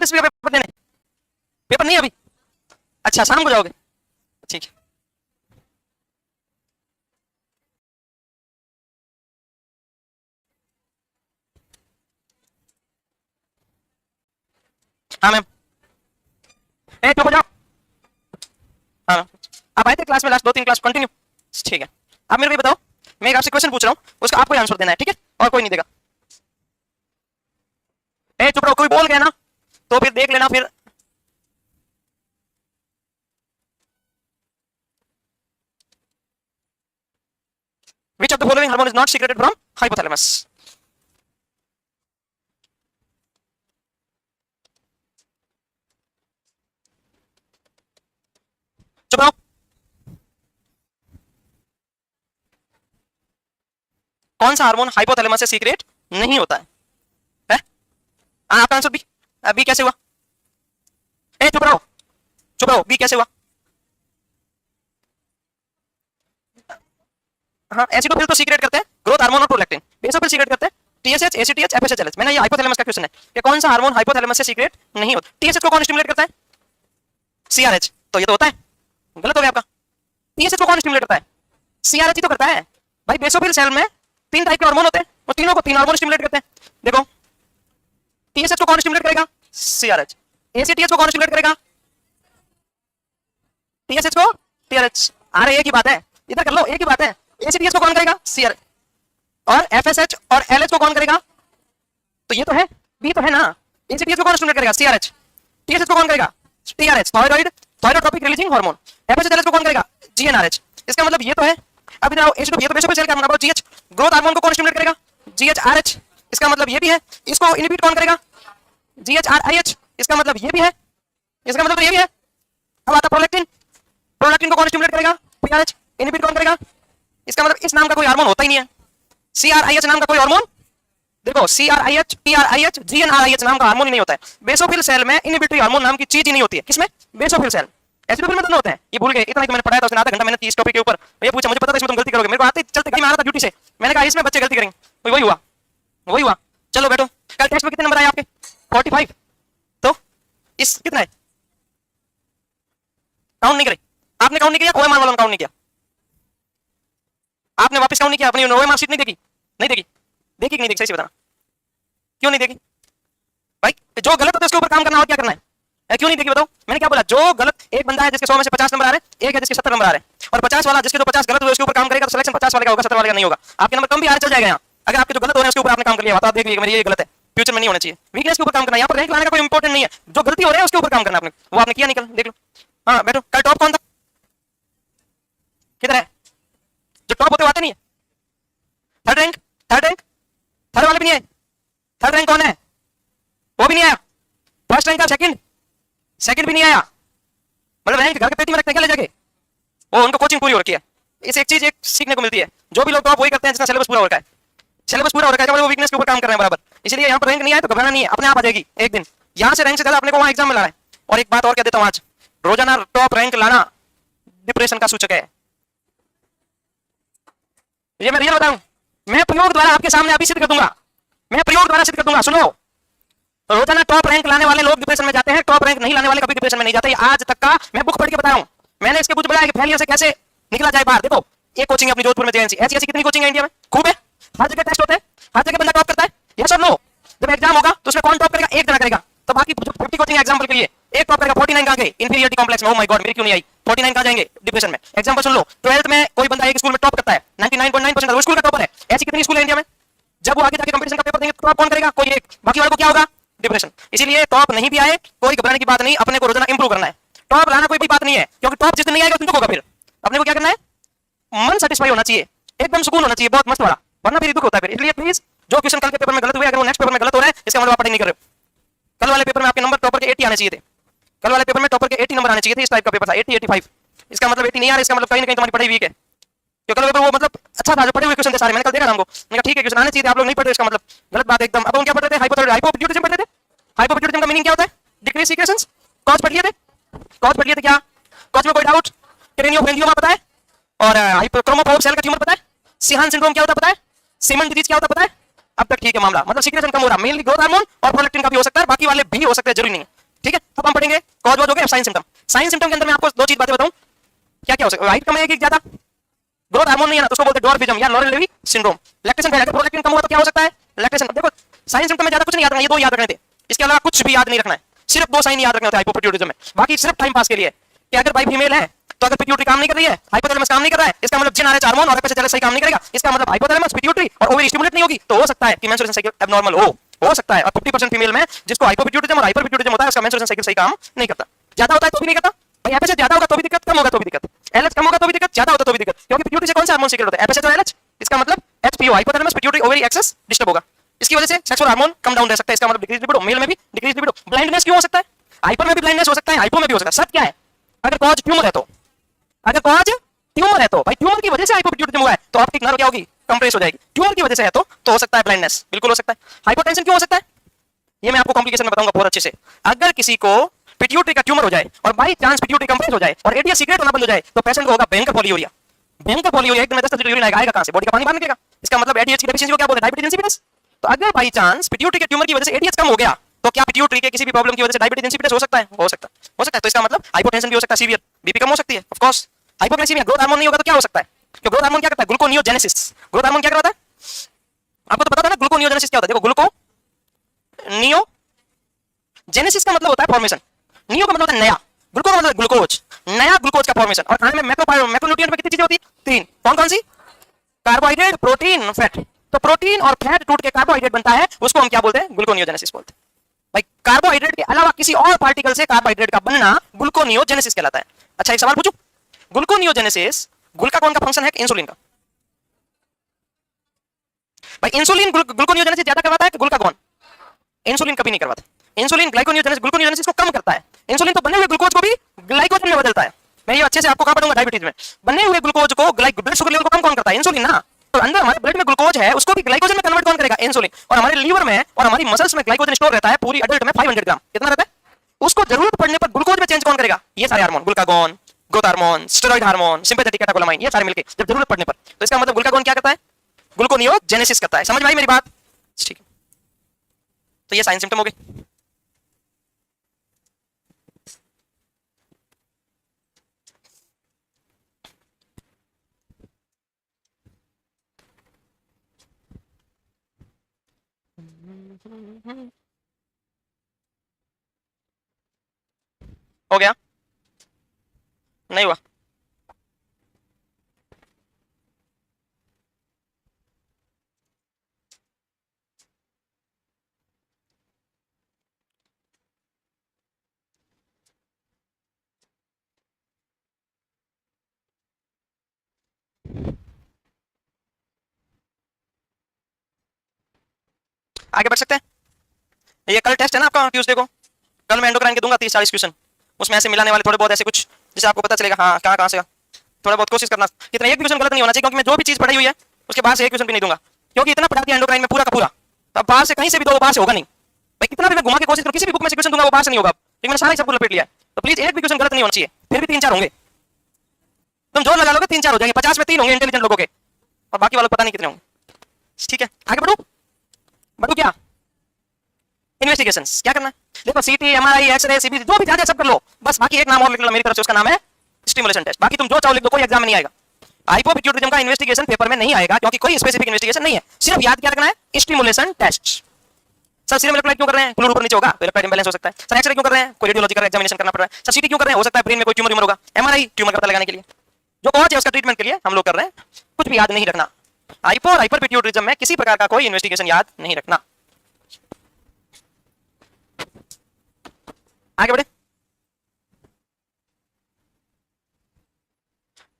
SSB का paper देने? Paper नहीं अभी? अच्छा शाम को जाओगे, ठीक है। हाँ मैम, ए चुप हो जाओ। हाँ मैम, आप आए थे क्लास में लास्ट 2-3 क्लास कंटिन्यू, ठीक है। आप मेरे को ये बताओ, मैं एक आपसे क्वेश्चन पूछ रहा हूँ, उसका आपको आंसर देना है, ठीक है, और कोई नहीं देगा। ए चुप रहो, कोई बोल गया ना तो फिर देख लेना फिर। Which of the following hormone is not secreted from hypothalamus? चुप रहो। कौन सा हार्मोन हाइपोथैलेमस से सीक्रेट नहीं होता है? आपका आंसर बी। बी कैसे हुआ? ए चुप रहो, चुप रहो, बी कैसे हुआ? हाँ, एसिडोफिल तो सीक्रेट करते हैं ग्रोथ हार्मोन और प्रोलैक्टिन, बेसोफिल सीक्रेट करते हैं टीएसएच, एसीटीएच, एफएसएचएलएच। मैंने ये हाइपोथैलेमस का क्वेश्चन है कि कौन सा हार्मोन हाइपोथैलेमस से सीक्रेट नहीं होता? टीएसएच को कौन स्टिमुलेट करता है? सीआरएच। तो ये तो होता है, गलत हो गया आपका। टीएसएच को कौन स्टिमुलेट करता है? सीआरएच ही तो करता है भाई। बेसोफिल सेल में 3 टाइप के हार्मोन होते हैं, वो तीनों को 3 हार्मोन स्टिमुलेट करते हैं। देखो, टीएसएच को कौन स्टिमुलेट करेगा? सीआरएच। एसीटीएच को कौन स्टिमुलेट करेगा? टीएसएच को टीआरएच। अरे एक ही बात है, इधर कर लो, एक ही बात है। एसीटीएच को कौन करेगा? सीआरएच। और एफएसएच और एलएच को कौन करेगा? तो ये तो है, बी तो है ना। एसीटीएच को कौन स्टिमुलेट करेगा? सीआरएच। टीएसएच को कौन करेगा? TRH, thyroid thyrotropic releasing hormone. FSH LH को कौन करेगा? जीएनआरएच। इसका मतलब ये तो है। अब इधर आओ, एसिड ये तो बेसोफिल सेल का मतलब जीएच, ग्रोथ हार्मोन को कौन स्टिमुलेट करेगा? जीएचआरएच। इसका मतलब ये भी है। इसको इनहिबिट कौन करेगा? जीएचआरआईएच। इसका मतलब ये भी है, इसका मतलब ये भी है। अब आता प्रोलैक्टिन, प्रोलैक्टिन को कौन स्टिमुलेट करेगा? पीआरएच। इनहिबिट कौन करेगा? इसका मतलब इस नाम का कोई हार्मोन होता ही नहीं है। सीआरआईएच नाम का कोई हार्मोन, देखो सीआरआईएच, पीआरआईएच, जीएनआरआईएच नाम का हार्मोन ही नहीं होता है। बेसोफिल सेल में इनहिबिटरी हार्मोन नाम की चीज ही नहीं होती है। किसमें? Basophil cell. एसिडोफिल में दोनों होते हैं, ये भूल गए। इतना ही तो मैंने पढ़ाया था, उसने आधा घंटा मैंने इस टॉपिक के ऊपर ये पूछा, मुझे पता था इसमें तुम गलती करोगे। मेरे को आते चलते गाड़ी में आ रहा था ड्यूटी से, मैंने कहा इसमें बच्चे गलती करेंगे, वही हुआ, वही हुआ। चलो बैठो। कल टेस्ट में कितने नंबर आए आपके? 45। तो इस कितना है? काउंट नहीं करे आपने? काउंट नहीं किया? ओएमआर वालों ने काउंट नहीं किया? आपने वापस काउंट नहीं किया? अपनी ओएमआर शीट नहीं देखी? नहीं देखी? देखी कि नहीं देखी? सही से बताना, क्यों नहीं देखी भाई? जो गलत होता है उसके ऊपर काम करना, और क्या करना है? क्यों नहीं देखी बताओ? मैंने क्या बोला? जो गलत, एक बंदा है जिसके 100 में से 50 नंबर आ रहे हैं, एक है जिसके 70 नंबर आ रहे हैं, और 50 वाला जिसके तो 50 गलत हुए उसके ऊपर काम करेगा तो सिलेक्शन 50 वाले का होगा, 70 वाले का नहीं होगा। आपके नंबर कम भी आ रहे चल जाएगा यहाँ, अगर आपके जो गलत हो रहे हैं उसके ऊपर आपने काम कर लिया तो आप देख लीजिए मेरी ये गलत है, फ्यूचर में नहीं होना चाहिए। वीकनेस के ऊपर काम करना, यहाँ पर रैंक लाने का कोई इंपॉर्टेंट नहीं है, जो गलती हो रहा है उसके ऊपर काम करना आपने, वो आपने किया निकल देख लो। हाँ बैठो। कल टॉप कौन था? किधर है? जो टॉप होते आते नहीं है। Third rank, third rank, third वाले भी नहीं आए। थर्ड रैंक कौन है? वो भी नहीं आया। फर्स्ट रैंक का सेकंड, सेकंड भी नहीं आया। मतलब रैंक घर के पेटी में रखने के ले जाके, वो उनको कोचिंग पूरी हो रखी है। इस एक चीज एक सीखने को मिलती है, जो भी लोग टॉप वही करते हैं जिसका सिलेबस पूरा हो रखा है। सिलेबस पूरा हो रखा है, वो वीकनेस के ऊपर काम कर रहे हैं बराबर। इसलिए यहाँ पर रैंक नहीं आए तो घबराना नहीं है, अपने आप आ जाएगी एक दिन। यहाँ से रैंक से ज्यादा अपने को वहाँ एग्जाम में लाना है। और एक बात और कह देता हूँ, आज रोजाना टॉप रैंक लाना डिप्रेशन का सूचक है। ये मैं रियल बताऊं, मैं प्रयोग द्वारा आपके सामने अभी सिद्ध कर दूंगा, मैं प्रयोग द्वारा सिद्ध कर दूंगा। सुनो, रोजाना टॉप रैंक लाने वाले लोग डिप्रेशन में जाते हैं, टॉप रैंक नहीं लाने वाले कभी डिप्रेशन में नहीं जाते। आज तक का मैं बुक पढ़ के बता रहा हूं, मैंने इसके कुछ बताया कि फेलियर से कैसे निकला जाए बाहर। देखो एक कोचिंग है अपनी जोधपुर में, जेएनसी। ऐसी ऐसी कितनी कोचिंग है इंडिया में, खूब है, हर जगह टेस्ट होते हैं, हर जगह बंदा टॉप करता है। यस और नो? जब एग्जाम होगा तो उसमें कौन टॉप करेगा? एक जना करेगा। तो बाकी 50 कोचिंग एग्जांपल के लिए एक टॉप करेगा, 49 कहां गए? इंफीरियरिटी कॉम्प्लेक्स में। ओ माय गॉड, मेरी क्यों नहीं आई? 49 कहां जाएंगे? डिप्रेशन में। एग्जांपल सुन लो, 12th में कोई बंदा एक स्कूल में टॉप करता है, 99.9% वो स्कूल का टॉपर है। ऐसी कितनी स्कूल है इंडिया में? जब वो आगे जाके कंपटीशन का पेपर देंगे तो टॉप कौन करेगा? कोई एक, बाकी वालों को क्या होगा? डिप्रेशन। इसीलिए टॉप नहीं भी आए कोई घबराने की बात नहीं, अपने को रोजाना इंप्रूव करना है। टॉप लाना कोई भी बात नहीं है, क्योंकि टॉप जिस दिन नहीं आएगा उस दिन होगा। फिर अपने को क्या करना है? मन सेटिस्फाई होना चाहिए, एकदम सुकून होना चाहिए, बहुत मस्त वाला, वरना फिर दुख होता है फिर। इसलिए प्लीज जो क्वेश्चन कल के पेपर में गलत हुए, अगर वो नेक्स्ट पेपर में गलत हो रहा है, इसका मतलब आप पढ़ाई नहीं कर रहे हो। कल वाले पेपर में आपके नंबर टॉपर के 80 आने चाहिए थे, कल वाले पेपर में टॉपर के 80 नंबर आने चाहिए थे। इस टाइप का पेपर था 80 85। इसका मतलब 80 नहीं आ रहा, इसका मतलब कहीं ना कहीं तुम्हारी पढ़ाई वीक है। क्योंकि कल पेपर वो मतलब अच्छा था, जो पढ़े हुए क्वेश्चन थे सारे, मैंने कल देखा हमको, मैंने कहा ठीक है क्वेश्चन आने चाहिए थे, आप लोग नहीं पढ़े, इसका मतलब गलत बात है एकदम। अब हम क्या पढ़ते थे? हाइपोथायरायडिज्म पढ़ते थे। हाइपोथायरायडिज्म का मीनिंग क्या होता है? Decrease secretions. कॉज पढ़ लिए थे, कॉज पढ़ लिए थे क्या? कॉज में कोई डाउट? क्रेनियोफैरिंजियोमा पता है? और हाइपोक्रोमोफोब सेल का ट्यूमर पता है? सिहान सिंड्रोम क्या होता है पता है? सीमन डिजीज क्या होता है पता है? अब तक ठीक है मामला, मतलब सीक्रेशन कम हो रहा, मेनली ग्रोथ हार्मोन और प्रोलैक्टिन का भी हो सकता है, बाकी वाले भी हो सकते हैं, जरूरी नहीं है। ठीक है, अब हम पढ़ेंगे कॉज वॉज हो गया, साइन सिम्टम। साइन सिम्टम के अंदर मैं आपको दो चीज बातें बताऊं, क्या क्या हो सकता है। हाइट कम है कि ज्यादा, ग्रोथ हार्मोन नहीं है ना, तो उसको बोलते हैं डॉर्फिज्म या Lorain Levi syndrome. Lactation fail है, प्रोलैक्टिन कम हुआ तो क्या हो सकता है, लैक्टेशन। देखो साइन सिम्टम में ज्यादा कुछ नहीं याद रखना, ये दो याद रखने थे, इसके अलावा कुछ भी याद नहीं रखना है, सिर्फ दो साइन याद रखने होते हैं हाइपोपिट्यूटिज्म में, बाकी सिर्फ टाइम पास के लिए। कि अगर भाई फीमेल है तो अगर पिट्यूटरी काम नहीं कर रही है, हाइपोथैलेमस काम नहीं कर रहा है, इसका मतलब जिनआरएच हार्मोन और एपिथैलेमस सही काम नहीं करेगा, इसका मतलब हाइपोथैलेमस पिट्यूटरी और ओवरी स्टिमुलेट नहीं होगी, तो हो सकता है कि मेंस्ट्रुएशन साइकिल एब्नॉर्मल हो सकता है। और 50% फीमेल में जिसको हाइपोपिट्यूटिज्म और हाइपरपिट्यूटिज्म होता है, उसका मेंस्ट्रुएशन साइकिल सही काम नहीं करता। ज्यादा होता है तो भी नहीं करता भाई, एफएसएच ज्यादा होगा तो भी दिक्कत, कम होगा तो भी दिक्कत, एलएच कम होगा तो भी दिक्कत, ज्यादा होता तो भी दिक्कत, क्योंकि पिट्यूटरी से कौन सा हार्मोन सीक्रेट होता है, एफएसएच और एलएच। इसका मतलब HPO hypothalamus pituitary ovary axis disturb होगा, इसकी वजह से सेक्सुअल हार्मोन कम डाउन रह सकता है, इसका मतलब डिक्रीज लिबिडो, मेल में भी डिक्रीज लिबिडो। ब्लाइंडनेस क्यों हो सकता है, हाइपर में भी ब्लाइंडनेस हो सकता है, हाइपो में भी हो सकता है। सच क्या है, अगर कॉज ट्यूमर है तो, अगर कॉज ट्यूमर है तो भाई ट्यूमर की वजह से हाइपोपिट्यूटिज्म हुआ है तो ऑप्टिक नर्व क्या होगी, कंप्रेस हो जाएगी। ट्यूमर की वजह से है तो हो सकता है ब्लाइंडनेस, बिल्कुल हो सकता है। हाइपोटेंशन क्यों हो सकता है, ये मैं आपको कॉम्प्लिकेशन में बताऊंगा बहुत अच्छे से। अगर किसी को पिट्यूटरी का ट्यूमर हो जाए और बाई चांस पिट्यूटरी कंप्रेस हो जाए और एडीएस सीक्रेट होना बंद हो जाए, तो पेशेंट को होगा भयंकर पॉलीयूरिया। भयंकर पॉलीयूरिया, एक दिन में 10 लीटर यूरिन आएगा कहां से, बॉडी का पानी बाहर निकलेगा। इसका मतलब एडीएच की डेफिशिएंसी को क्या बोलते हैं, डायबिटीज इंसिपिडस। तो अगर बाई चांस पिट्यूटरी के ट्यूमर की वजह से एडीएच कम हो गया, तो क्या पिट्यूटरी के किसी भी प्रॉब्लम की वजह से डायबिटीज इंसिपिडस हो सकता है, हो सकता है, हो सकता है। तो इसका मतलब हाइपोटेंशन भी हो सकता है, सीवियर बीपी कम हो सकती है, of course. Hypoglycaemia, growth hormone नहीं होगा तो क्या हो सकता है, क्योंकि ग्रोथ हार्मोन क्या करता है, ग्लूकोनियोजेनेसिस। ग्रोथ हार्मोन क्या करता है, आपको तो पता था ना ग्लूकोनियोजेनेसिस क्या होता है। देखो ग्लूकोनियोजेनेसिस का मतलब होता है फॉर्मेशन, नियो का मतलब होता है नया, ग्लूको का मतलब ग्लूकोज, नया ग्लूकोज का फॉर्मेशन। और खाने में मैक्रोन्यूट्रिएंट में कितनी चीजें होती है, तीन। कौन कौन सी, कार्बोहाइड्रेट, प्रोटीन, फैट। तो प्रोटीन और फैट टूट के कार्बोहाइड्रेट बनता है, उसको हम क्या बोलते हैं, ग्लूकोनियोजेनेसिस बोलते हैं। भाई कार्बोहाइड्रेट के अलावा किसी और पार्टिकल से कार्बोहाइड्रेट का बनना ग्लूकोनियोजेनेसिस कहलाता है। अच्छा एक सवाल पूछूं, ग्लूकोनियोजेनेसिस गुल्का कौन का फंक्शन है, इंसुलिन का। भाई इंसुलिन ग्लूकोनियोजेनेसिस ज्यादा करवाता है कि गुल्का कौन, इंसुलिन कभी नहीं करवाता। इंसुलिन ग्लाइकोनियोजेनेसिस, ग्लूकोनियोजेनेसिस को कम करता है। इंसुलिन तो बने हुए ग्लूकोज को भी ग्लाइकोजन में बदलता है। मैं ये अच्छे से आपको कहां पढ़ूंगा, डायबिटीज में। बने हुए ग्लूकोज को ब्लड शुगर लेवल को कम कौन करता है, इंसुलिन ना। तो अंदर हमारे ब्लड में ग्लूकोज है, उसको भी ग्लाइकोजन में कन्वर्ट कौन करेगा, इंसुलिन। और हमारे लीवर में और हमारी मसल्स में ग्लाइकोजन स्टोर रहता है, पूरी एडल्ट में 500 ग्राम। कितना रहता है, उसको जरूरत पड़ने पर ग्लूकोज में चेंज कौन करेगा, ये सारे hormone, glucagon, growth hormone, steroid hormone, sympathetic catecholamine, ये सारे मिलके जब जरूरत पड़ने पर। तो इसका मतलब ग्लूकागोन क्या करता है, ग्लूकोनियोजेनेसिस करता है। समझ में आई मेरी बात, ठीक है। तो ये साइन सिम्टम हो गए। हो गया, नहीं हुआ, आगे बढ़ सकते हैं। ये कल टेस्ट है ना आपका, ट्यूसडे को। कल मैं एंडोक्राइन के दूंगा 30-40 क्वेश्चन, उसमें ऐसे मिलाने वाले थोड़े बहुत ऐसे कुछ जिससे आपको पता चलेगा हाँ कहाँ कहाँ से। थोड़ा बहुत कोशिश करना, कितना एक भी क्वेश्चन गलत नहीं होना चाहिए, क्योंकि मैं जो भी चीज पढ़ी हुई है उसके बाहर से एक क्वेश्चन भी नहीं दूंगा, क्योंकि इतना पढ़ा दिया एंडोक्राइन में पूरा का पूरा। तो अब बाहर से कहीं से भी दो, बाहर से होगा नहीं भाई, कितना भी मैं घुमा के कोशिश करूँ, किसी भी बुक में से क्वेश्चन दूंगा वो बाहर से नहीं होगा, लेकिन मैंने सारा ही सब कुछ लपेट लिया है। तो प्लीज एक भी क्वेश्चन गलत नहीं होना चाहिए, फिर भी 3-4 होंगे, तुम जोर लगा लोगे 3-4 हो जाएंगे, 50 में 3 होंगे इंटेलिजेंट लोगों के, और बाकी वालों को पता नहीं कितने होंगे। ठीक है आगे बढ़ू, बढ़ू क्या, इन्वेस्टिगेशंस क्या करना है। देखो सीटी, एमआरआई, एक्सरे, सीबी जो भी चाहते सब कर लो, बस बाकी एक नाम और लिख लो मेरी तरफ से, उसका नाम है स्टिमुलेशन टेस्ट। बाकी तुम जो चाहो लिख दो, कोई एग्जाम में नहीं आएगा। हाइपोपिट्यूटिज्म का इन्वेस्टिगेशन पेपर में नहीं आएगा, क्योंकि कोई स्पेसिफिक इन्वेस्टिगेशन नहीं है, सिर्फ याद क्या रखना है, stimulation test. Sir serum electrolyte क्यों कर रहे हैं, फ्लूइड ऊपर नीचे होगा तो इलेक्ट्रोलाइट इंबैलेंस हो सकता है। सर एक्सरे क्यों कर रहे हैं, कोई रेडियोलॉजिकल एग्जामिनेशन करना पड़ रहा है। सर सीटी क्यों कर रहे हैं, हो सकता है ब्रेन में कोई ट्यूमर होगा। एमआरआई ट्यूमर का पता लगाने के लिए, जो कॉज है उसका ट्रीटमेंट के लिए हम लोग कर रहे हैं। कुछ भी याद नहीं रखना, हाइपो और हाइपरपिट्यूटिज्म में किसी प्रकार का कोई इन्वेस्टिगेशन याद नहीं रखना। आगे बढ़े,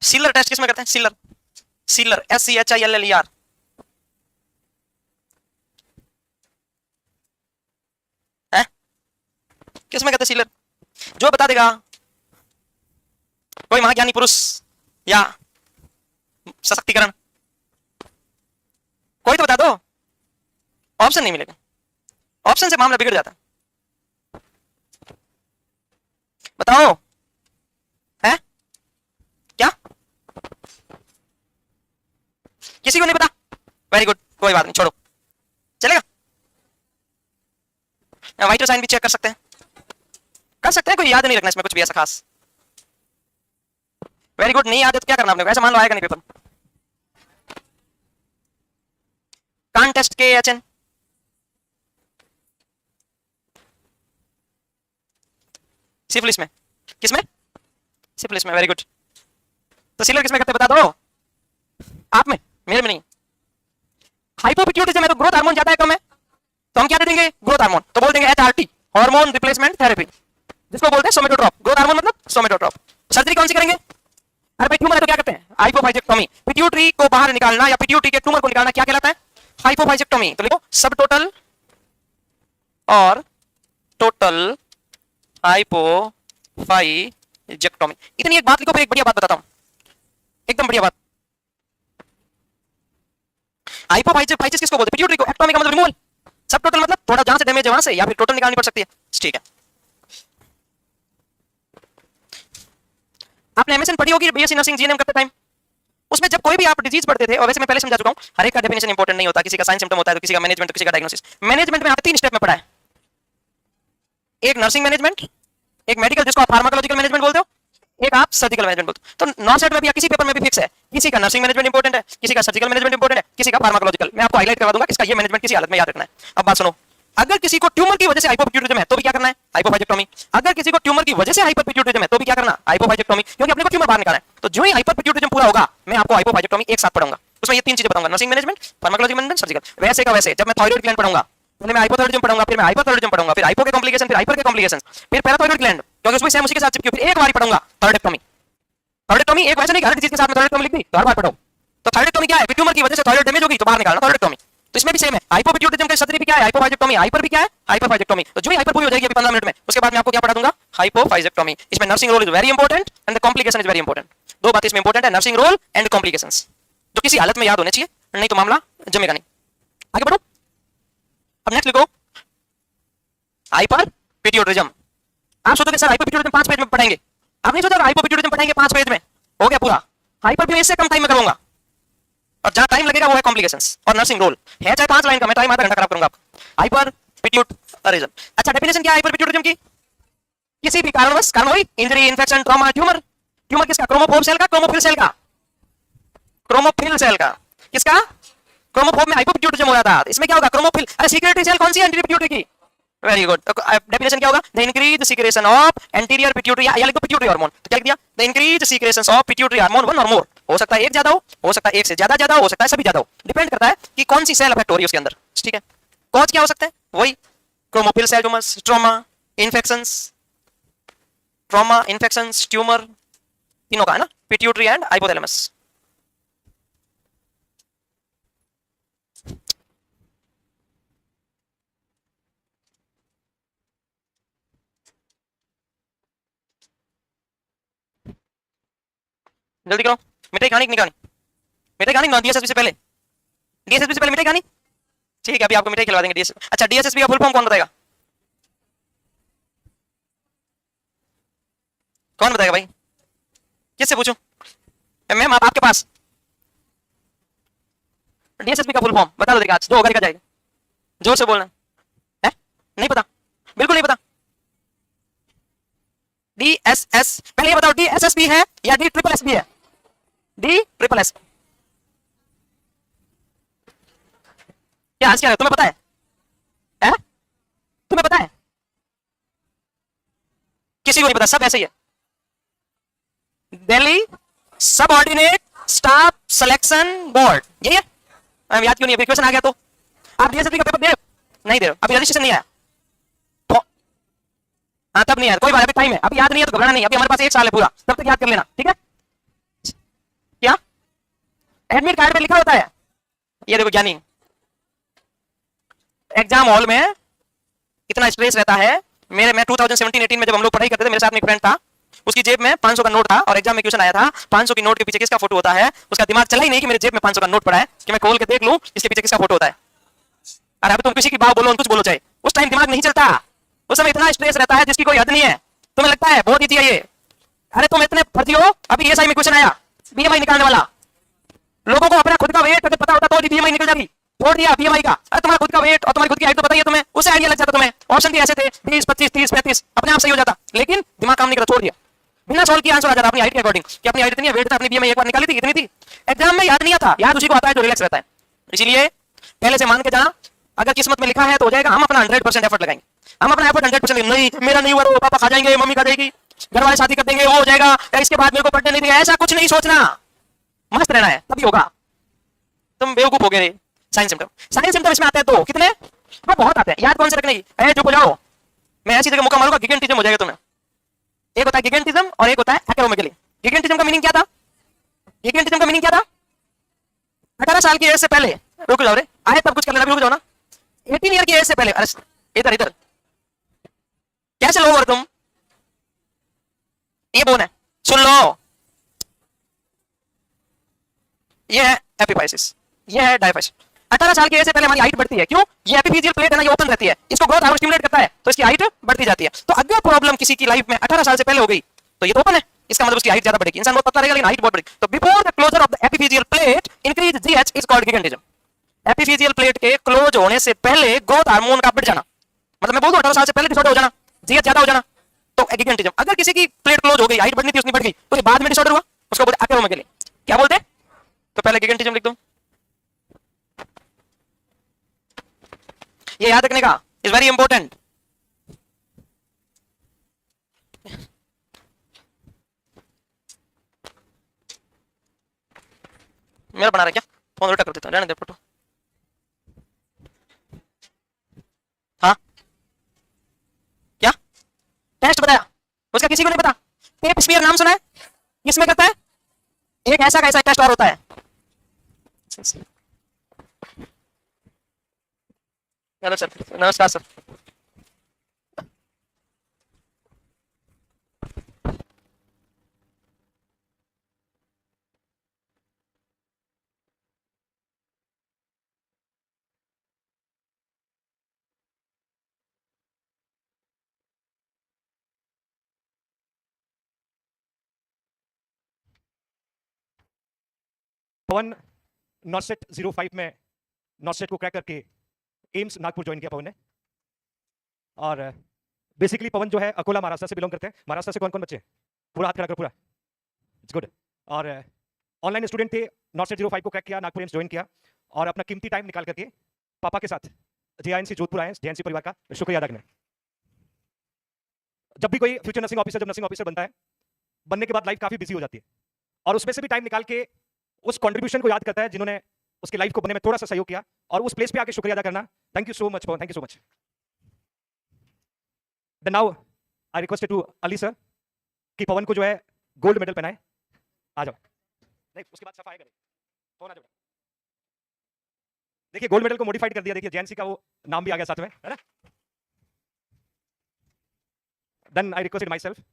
सीलर टेस्ट किसमें करते हैं, सीलर, सीलर SCHILLER, है किसमें कहते हैं सीलर, जो बता देगा कोई महाज्ञानी पुरुष या सशक्तिकरण, कोई तो बता दो, ऑप्शन नहीं मिलेगा, ऑप्शन से मामला बिगड़ जाता है। बताओ है क्या, किसी को नहीं पता, वेरी गुड, कोई बात नहीं, छोड़ो, चलेगा। वाइटल साइन भी चेक कर सकते हैं, कर सकते हैं, कोई याद नहीं रखना इसमें कुछ भी ऐसा खास। वेरी गुड, नहीं याद है तो क्या करना आपने, वैसे मान लो आएगा नहीं पेपर। कान टेस्ट के एच एन सिफिलिस में, किसमें? सिफिलिस में, वेरी गुड। तो सिलर किसमें करते बता दो आप में, मेरे में नहीं। हाइपोपिट्यूटिज्म में तो ग्रोथ हार्मोन ज्यादा है कम है, तो हम क्या दे देंगे? Growth hormone. तो बोल देंगे एचआरटी, हार्मोन रिप्लेसमेंट थेरेपी, जिसको बोलते हैं सोमेटोट्रॉप। ग्रोथ हार्मोन मतलब सोमेटोट्रॉप। सर्जरी कौन सी करेंगे? अरे भाई ट्यूमर है तो क्या करते हैं? हाइपोफाइजेक्टोमी। पिट्यूटरी को बाहर निकालना या पिट्यूटरी के ट्यूमर को निकालना क्या कहलाता है? हाइपोफाइजेक्टोमी। तो लिखो सब टोटल और टोटल हाइपोफाइजेक्टोमी। इतनी एक बात लिखो, फिर एक बढ़िया बात बताता हूं, एकदम बढ़िया बात। हाइपोफाइजेस किसको बोलते हैं? पिट्यूटरी को। एक्टोमी का मतलब रिमूवल। सब टोटल मतलब थोड़ा जहां से डैमेज है वहां से, या फिर टोटल निकालनी पड़ सकती है। ठीक है, आपने एमएसएन पढ़ी होगी बीएससी नर्सिंग जीएनएम करते टाइम, उसमें जब कोई भी आप डिजीज पढ़ते थे, और वैसे मैं पहले समझा चुका हूं, हर एक का डेफिनेशन इंपॉर्टेंट नहीं होता, किसी का साइन सिम्टम होता है तो किसी का मैनेजमेंट, तो किसी का डायग्नोसिस। मैनेजमेंट में आपने 3 स्टेप में पढ़ा है, एक नर्सिंग मैनेजमेंट, एक मेडिकल जिसको आप फार्माकोलॉजिकल मैनेजमेंट बोलते हो, एक आप सर्जिकल मैनेजमेंट बोलते हो। तो नॉन सेट में भी या किसी पेपर में भी फिक्स है, किसी का नर्सिंग मैनेजमेंट इंपॉर्टेंट है, किसी का सर्जिकल मैनेजमेंट इंपॉर्टेंट है, किसी का फार्माकोलॉजिकल। मैं आपको हाईलाइट करवा दूंगा किसका ये मैनेजमेंट किसी हालत में याद रखना है। अब बात सुनो, अगर किसी को ट्यूमर की वजह से हाइपोपिट्यूटिज्म है तो भी क्या करना है? हाइपोफाइजेक्टोमी। अगर किसी को ट्यूमर की वजह से हाइपोपिट्यूटिज्म है तो भी क्या करना? हाइपोफाइजेक्टोमी, क्योंकि अपने को ट्यूमर बाहर निकालना है। तो जो ही हाइपोपिट्यूटिज्म पूरा होगा मैं आपको हाइपोफाइजेक्टोमी एक साथ पढ़ाऊंगा, उसमें ये 3 चीजें बताऊंगा, nursing management, pharmacological management, surgical. वैसे का वैसे जब मैं थायराइड ग्लैंड पढ़ाऊंगा, पहले मैं हाइपोथायराइडिज्म पढ़ाऊंगा, फिर मैं हाइपोथायराइडिज्म पढ़ाऊंगा, फिर हाइपो के कॉम्प्लिकेशन, फिर हाइपर के कॉम्प्लिकेशन, फिर पैराथायराइड ग्लैंड, क्योंकि उसमें सेम उसी के साथ चिपकी, फिर एक बार ही पढ़ाऊंगा थायराइडेक्टोमी। थायराइडेक्टोमी एक वैसे नहीं हर चीज के साथ में थायराइडेक्टोमी लिख दी तो हर बार पढ़ो। तो थायराइडेक्टोमी क्या है? ट्यूमर की वजह से थायराइड डैमेज होगी तो बाहर निकालना, थायराइडेक्टोमी। तो इसमें भी सेम है, हाइपोपिट्यूटिज्म के सर्जरी भी क्या है? हाइपोफाइजेक्टोमी। हाइपर भी क्या है? हाइपरफाइजेक्टोमी। तो जो ही हाइपर पूरी हो जाएगी अभी 15 मिनट में, उसके बाद मैं आपको क्या पढ़ा दूंगा? हाइपोफाइजेक्टोमी। इसमें nursing role is very important and the complication is very important. दो बातें इसमें इंपॉर्टेंट है, नर्सिंग रोल एंड कॉम्प्लिकेशंस, जो किसी हालत में याद होने चाहिए, नहीं तो मामला जमेगा नहीं। आगे बढ़ो, अब नेक्स्ट लिखो हाइपरपिट्यूटिज्म। आप सोचोगे सर हाइपरपिट्यूटिज्म 5 पेज में पढ़ाएंगे, आप नहीं सोचा हाइपरपिट्यूटिज्म पढ़ाएंगे 5 पेज में, हो गया पूरा। हाइपर भी इससे कम टाइम में करूंगा, और जहां टाइम लगेगा वो है कॉम्प्लिकेशंस और नर्सिंग रोल है, चाहे 5 लाइन का, मैं टाइम आधा घंटा खराब करूंगा आपका। हाइपरपिट्यूटिज्म, अच्छा डेफिनेशन क्या है हाइपरपिट्यूटिज्म की? किसी भी कारणवश, कारण हुई injury, infection, trauma, tumour. Tumour किसका? क्रोमोफोब सेल का, क्रोमोफिल सेल का, क्रोमोफिल सेल का। किसका? क्रोमोफोब में हाइपोपिट्यूटिज्म हो रहा था, इसमें क्या होगा? क्रोमोफिल। अरे सीक्रेटरी सेल कौन सी है? एंटीरियर पिट्यूटरी की। Very good. डेफिनेशन क्या होगा? The increase secretion of anterior pituitary, या लिखो पिट्यूटरी हार्मोन। तो क्या लिख दिया? The increase secretion of pituitary hormone 1 और मोर। हो सकता है एक ज्यादा हो सकता है एक से ज्यादा हो सकता है सभी ज्यादा हो, डिपेंड करता है कि कौन सी सेल अफेक्ट हो रही है उसके अंदर। ठीक है, कॉज क्या हो सकता है? वही chromophil cell tumours, trauma, infections, trauma, infections, tumour, तीनों का है ना, पिट्यूटरी एंड हाइपोथैलेमस। जल्दी करो, मिठाई खानी कि नहीं खानी? मिठाई खानी ना डीएसएसबी से पहले, डीएसएसबी से पहले मिठाई खानी? ठीक है, अभी आपको मिठाई खिलवा देंगे डीएसएसबी। अच्छा डीएसएसबी का फुल फॉर्म कौन बताएगा? कौन बताएगा भाई? किससे पूछूं? मैम आप आपके पास डीएसएसबी का फुल फॉर्म बता दो, देखा आज 2 का जाएगा, जोर से बोलना है। नहीं पता? बिल्कुल नहीं पता। डीएसएस, पहले ये बताओ डीएसएसबी है या डी ट्रिपल एसबी है? D triple S. क्या आज क्या है तुम्हें पता है? तुम्हें पता है? किसी को नहीं पता, सब ऐसे ही है। दिल्ली सब ऑर्डिनेट स्टाफ सिलेक्शन बोर्ड, यही है। मैं याद क्यों नहीं है? क्वेश्चन आ गया तो आप डीएसएसबी का पेपर दे नहीं दे रहे हो, अभी रजिस्ट्रेशन नहीं आया तो, हाँ तब नहीं आया, कोई बात, अभी टाइम है, अभी याद नहीं है तो घबराना नहीं, अभी हमारे पास 1 साल है पूरा, तब तक याद कर लेना, ठीक है? क्या एडमिट कार्ड पे लिखा होता है? ये देखो ज्ञानी, एग्जाम हॉल में इतना स्ट्रेस रहता है। मैं 2017-18 में जब हम लोग पढ़ाई करते थे, मेरे साथ में एक फ्रेंड था, उसकी जेब में 500 का नोट था और एग्जाम में क्वेश्चन आया था 500 की नोट के पीछे किसका फोटो होता है। उसका दिमाग चला ही नहीं कि मेरे जेब में 500 का नोट पड़ा है कि मैं खोल के देख लूं इसके पीछे किसका फोटो होता है। अरे अब तुम किसी की बात बोलो, कुछ बोलो चाहे, उस टाइम दिमाग नहीं चलता, उस समय इतना स्ट्रेस रहता है जिसकी कोई हद नहीं है। तुम्हें लगता है बहुत ईजी है ये? अरे तुम इतने फर्जी हो। अभी एएसआई में क्वेश्चन आया बीएमआई निकालने वाला, लोगों को अपना खुद का वेट अगर पता होता तो बीएमआई निकल जाती, छोड़ दिया बीएमआई का। अरे तुम्हारा खुद का वेट और तुम्हारी खुद की हाइट तो बताइए तुम्हें, उससे आइडिया लग जाता तुम्हें। ऑप्शन भी ऐसे थे 20, 25, 30, 35, अपने आप सही हो जाता। लेकिन दिमाग काम नहीं करा, छोड़ दिया। बिना सॉल्व किया आंसर आ जाता अपनी हाइट के अकॉर्डिंग कि अपनी हाइट इतनी है, वेट था अपनी बीए में एक बार निकाली थी, इतनी थी। एग्जाम में याद नहीं आता, याद उसी को आता है जो रिलैक्स रहता है। इसीलिए पहले से मान के जाना, अगर किस्मत में लिखा है तो हो जाएगा। हम अपना 100% एफर्ट लगाएंगे, हम अपना एफर्ट 100% नहीं, मेरा नहीं हुआ तो पापा खा जाएंगे, मम्मी खा जाएगी, घर वाले शादी कर देंगे, वो हो जाएगा, इसके बाद मेरे को पढ़ने नहीं देंगे, ऐसा कुछ नहीं सोचना। मस्त रहना है, तभी होगा। तुम बेवकूफ हो गए। साइंस सिम्टम, साइंस सिम्टम इसमें आते हैं दो, कितने? वो बहुत आते हैं, याद कौन से रखने की? चुप हो जाओ, मैं ऐसी जगह मौका मारूंगा गिगेंटिज्म हो जाएगा तुम्हें। एक होता है गिगेंटिज्म और एक होता है एक्रोमेगाली। गिगेंटिज्म का मीनिंग क्या था? गिगेंटिज्म का मीनिंग क्या था? 18 साल की एज से पहले, रुक जाओ रे, आए तब कुछ कर लेना, रुक जाओ ना। 18 ईयर की एज से पहले, अरे इधर इधर कैसे लोग हो तुम? ये बोन है, सुन लो, ये है एपिफाइसिस, ये है डायफाइसिस। 18 साल की एज से पहले हमारी हाइट बढ़ती है, क्यों? ये एपिफिजियल प्लेट है ना, ये ओपन रहती है, इसको ग्रोथ हार्मोन स्टिमुलेट करता है, तो इसकी हाइट बढ़ती जाती है। तो अगर प्रॉब्लम किसी की लाइफ में 18 साल से पहले हो गई तो ये तो ओपन है, इसका मतलब उसकी हाइट ज्यादा बढ़ेगी, इंसान बहुत पतला रहेगा लेकिन हाइट बहुत बढ़ेगी। तो before the closure of the epiphyseal plate increase GH is called gigantism. Epiphyseal plate के क्लोज होने से पहले ग्रोथ हार्मोन का बढ़ जाना, मतलब मैं बोल दूं 18 साल से पहले डिसऑर्डर हो जाना, जीएच ज्यादा हो जाना, तो गिगेंटिज्म। अगर किसी की प्लेट क्लोज हो गई, हाइट बढ़नी थी उसकी बढ़ गई, तो ये बाद में डिसऑर्डर हुआ, उसको बोलते हैं एक्रोमेगाली। क्या बोलते हैं? तो पहले गिगेंटिज्म लिख दो, ये याद रखने का इज वेरी इंपॉर्टेंट। मेरा बना रहा है क्या? फोन उल्टा कर देता हूं, रहने दे फोटो। हाँ क्या टेस्ट बताया उसका? किसी को नहीं पता? टेप स्मीयर नाम सुना है? किसमें करता है? एक ऐसा कैसा टेस्ट और होता है। हेलो सर, नमस्कार सर। पवन नॉटसेट 05 में नॉटसेट को क्रैक करके एम्स नागपुर ज्वाइन किया पवन ने। और बेसिकली पवन जो है अकोला महाराष्ट्र से बिलोंग करते हैं। महाराष्ट्र से कौन कौन बच्चे? पूरा हाथ खड़ा कर, पूरा, इट्स गुड। और ऑनलाइन स्टूडेंट थे, नॉटसेट 05 को क्रैक किया, नागपुर एम्स ज्वाइन किया और अपना कीमती टाइम निकाल करके पापा के साथ जेआईएनसी जोधपुर आए, जेएनसी परिवार का शुक्रिया अदा करने। जब भी कोई फ्यूचर नर्सिंग ऑफिसर, जब नर्सिंग ऑफिसर बनता है, बनने के बाद लाइफ काफी बिजी हो जाती है और उसमें से भी टाइम निकाल के उस कंट्रीब्यूशन को याद करता है जिन्होंने उसकी लाइफ को बनने में थोड़ा सा सहयोग किया, और उस प्लेस पे आके शुक्रिया अदा करना। Thank you so much Pavan, thank you so much. Then now I request to Ali sir कि पवन को जो है गोल्ड मेडल पहनाए। आ जाओ, नहीं उसके बाद सफाई करें, फोन आ जाओ। देखिए गोल्ड मेडल को मॉडिफाइड कर दिया, देखिए जेएनसी का वो नाम भी आ गया साथ में, है ना। Then I requested myself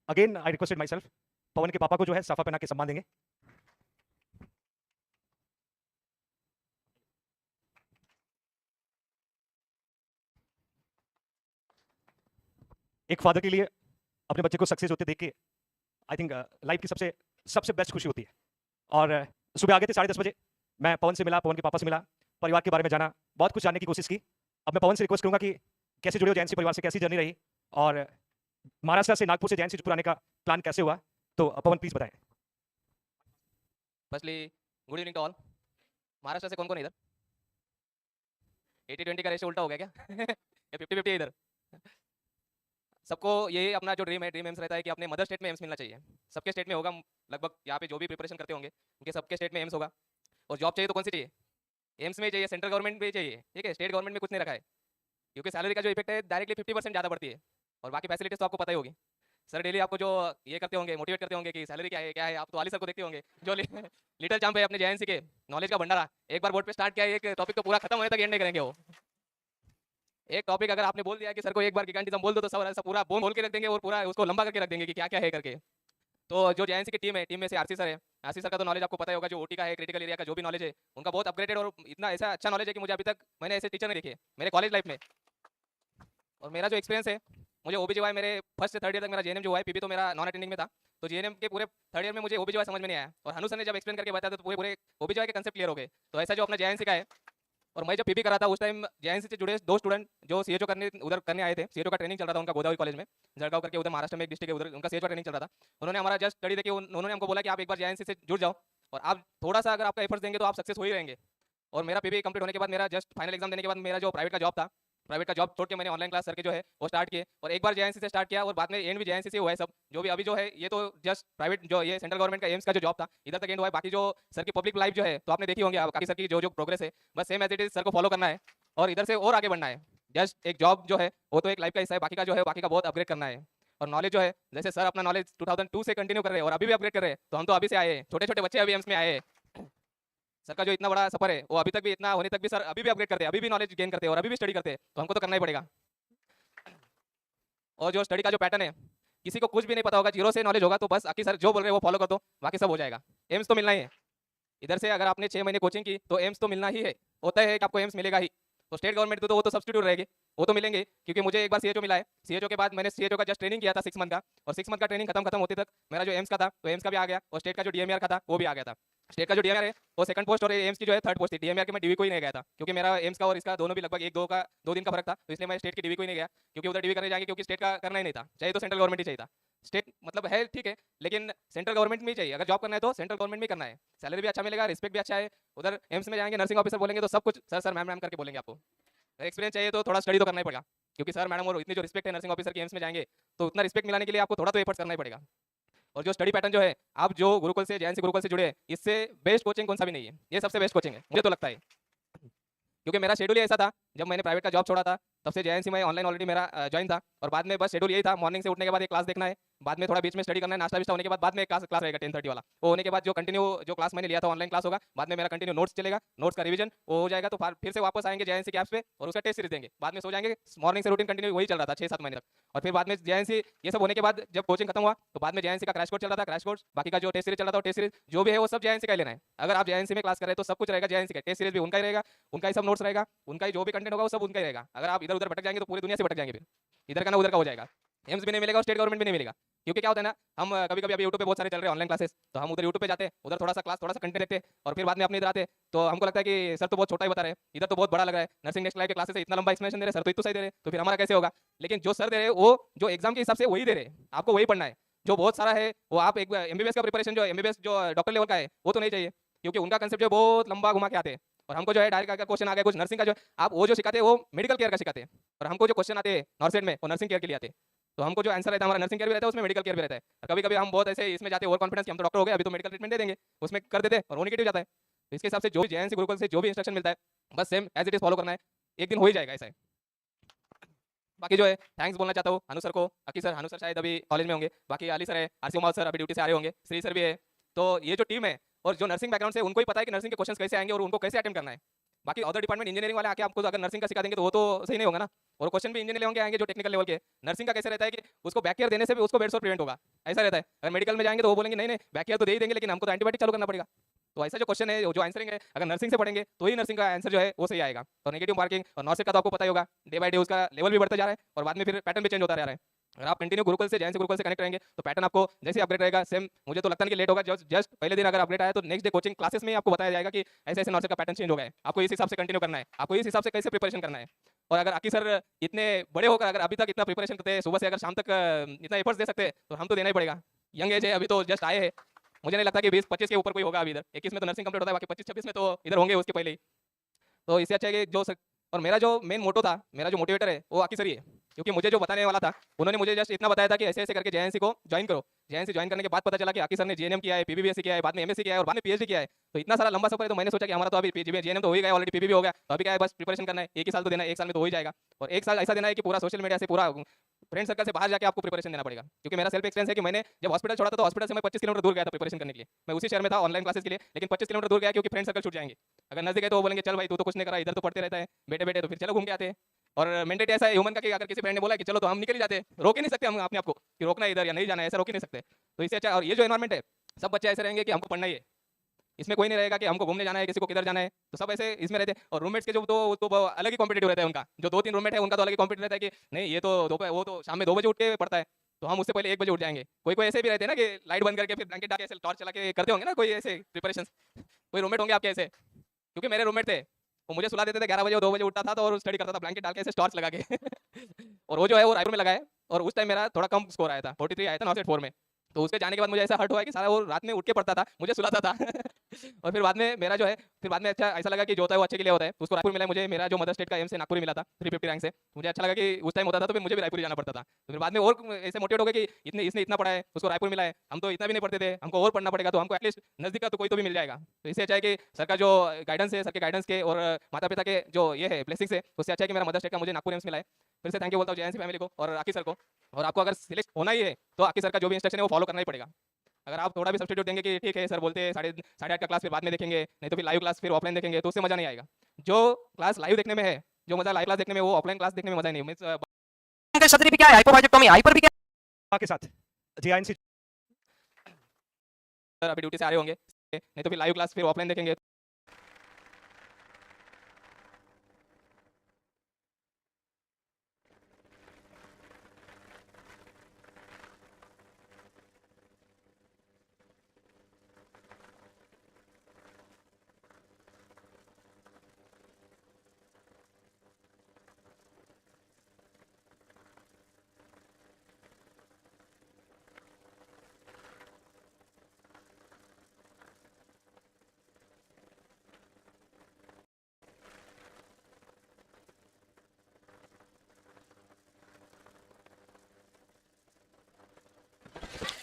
again I requested myself, Pawan के पापा को जो है साफा पहना के सम्मान देंगे। एक फादर के लिए अपने बच्चे को सक्सेस होते देख के आई थिंक लाइफ की सबसे सबसे बेस्ट खुशी होती है। और सुबह आ गए थे 10:30 बजे, मैं पवन से मिला, पवन के पापा से मिला, परिवार के बारे में जाना, बहुत कुछ जानने की कोशिश की। अब मैं पवन से रिक्वेस्ट करूंगा कि कैसे जुड़े हो जेएनसी परिवार से, कैसी जर्नी रही और महाराष्ट्र से नागपुर से जेएनसी जोधपुर आने का प्लान कैसे हुआ, तो पवन प्लीज बताएं। Firstly good evening to all. Maharashtra से कौन कौन है इधर? 80-20 का रेशियो उल्टा हो गया क्या? या 50-50 है इधर? सबको ये अपना जो ड्रीम है, ड्रीम एम्स रहता है कि अपने मदर स्टेट में एम्स मिलना चाहिए। सबके स्टेट में होगा लगभग, यहाँ पे जो भी प्रिपरेशन करते होंगे उनके सबके स्टेट में एम्स होगा। और जॉब चाहिए तो कौन सी चाहिए? एम्स में चाहिए, सेंट्रल गवर्नमेंट में चाहिए, ठीक है। स्टेट गवर्नमेंट में कुछ नहीं रखा है, क्योंकि सैलरी का जो इफेक्ट है डायरेक्टली 50% ज़्यादा बढ़ती है, और बाकी फैसिलिटीज तो आपको पता ही होगी। सर डेली आपको जो ये करते होंगे, मोटिवेट करते होंगे कि सैलरी क्या है क्या है, आप तो अली सर को देखते होंगे जो लिटिल चैंप है अपने जेएनसी के, नॉलेज का भंडारा। एक बार बोर्ड पे स्टार्ट किया है, एक टॉपिक तो पूरा खत्म होने तक एंड नहीं करेंगे वो। एक टॉपिक अगर आपने बोल दिया कि सर को एक बार गिगांटिज्म बोल दो, तो सब पूरा बोल के रख देंगे और पूरा उसको लंबा करके रख देंगे कि क्या क्या है करके। तो जो जेएनसी की टीम में से आरसी सर है, आरसी सर का तो नॉलेज आपको पता ही होगा, जो ओटी का है, क्रिटिकल एरिया का जो भी नॉलेज है, उनका बहुत अपग्रेडेड और इतना ऐसा अच्छा नॉलेज है कि मुझे अभी तक मैंने ऐसे टीचर नहीं देखे मेरे कॉलेज लाइफ में। और मेरा जो एक्सपीरियंस है, मुझे ओबीजीवाई मेरे फर्स्ट से थर्ड ईयर तक मेरा जेएनएम जो हुआ है, पीबी तो मेरा नॉन अटेंडिंग में था, तो जेएनएम के पूरे थर्ड ईयर में मुझे ओबीजीवाई समझ में नहीं आया, और हनु सर ने जब एक्सप्लेन करके बताया तो पूरे पूरे ओबीजीवाई के कंसेप्ट क्लियर हो गए। तो ऐसा जो अपना जेएनसी का है, और मैं जब पीपी कर रहा था उस टाइम जेएनसी से जुड़े दो स्टूडेंट जो सीएचओ करने उधर करने आए थे, सीएचओ का ट्रेनिंग चल रहा था उनका गोदावरी कॉलेज में, जळगांव करके उधर महाराष्ट्र में एक डिस्ट्रिक्ट है, उधर उनका सीएचओ का ट्रेनिंग चल रहा था। उन्होंने हमारा जस्ट स्टडी देखिए, उन्होंने हमको बोला कि आप एक बार जेएनसी से जुड़ जाओ और आप थोड़ा सा अगर आपका एफर्ट्स देंगे तो आप सक्सेस हो ही रहेंगे। और मेरा पीपी कंप्लीट होने के बाद, मेरा जस्ट फाइनल एग्जाम देने के बाद मेरा जो प्राइवेट का जॉब था, प्राइवेट का जॉब छोड़ के मैंने ऑनलाइन क्लास करके जो है वो स्टार्ट किए, और एक बार जेएनसी से स्टार्ट किया और बाद में एंड भी जेएनसी से हुआ है सब जो भी अभी जो है। ये तो जस्ट प्राइवेट जो ये सेंट्रल गवर्नमेंट का एम्स का जो जॉब था इधर तक एंड हुआ है। बाकी जो सर की पब्लिक लाइफ जो है तो आपने देखी होंगे, काफी सर की जो प्रोग्रेस है बस same as it is sir को फॉलो करना है और इधर से और आगे बढ़ना है। जस्ट एक जॉब जो है वो तो एक लाइफ का हिस्सा है, बाकी का जो है बाकी का बहुत अपग्रेड करना है। और नॉलेज जो है, जैसे सर अपना नॉलेज 2002 से कंटिन्यू कर रहे हैं और अभी भी अपग्रेड कर रहे हैं, तो हम तो अभी से आए हैं, छोटे छोटे बच्चे अभी एम्स में आए हैं। सर का जो इतना बड़ा सफर है वो अभी तक भी इतना होने तक भी सर अभी भी अपग्रेड करते हैं, अभी भी नॉलेज गेन करते हैं और अभी भी स्टडी करते हैं, तो हमको तो करना ही पड़ेगा। और जो स्टडी का जो पैटर्न है, किसी को कुछ भी नहीं पता होगा, जीरो से नॉलेज होगा तो बस आखिर सर जो बोल रहे हैं वो फॉलो कर दो, बाकी सब हो जाएगा। एम्स तो मिलना ही है। इधर से अगर आपने 6 महीने कोचिंग की तो एम्स तो मिलना ही है, होता है कि आपको एम्स मिलेगा ही। तो स्टेट गवर्नमेंट तो वो तो सब्स्टिट्यूट रहेगी, वो तो मिलेंगे, क्योंकि मुझे एक बार सीएचओ मिला है। सीएचओ के बाद मैंने सीएचओ का जस्ट ट्रेनिंग किया था 6 मंथ का, और 6 मंथ का ट्रेनिंग खत्म होते तक मेरा जो एम्स का था तो एम्स का भी आ गया, और स्टेट का जो डीएमआर का था वो भी आ गया था। स्टेट का जो डीएमआर है वो सेकंड पोस्ट और एम्स की जो है थर्ड पोस्ट थी। डीएमआर के मैं डीवी को ही नहीं गया था, क्योंकि मेरा एम्स का और इसका दोनों भी लगभग 1-2 दिन का फर्क था, तो इसलिए मैं स्टेट की डीवी को ही नहीं गया, क्योंकि उधर डीवी करने जाएंगे, क्योंकि स्टेट का करना ही नहीं था। चाहिए तो सेंट्रल गवर्नमेंट ही चाहिए था। स्टेट मतलब है ठीक है, लेकिन सेंट्रल गवर्नमेंट में ही चाहिए। अगर जॉब करना है तो सेंट्रल गवर्नमेंट में करना है, सैलरी भी अच्छा मिलेगा, रिस्पेक्ट भी अच्छा है। उधर एम्स में जाएंगे, नर्सिंग ऑफिसर बोलेंगे तो सब कुछ सर सर मैम मैम करके बोलेंगे आपको। एक्सपीरियंस चाहिए तो थोड़ा स्टडी तो करना ही पड़ेगा, क्योंकि सर मैडम और इतनी जो रिस्पेक्ट है नर्सिंग ऑफिसर के एम्स में जाएंगे तो उतना रिस्पेक्ट मिलाने के लिए आपको थोड़ा तो एफर्ट्स करना ही पड़ेगा। और जो स्टडी पैटर्न जो है, आप जो गुरुकुल से जेएनसी गुरुकुल से जुड़े हैं, इससे बेस्ट कोचिंग कौन सा भी नहीं है, ये सबसे बेस्ट कोचिंग है मुझे तो लगता है। क्योंकि मेरा शेड्यूल ही ऐसा था, जब मैंने प्राइवेट का जॉब छोड़ा था तब से जेएनसी में ऑनलाइन ऑलरेडी मेरा ज्वाइन था, और बाद में बस शेड्यूल यही था, मॉर्निंग से उठने के बाद एक क्लास देखना है, बाद में थोड़ा बीच में स्टडी करना है, नाश्ता विस्टा होने के बाद में एक क्लास रहेगा 10:30 वाला, वो होने के बाद जो कंटिन्यू जो क्लास मैंने लिया था ऑनलाइन क्लास होगा, बाद में मेरा कंटिन्यू नोट्स चलेगा, नोट्स का रिवीजन वो हो जाएगा, तो फिर से वापस आएंगे जेएनसी के ऐप्स पे और उसका टेस्ट सीरीज देंगे, बाद में सो जाएंगे। मॉर्निंग से रूटीन कंटिन्यू वही चल रहा था 6-7 महीने तक, और फिर बाद में जेएनसी ये सब होने के बाद जब कोचिंग खत्म हुआ तो बाद में जेएनसी का क्रैश कोर्स चल रहा था, क्रैश कोर्स, बाकी का जो टेस्ट सीरीज चल रहा था टेस्ट सीरीज जो भी है वो सब जेएनसी का ही लेना है। अगर आप जेएनसी में क्लास कर रहे हैं तो सब कुछ रहेगा जेएनसी का, टेस्ट सीरीज भी उनका ही रहेगा, उनका ही सब नोट्स रहेगा, उनका ही जो भी कंटेंट होगा वो सब उनका ही रहेगा। अगर आप इधर उधर भटक जाएंगे तो पूरी दुनिया से भटक जाएंगे, फिर इधर का ना उधर का हो जाएगा। एम्स भी नहीं मिलेगा और स्टेट गवर्नमेंट भी नहीं मिलेगा, क्योंकि क्या होता है ना, हम कभी कभी अभी यूट्यूब पे बहुत सारे चल रहे हैं ऑनलाइन क्लासेस, तो हम उधर यूट्यूब पे जाते हैं, उधर थोड़ा सा क्लास थोड़ा सा कंटेंट देखते हैं, और फिर बाद में अपने इधर आते हैं तो हमको लगता है कि सर तो बहुत छोटा ही बता रहे हैं, इधर तो बहुत बड़ा लग रहा है, नर्सिंग नेक्स्ट लाइफ के क्लासेस इतना लंबा एक्सप्लेनेशन दे रहे हैं, सर तो इतना सही दे रहे हैं, तो फिर हमारा कैसे होगा। लेकिन जो सर दे रहे हैं वो जो एग्जाम के हिसाब से वही दे रहे हैं, आपको वही पढ़ना है। जो बहुत सारा है वो आप एक एमबीबीएस का प्रिपरेशन जो एमबीबीएस जो डॉक्टर लेवल का है वो तो नहीं चाहिए, क्योंकि उनका कंसेप्ट जो बहुत लंबा घुमा के आते हैं, और हमको जो है डायरेक्ट अगर क्वेश्चन आ गया कुछ नर्सिंग का जो आप वो जो सिखाते हैं वो मेडिकल केयर का सिखाते हैं, और हमको जो क्वेश्चन आते हैं नॉर्सेट में वो नर्सिंग केयर के लिए आते हैं, तो हमको जो आंसर रहता है हमारा नर्सिंग केयर भी रहता है, उसमें मेडिकल केयर भी रहता है। और कभी कभी हम बहुत ऐसे इसमें जाते हैं ओवर कॉन्फिडेंस कि हम तो डॉक्टर हो गए, अभी तो मेडिकल ट्रीटमेंट दे देंगे, उसमें कर देते हैं और वो नेगेटिव जाता है। तो इसके हिसाब से जो भी जेएनसी गुरुकुल से जो भी इंस्ट्रक्शन मिलता है बस same as it is follow करना है, एक दिन हो ही जाएगा ऐसा है। बाकी जो है थैंक्स बोलना चाहता हूँ अनु सर को, अकी सर, अनु सर शायद अभी कॉलेज में होंगे, बाकी अली सर है, आरसी उमाव सर अभी ड्यूटी से आ रहे होंगे, श्री सर भी है। तो ये जो टीम है और जो नर्सिंग बैकग्राउंड से उनको ही पता है कि नर्सिंग के क्वेश्चन कैसे आएंगे और उनको कैसे अटेम्प्ट करना है। बाकी अदर डिपार्टमेंट इंजीनियरिंग वाले आके आपको अगर नर्सिंग का सिखा देंगे तो वो तो सही नहीं होगा ना, और क्वेश्चन भी इंजीनियर होंगे आएंगे जो टेक्निकल लेवल के। नर्सिंग का कैसे रहता है कि उसको बैक केयर देने से भी उसको बेड सोर प्रिवेंट होगा, ऐसा रहता है। अगर मेडिकल में जाएंगे तो वो बोलेंगे नहीं नहीं बैक केयर तो दे ही देंगे, लेकिन हमको तो एंटीबायोटिक चालू करना पड़ेगा। तो ऐसा जो क्वेश्चन है जो आंसरिंग है, अगर नर्सिंग से पढ़ेंगे तो ही नर्सिंग का आंसर जो है वो सही आएगा। और नेगेटिव मार्किंग और नॉर्सेट का तो आपको पता ही होगा, डे बाय डे उसका लेवल भी बढ़ता जा रहा है और बाद में फिर पैटर्न भी चेंज होता रह रहा है। अगर आप कंटिन्यू गुरुकुल से जेएनसी गुरुकुल से कनेक्ट रहेंगे तो पैटर्न आपको जैसे अपग्रेड रहेगा सेम। मुझे तो लगता नहीं कि लेट होगा, जस्ट पहले दिन अगर अपडेट आया तो नेक्स्ट डे कोचिंग क्लासेस में आपको बताया जाएगा कि ऐसे ऐसे नॉर्सेट का पैटर्न चेंज हो गया है, आपको इस हिसाब से कंटिन्यू करना है, आपको इस हिसाब से कैसे प्रिपरेशन करना है। और अगर आकी सर इतने बड़े होकर अगर अभी तक इतना प्रिपरेशन करते हैं, सुबह से अगर शाम तक इतना एफर्ट्स दे सकते हैं तो हम तो देना ही पड़ेगा। यंग एज है, अभी तो जस्ट आए हैं, मुझे नहीं लगता कि 20-25 के ऊपर कोई होगा अभी इधर। 21 में तो नर्सिंग कंप्लीट होता है, बाकी 25-26 में तो इधर होंगे उसके पहले ही। तो इससे अच्छा है कि जो और मेरा जो मेन मोटो था, मेरा जो मोटिवेटर है वो आकी सर ही है, क्योंकि मुझे जो बताने वाला था उन्होंने मुझे जस्ट इतना बताया था कि ऐसे ऐसे करके जेएनसी को ज्वाइन करो। जेएनसी ज्वाइन करने के बाद पता चला कि आकी सर ने जीएनएम किया है, पीबीबीएससी किया है, बाद में एमएससी किया है और बाद में पीएचडी किया है। तो इतना सारा लंबा सफर है, तो मैंने सोचा कि हमारा तो अभी जीएनएम तो हो ही गया, ऑलरेडी पीबीबी हो गया, तो अभी क्या है बस प्रिपरेशन करना है, एक ही साल तो देना है, एक साल में तो हो ही जाएगा। और एक साल ऐसा देना है कि पूरा सोशल मीडिया से, पूरा फ्रेंड सर्कल से बाहर जाके आपको प्रिपरेशन देना पड़ेगा। क्योंकि मेरा सेल्फ एक्सपीरियंस है कि मैंने जब हॉस्पिटल छोड़ा था तो हॉस्पिटल से मैं 25 किलोमीटर दूर गया था प्रिपरेशन करने के लिए। मैं उसी शहर में था ऑनलाइन क्लासेस के लिए, लेकिन 25 किलोमीटर दूर गया क्योंकि फ्रेंड सर्कल छूट जाएंगे। अगर नजदीक है तो वो बोलेंगे चल भाई तू तो कुछ नहीं करा, इधर तो पढ़ते रहता है बैठे बैठे, तो फिर चलो घूम के आते हैं। और मेंटेलिटी ऐसा है ह्यूमन का कि अगर किसी फ्रेंड ने बोला कि चलो तो हम निकल ही जाते हैं, रोक ही नहीं सकते हम अपने आप को कि रोकना है इधर या नहीं जाना है, ऐसा रोक ही नहीं सकते। तो इससे अच्छा, और ये जो एनवायरमेंट है सब बच्चे ऐसे रहेंगे कि हमको पढ़ना ही है, इसमें कोई नहीं रहेगा कि हमको घूमने जाना है, किसी को किधर जाना है, तो सब ऐसे इसमें रहते हैं। और रूममेट्स के जो तो अलग ही कॉम्पिटेटिव रहता है उनका, जो 2-3 रूममेट है उनका तो अलग ही कॉम्पिटेटिव रहता है कि नहीं ये तो दोपहर वो तो शाम में 2 बजे उठ के पढ़ता है, तो हम उससे पहले 1 बजे उठ जाएंगे। कोई कोई ऐसे भी रहते हैं ना कि लाइट बंद करके फिर ब्लैंकेट डाल के ऐसे टॉर्च चला के करते होंगे ना, कोई ऐसे प्रिपरेशन, कोई रूममेट होंगे आपके ऐसे? क्योंकि मेरे रूममेट थे, वो मुझे सुला देते थे 11 बजे और 2 बजे उठता था तो और स्टडी करता था ब्लैंकेट डाल के ऐसे टॉर्च लगा के और वो जो है वो रायपुर में लगा है, और उस टाइम मेरा थोड़ा कम स्कोर आया था, 43 आया था 904 में। तो उसके जाने के बाद मुझे ऐसा हर्ट हुआ है कि सारा वो रात में उठ के पढ़ता था, मुझे सुलाता था और फिर बाद में मेरा जो है, फिर बाद में अच्छा ऐसा लगा कि जो होता है वो अच्छे के लिए होता है, तो उसको रायपुर मिला है मुझे, मेरा जो मदर स्टेट का एम से नागपुर ही मिला था 350 रैंक से। मुझे अच्छा लगा कि उस टाइम होता था तो फिर मुझे भी रायपुर ही जाना पड़ता था। तो फिर बाद में और ऐसे मोटिवेट हो गए कि इतने इसने इतना पढ़ा है, उसको रायपुर मिला है, हम तो इतना भी नहीं पढ़ते थे, हमको और पढ़ना पड़ेगा, तो हमको एटलीस्ट नजदीक का तो कोई तो भी मिल जाएगा। तो इससे अच्छा है कि सर का जो गाइडेंस है, सर के गाइडेंस के और माता पिता के जो ये है ब्लेसिंग्स है, उससे अच्छा है कि मेरा मदर स्टेट का मुझे नागपुर एम्स मिला है। फिर से थैंक यू बोलता हूँ जेएनसी फैमिली को और आकी सर को। और आपको अगर सिलेक्ट होना ही है तो आकी सर का जो भी इंस्ट्रक्शन है वो फॉलो करना ही पड़ेगा। अगर आप थोड़ा भी सब्स्टिट्यूट देंगे कि ठीक है सर बोलते हैं 8:30 का क्लास फिर बाद में देखेंगे, नहीं तो फिर लाइव क्लास फिर ऑफलाइन देखेंगे, तो उससे मजा नहीं आएगा। जो क्लास लाइव देखने में है, जो मजा लाइव क्लास देखने में, वो ऑफलाइन क्लास देखने में मजा नहीं है। का सदरी भी क्या है, हाइपोवाइजेक्टोमी, हाइपर भी क्या के साथ JINC सर अभी ड्यूटी से आ रहे होंगे, नहीं तो फिर लाइव क्लास फिर ऑफलाइन देखेंगे।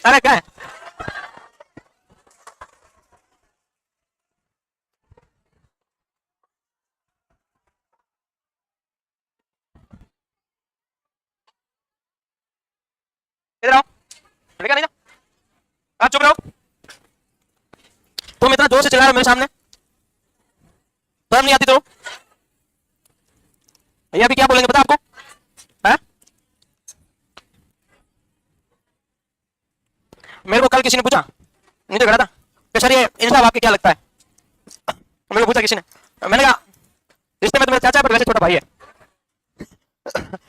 अरे क्या है? इधर आओ, लेकर नहीं जा, आप चुप रहो। तुम इतना जोर से चिल्ला रहे हो मेरे सामने, शर्म नहीं आती तो? ये अभी क्या बोलेंगे पता आपको? है? मेरे को कल किसी ने पूछा, नहीं तो खड़ा था, कि सर ये इंसाफ आपके क्या लगता है? मेरे को पूछा किसी ने, मैंने कहा रिश्ते में तो मेरा चाचा है पर वैसे छोटा भाई है।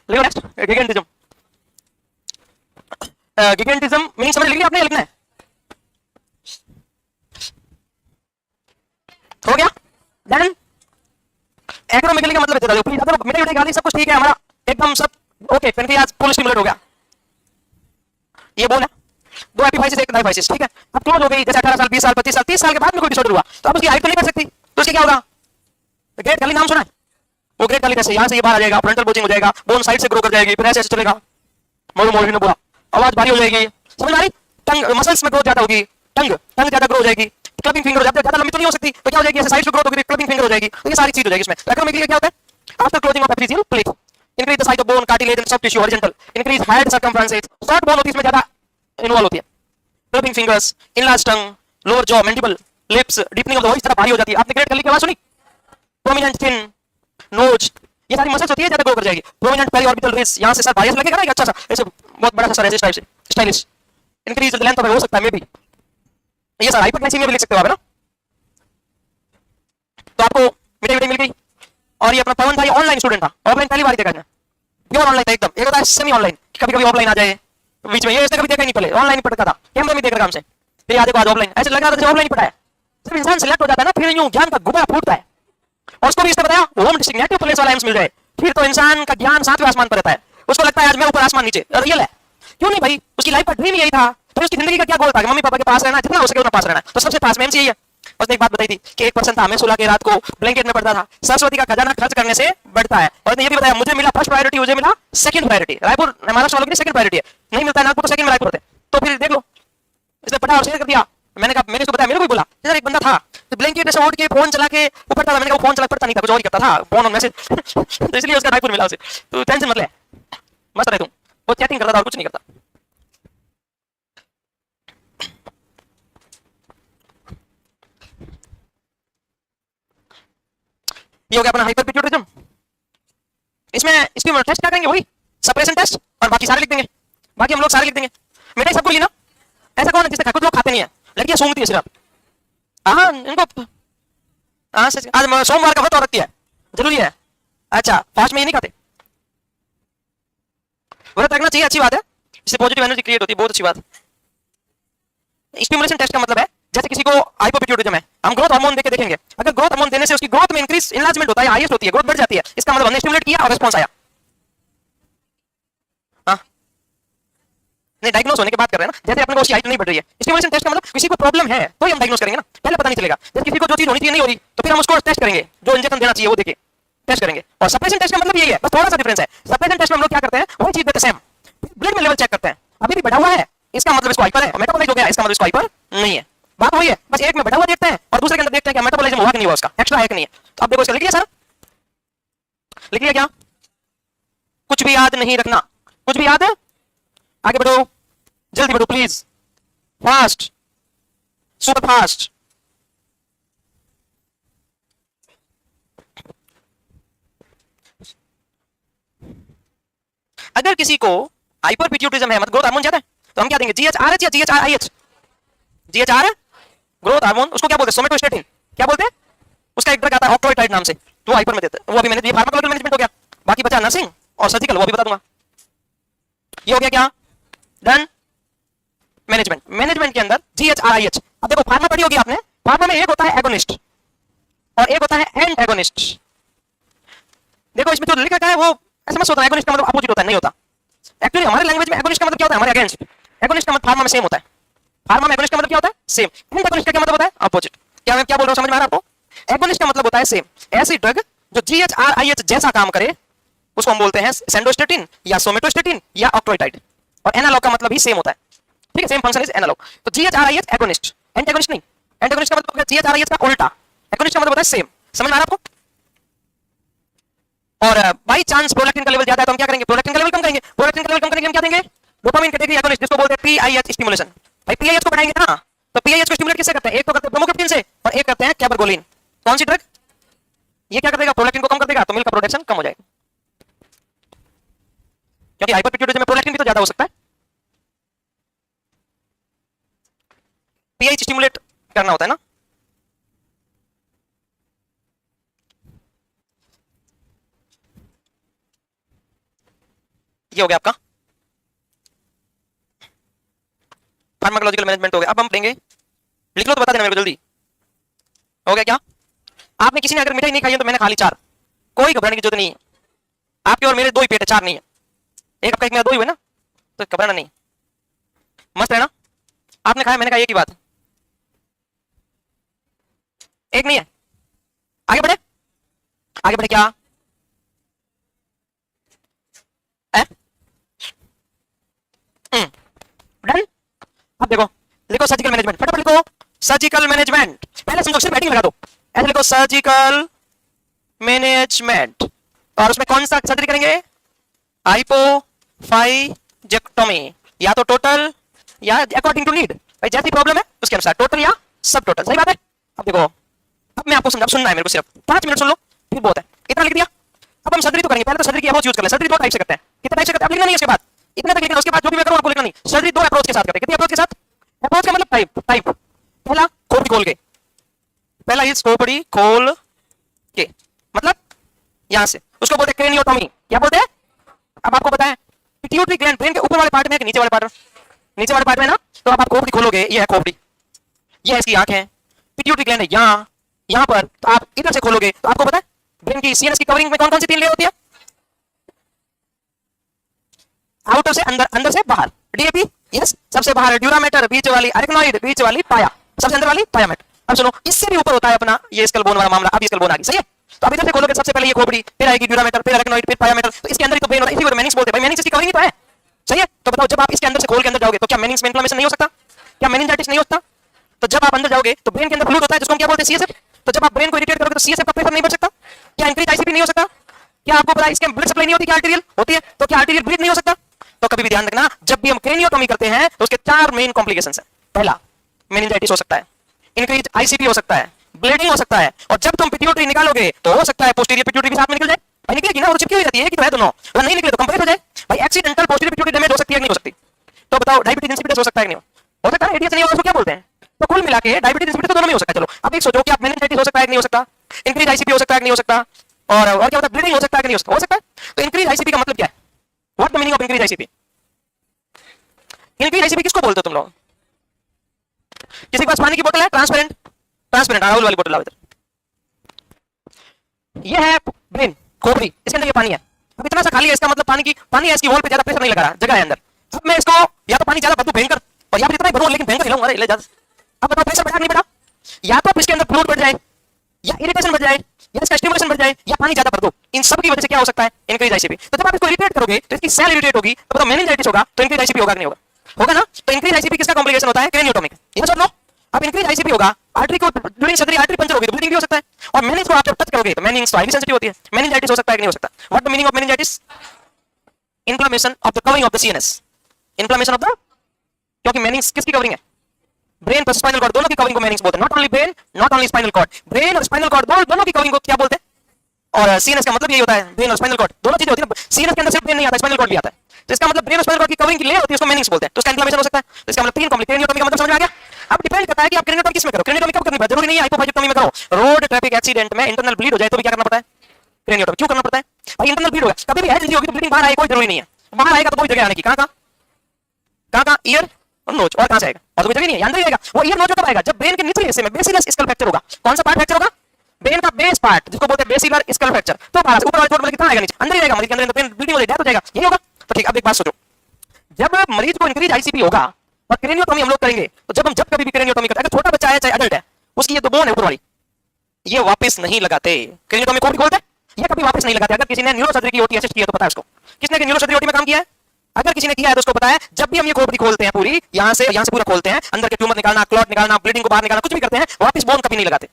लिखो नेक्स्ट, गिगेंटिज्म। गिगेंटिज्म मीनिंग समझ लिखी आपने, लिखना है? हो गया? देन एक्रोमेगली का मतलब है, प्लीज अगर मेरे गाली सब कुछ ठीक है, हमारा एकदम सब ओके, फिर आज फुल स्टिमुलेट हो गया, ये बोल है 2 एपिफाइसिस 1 डायफाइसिस, ठीक है? अब क्लोज हो गई, जैसे 18 साल 20 साल 25 साल 30 साल के बाद में कोई डिसऑर्डर हुआ तो अब उसकी हाइट तो नहीं कर सकती, तो उसके क्या होगा? ग्रेट गली नाम सुना है? वो ग्रेट गली कैसे, यहाँ से ये बाहर आ जाएगा, फ्रंटल बोचिंग हो जाएगा, बोन साइड से ग्रो कर जाएगी, फिर ऐसे ऐसे चलेगा, मोरू मोरू ने बोला, आवाज भारी हो जाएगी, समझ में आ रही? टंग मसल्स में ग्रोथ ज्यादा होगी, टंग ज्यादा ग्रो हो जाएगी, क्लबिंग फिंगर हो जाती है, ज्यादा लंबी तो नहीं हो सकती, तो क्या हो जाएगी, ऐसे साइड से ग्रोथ होगी, क्लबिंग फिंगर हो जाएगी, तो ये सारी चीज हो जाएगी इसमें। एक्रोमेगली क्या होता है? After closing of epiphyseal plate increase the size of bone, cartilage and soft tissue horizontal, increase head circumferences, short bone होती है इसमें ज्यादा इन्वॉल्व होती है, clubbing fingers, enlarge tongue, lower jaw, mandible, lips, deepening of the voice, ज्यादा भारी हो जाती है। आपने ग्रेट गली की आवाज सुनी? प्रोमिनेंट थिन नोज, ये सारी मसल्स होती है, ज्यादा ग्रो कर जाएगी। प्रोमिनेंट पेरिऑर्बिटल रेस, यहां से सर बायस लगेगा ना, एक अच्छा सा ऐसे बहुत बड़ा सा सर ऐसे टाइप से stylish, increase the length of, हो सकता है मे बी ये सर हाइपरग्लाइसीमिया भी लिख सकते हो आप, है ना? तो आपको मिठाई मिल गई। और ये अपना पवन था, ये ऑनलाइन स्टूडेंट था, ऑफलाइन पहली बार देखा है, प्योर ऑनलाइन था एकदम। एक होता है सेमी ऑनलाइन, कभी कभी ऑफलाइन आ जाए बीच में, ये इसने कभी देखा ही नहीं, पहले ऑनलाइन ही पढ़ता था, कैमरे में देख रहा हमसे, फिर आधे को आज ऑफलाइन, ऐसे लगा था जैसे ऑफलाइन ही पढ़ा है। जब इंसान सिलेक्ट हो जाता है ना, फिर यूं ज्ञान का गुब्बारा फूटता है। और उसको भी इसने बताया होम डिस्ट्रिक्ट नेटिव पुलिस वाला एम्स मिल जाए, फिर तो इंसान का ज्ञान 7वें आसमान पर रहता है, उसको लगता है आज मैं ऊपर आसमान नीचे, रियल है। क्यों नहीं भाई, उसकी लाइफ का ड्रीम यही था, तो उसकी जिंदगी का क्या गोल था कि मम्मी पापा के पास रहना, जितना हो सके उतना पास रहना, तो सबसे पास में एम्स यही है। उसने एक बात बताई थी कि एक पर्सन था, हमें सुला के रात को ब्लैंकेट में पड़ता था, सरस्वती का खजाना खर्च करने से बढ़ता है। और उसने ये भी बताया मुझे मिला फर्स्ट प्रायोरिटी, मुझे मिला सेकंड प्रायोरिटी। रायपुर महाराष्ट्र वालों की सेकंड प्रायोरिटी है, नहीं मिलता है नागपुर तो सेकंड में रायपुर होते। तो फिर देख लो, इसने पढ़ा और शेयर कर दिया। मैंने कहा, मैंने इसको बताया, मेरे को भी बोला यार एक बंदा था तो ब्लैंकेट से उठ के फोन चला के ऊपर था, मैंने कहा फोन चला पड़ता नहीं था, कुछ और ही करता था, फोन और मैसेज तो इसलिए उसका रायपुर मिला उसे। तो टेंशन मत ले, मस्त रहे तुम, वो चैटिंग करता था और कुछ नहीं करता। ये हो गया अपना हाइपरपिट्यूटिज्म। इसमें इसकी टेस्ट क्या करेंगे, वही सप्रेशन टेस्ट, और बाकी सारे लिख देंगे, बाकी हम लोग सारे लिख देंगे। मिठाई सबको ली ना, ऐसा कौन है जिससे कुछ लोग खाते नहीं है, लड़कियां सूंघती है सिर्फ। हाँ इनको हाँ सच, आज सोमवार का व्रत और रखती है, जरूरी है। अच्छा फास्ट में ये नहीं खाते, व्रत रखना चाहिए, अच्छी बात है, इससे पॉजिटिव एनर्जी क्रिएट होती है, बहुत अच्छी बात। स्टिमुलेशन टेस्ट का मतलब है जैसे किसी को हाइपोपिट्यूटिज्म है, हम ग्रोथ हार्मोन देके देखेंगे, अगर ग्रोथ हार्मोन देने से उसकी ग्रोथ में इंक्रीज इनलार्जमेंट होता है, हाईएस्ट होती है, ग्रोथ बढ़ जाती है, इसका मतलब हमने स्टिमुलेट किया और रिस्पांस आया। हाँ नहीं, डायग्नोस होने की बात कर रहे हैं ना, जैसे अपने को उसकी हाइट नहीं बढ़ रही है, स्टिमुलेशन टेस्ट का मतलब किसी को प्रॉब्लम है तो ही हम डायग्नोस करेंगे ना, पहले पता नहीं चलेगा। जैसे किसी को जो चीज होनी चाहिए नहीं हो रही तो फिर हम उसको टेस्ट करेंगे, जो इंजेक्शन देना चाहिए वो देके टेस्ट करेंगे। और सप्रेशन टेस्ट का मतलब यही है, बस थोड़ा सा डिफरेंस है। सप्रेशन टेस्ट में हम लोग क्या करते हैं, वही चीज देते हैं सेम, ब्लड में लेवल चेक करते हैं, अभी भी बढ़ा हुआ है इसका मतलब इसको हाइपर है, मेटाबॉलाइज हो गया इसका मतलब इसको हाइपर नहीं है, बात वही है, बस एक में बढ़ा हुआ देखते हैं और दूसरे के अंदर देखते हैं कि मेटाबॉलिज्म हुआ कि नहीं हुआ, उसका एक्स्ट्रा है कि नहीं है। तो अब देखो इसका लिख लिया सर, लिख लिया क्या, कुछ भी याद नहीं रखना, कुछ भी याद है, आगे बढ़ो, जल्दी बढ़ो प्लीज, फास्ट, सुपर फास्ट। अगर किसी को हाइपरपिट्यूटिज्म है, मतलब ग्रोथ हार्मोन ज्यादा है, तो हम क्या देंगे, जीएचआरएच या जीएचआरआईएच, जीएचआर ग्रोथ हार्मोन, उसको क्या बोलते हैं, सोमेटोस्टेटिन, क्या बोलते हैं, उसका एक ड्रग आता है ऑक्ट्रोइटाइड नाम से, तो हाइपर में देते हैं, वो अभी मैंने, ये फार्माकोलॉजिकल मैनेजमेंट हो गया, बाकी बचा नर्सिंग और सर्जिकल, वो भी बता दूंगा। ये हो गया क्या, डन। मैनेजमेंट, मैनेजमेंट के अंदर जीएचआरआईएच। अब देखो फार्मा पढ़ी होगी आपने, फार्मा में एक होता है एगोनिस्ट और एक होता है एंटागोनिस्ट। देखो इसमें जो लिखा है वो ऐसा मत सोचना एगोनिस्ट का मतलब अपोजिट होता है, नहीं होता। एक्चुअली हमारे लैंग्वेज में एगोनिस्ट का मतलब क्या होता है, हमारे अगेंस्ट। एगोनिस्ट का मतलब फार्मा में सेम होता है, फार्मा में एगोनिस्ट का मतलब क्या होता है, सेम। एंटागोनिस्ट का क्या मतलब होता है, अपोजिट। क्या मैं क्या बोल रहा हूं, समझ में आ रहा है आपको। एगोनिस्ट का मतलब होता है सेम, ऐसी ड्रग जो जीएचआरआईएच जैसा काम करे उसको हम बोलते हैं सेंडोस्टेटिन या सोमेटोस्टेटिन या ऑक्ट्रोइटाइड, और एनालॉग का मतलब ही सेम होता है, ठीक है, सेम फंक्शन इज एनालॉग। तो जीएचआरआईएच एगोनिस्ट, एंटागोनिस्ट नहीं। एंटागोनिस्ट का मतलब होगा जीएचआरआईएच का उल्टा, एगोनिस्ट का मतलब होता है सेम। समझ में आ रहा है आपको। और बाई चांस प्रोलैक्टिन का लेवल ज्यादा है तो हम क्या करेंगे, प्रोलैक्टिन का लेवल कम करेंगे, प्रोलैक्टिन का लेवल कम करेंगे हम क्या देंगे, डोपामिन कैटेगरी एगोनिस्ट, जिसको बोलते हैं पीआईएच स्टिमुलेशन। भाई पीआईएच को बढ़ाएंगे ना, तो पीआईएच को स्टिमुलेट किससे करते हैं, एक तो करते हैं ब्रोमोक्रिप्टिन से और एक करते हैं कैबरगोलिन। कौन सी ड्रग, ये क्या कर देगा, प्रोलैक्टिन को कम कर देगा, तो मिल्क का प्रोडक्शन कम हो जाएगा, क्योंकि हाइपरपिट्यूटिज्म में प्रोलैक्टिन भी तो ज्यादा हो सकता है। पीआईएच स्टिमुलेट करना होता है ना। ये हो गया आपका फार्माकोलॉजिकल मैनेजमेंट हो गया। अब हम पढ़ेंगे, लिख लो तो बता देना मेरे को जल्दी। हो गया क्या, आपने किसी ने अगर मिठाई नहीं खाई है तो मैंने खा ली 4, कोई घबराने की जरूरत नहीं है, आपके और मेरे 2 ही पेट है, 4 नहीं है, एक आपका एक मेरा 2 ही हुए ना, तो घबराना नहीं, मस्त है ना। आपने खाया मैंने खाया, एक ही बात, एक नहीं है। आगे बढ़े, आगे बढ़े क्या डन। अब देखो लिखो सर्जिकल मैनेजमेंट, फटाफट लिखो सर्जिकल मैनेजमेंट। पहले समझो, सिर्फ हेडिंग लगा दो, ऐसे लिखो सर्जिकल मैनेजमेंट, और उसमें कौन सा सर्जरी करेंगे, हाइपोफाइजेक्टोमी, या तो टोटल या अकॉर्डिंग टू नीड, भाई जैसी प्रॉब्लम है उसके अनुसार, टोटल या सब टोटल, सही बात है। अब देखो, अब मैं आपको समझा, सुनना है मेरे को, सिर्फ 5 मिनट सुन लो, फिर बहुत है, इतना लिख दिया। अब हम सर्जरी तो करेंगे, पहले तो सर्जरी की अप्रोच यूज कर ले। सर्जरी 2 टाइप से करते हैं, कितने टाइप से करते हैं अब लिखना नहीं, इसके बाद इतना तक लिखना, उसके बाद जो भी मैं करूं आपको लिखना नहीं। सर्जरी 2 अप्रोच के साथ करते हैं, कितनी अप्रोच के साथ, अप्रोच का मतलब टाइप। पहला खोपड़ी खोल के, पहला इस खोपड़ी खोल के, मतलब यहां से, उसको बोलते हैं क्रेनियोटॉमी। क्या बोलते हैं, अब आपको पता है पिट्यूटरी ग्लैंड ब्रेन के ऊपर वाले पार्ट में है कि नीचे वाले पार्ट में, नीचे वाले पार्ट में ना, तो अब आप खोपड़ी खोलोगे, ये है खोपड़ी, ये है इसकी आंख है, पिट्यूटरी ग्लैंड है यहाँ पर, तो आप इधर से खोलोगे तो आपको पता है ब्रेन की सीएनएस की कवरिंग में कौन कौन सी 3 लेयर होती है, आउटर से अंदर, अंदर से बाहर डीएपी, यस, सबसे बाहर ड्यूरामेटर, बीच वाली अरेक्नॉइड, बीच वाली पाया, सबसे अंदर वाली पायामेट। अब सुनो, इससे भी ऊपर होता है अपना ये स्कल बोन वाला मामला, अब स्कल बोन आ गई, सही है। तो अब इधर से खोलोगे, सबसे पहले ये खोपड़ी, फिर आएगी ड्यूरामेटर, फिर अरेक्नॉइड, फिर पायामेटर, तो इसके अंदर ही तो ब्रेन होता है, इसी को मेनिंग्स बोलते हैं। भाई मेनिंग्स की कवरिंग ही तो है, सही है। तो बताओ, जब आप इसके अंदर से खोल के अंदर जाओगे तो क्या मेनिंग्स में इन्फ्लेमेशन नहीं हो सकता, क्या मेनिंजाइटिस नहीं होता। तो जब आप अंदर जाओगे तो ब्रेन के अंदर फ्लूइड होता है, जिसको हम क्या बोलते हैं, सीएसएफ। तो जब आप ब्रेन को इरिटेट करोगे तो सीएसएफ का प्रेशर नहीं बढ़ सकता, क्या इंक्रीज आईसीपी नहीं हो सकता, क्या आपको पता है इसके ब्लड सप्लाई नहीं होती, क्या आर्टेरियल होती है, तो क्या आर्टेरियल ब्रीथ नहीं हो सकता। तो कभी भी ध्यान रखना, जब भी हम क्रेनियोटॉमी करते हैं तो उसके 4 मेन कॉम्प्लिकेशंस हैं। पहला, मेनिंजाइटिस हो सकता है, इंक्रीज आईसीपी हो सकता है, ब्लीडिंग हो सकता है, और जब तुम पिट्यूटरी निकालोगे तो हो सकता है पोस्टीरियर पिट्यूटरी भी साथ में निकल जाए। भाई निकलेगी ना, वो चिपकी हुई रहती है कि तो है दोनों, अगर नहीं निकले तो कंप्लीट हो जाए। भाई एक्सीडेंटल पोस्टीरियर पिट्यूटरी डैमेज हो सकती है कि नहीं हो सकती? तो बताओ डायबिटीज इंसिपिडस हो सकता है कि नहीं हो सकता है? एडीएच नहीं होगा उसको क्या बोलते हैं? तो कुल मिला के डायबिटीज इंसिपिडस तो दोनों में हो सकता है। चलो अब एक सोचो कि आप मेनिंजाइटिस हो सकता है कि नहीं हो सकता, इंक्रीज आईसीपी हो सकता है कि नहीं हो सकता, और क्या होता है ब्लीडिंग हो सकता है कि नहीं हो सकता? हो सकता है। तो इंक्रीज आईसीपी का मतलब क्या है? What the meaning of increase ICP? Increase ICP किसको बोलते हो तुम लोग? किसी के पास पानी की बोतल है ट्रांसपेरेंट, ट्रांसपेरेंट राहुल वाली बोतल लाओ इधर। ये है ब्रेन खोपड़ी, इसके अंदर ये पानी है। अब इतना सा खाली है, इसका मतलब पानी है, इसकी वॉल पे ज्यादा प्रेशर नहीं लगा रहा, जगह है अंदर। अब मैं इसको या तो पानी ज्यादा भरूं भयंकर, और या फिर इतना ही भरूं लेकिन भयंकर हिलाऊंगा, अरे ले ज्यादा। अब बताओ प्रेशर बढ़ा नहीं बढ़ा? या तो इसके अंदर फ्लूइड बढ़ जाए, या इरिटेशन बढ़ जाए, या इसका स्टिमुलेशन बढ़ जाए, या पानी ज्यादा भर दो। इन सब की वजह से क्या हो सकता है? Increase ICP. तो जब आप इसको इरिटेट करोगे तो इसकी सेल इरिटेट होगी, तो बताओ मेनिंजाइटिस होगा तो इंक्रीज आईसीपी होगा कि नहीं होगा? होगा ना। तो इंक्रीज आईसीपी किसका कॉम्प्लिकेशन होता है? क्रेनियोटोमी। ये समझ लो। अब इंक्रीज आईसीपी होगा, आर्टरी को ड्यूरिंग सर्जरी आर्टरी पंचर होगी तो ब्लीडिंग भी हो सकता है, और मेनिंज को आप जब टच करोगे तो मेनिंज तो हाईली सेंसिटिव होती है, मेनिंजाइटिस हो सकता है कि नहीं हो सकता? What the meaning of meningitis? Inflammation of the covering of the CNS. Inflammation of the, क्योंकि मेनिंज किसकी कवरिंग है? ब्रेन प्लस स्पाइनल कॉर्ड दोनों की कवरिंग को मेनिंज बोलते हैं। Not only brain, not only spinal cord, brain और spinal cord दोनों की कवरिंग को क्या बोलते हैं? और सीएनएस का मतलब यही होता है, ब्रेन और स्पाइनल कॉर्ड दोनों चीजें होती है ना। सीएनएस के अंदर सिर्फ ब्रेन नहीं आता, स्पाइनल कॉर्ड भी आता है, तो इसका मतलब ब्रेन और स्पाइनल कॉर्ड की कवरिंग की लेयर होती है, उसको मेनिंज बोलते हैं। तो इसका इन्फ्लेमेशन हो सकता है। तो इसका मतलब तीन कॉम्प्लिकेशन, क्रेनियोटोमी का मतलब समझ में आ गया। अब डिपेंड करता है कि आप क्रेनियोटोमी किस में करो। क्रेनियोटोमी कब करनी है? जरूरी नहीं है हाइपोफाइजेक्टोमी में करो। रोड ट्रैफिक एक्सीडेंट में इंटरनल ब्लीड हो जाए तो भी क्या करना पड़ता है? क्रेनियोटोमी। क्यों करना पड़ता है? भाई इंटरनल ब्लीड होगा, कभी भी है जल्दी होगी तो ब्लीडिंग बाहर आए, कोई जरूरी नहीं है। बाहर आएगा तो कोई जगह आने की, कहां ईयर और नोच, और कहां से आएगा? और कोई जगह नहीं है, अंदर ही आएगा। वो ईयर नोच कब आएगा? जब ब्रेन के निचले हिस्से में बेसिलस स्कल फ्रैक्चर होगा। कौन सा पार्ट फ्रैक्चर होगा? ब्रेन का बेस पार्ट, जिसको बोलते हैं बेसिलर स्कल फ्रैक्चर। तो बाहर से ऊपर वाले चोट में कितना आएगा? नीचे, अंदर ही आएगा। मरीज के अंदर ब्रेन ब्लीडिंग हो जाए तो जाएगा, यही होगा। तो ठीक, अब एक बात सोचो, जब मरीज को इंक्रीज आईसीपी होगा और क्रेनियोटोमी हम लोग करेंगे, तो जब कभी भी क्रेनियोटोमी करते हैं, अगर छोटा बच्चा है चाहे एडल्ट है, उसकी ये दो बोन है ऊपर वाली, ये वापस नहीं लगाते। क्रेनियोटोमी को भी बोलते हैं, ये कभी वापस नहीं लगाते। अगर किसी ने न्यूरो सर्जरी की ओटी असिस्ट किया तो पता है उसको। किसने न्यूरो सर्जरी ओटी में काम किया है? अगर किसी ने किया है तो उसको पता है, जब भी हम ये खोपड़ी खोलते हैं पूरी, यहां से पूरा खोलते हैं, अंदर के ट्यूमर निकालना, क्लॉट निकालना, ब्लीडिंग को बाहर निकालना, कुछ भी करते हैं, वापस बोन कभी नहीं लगाते,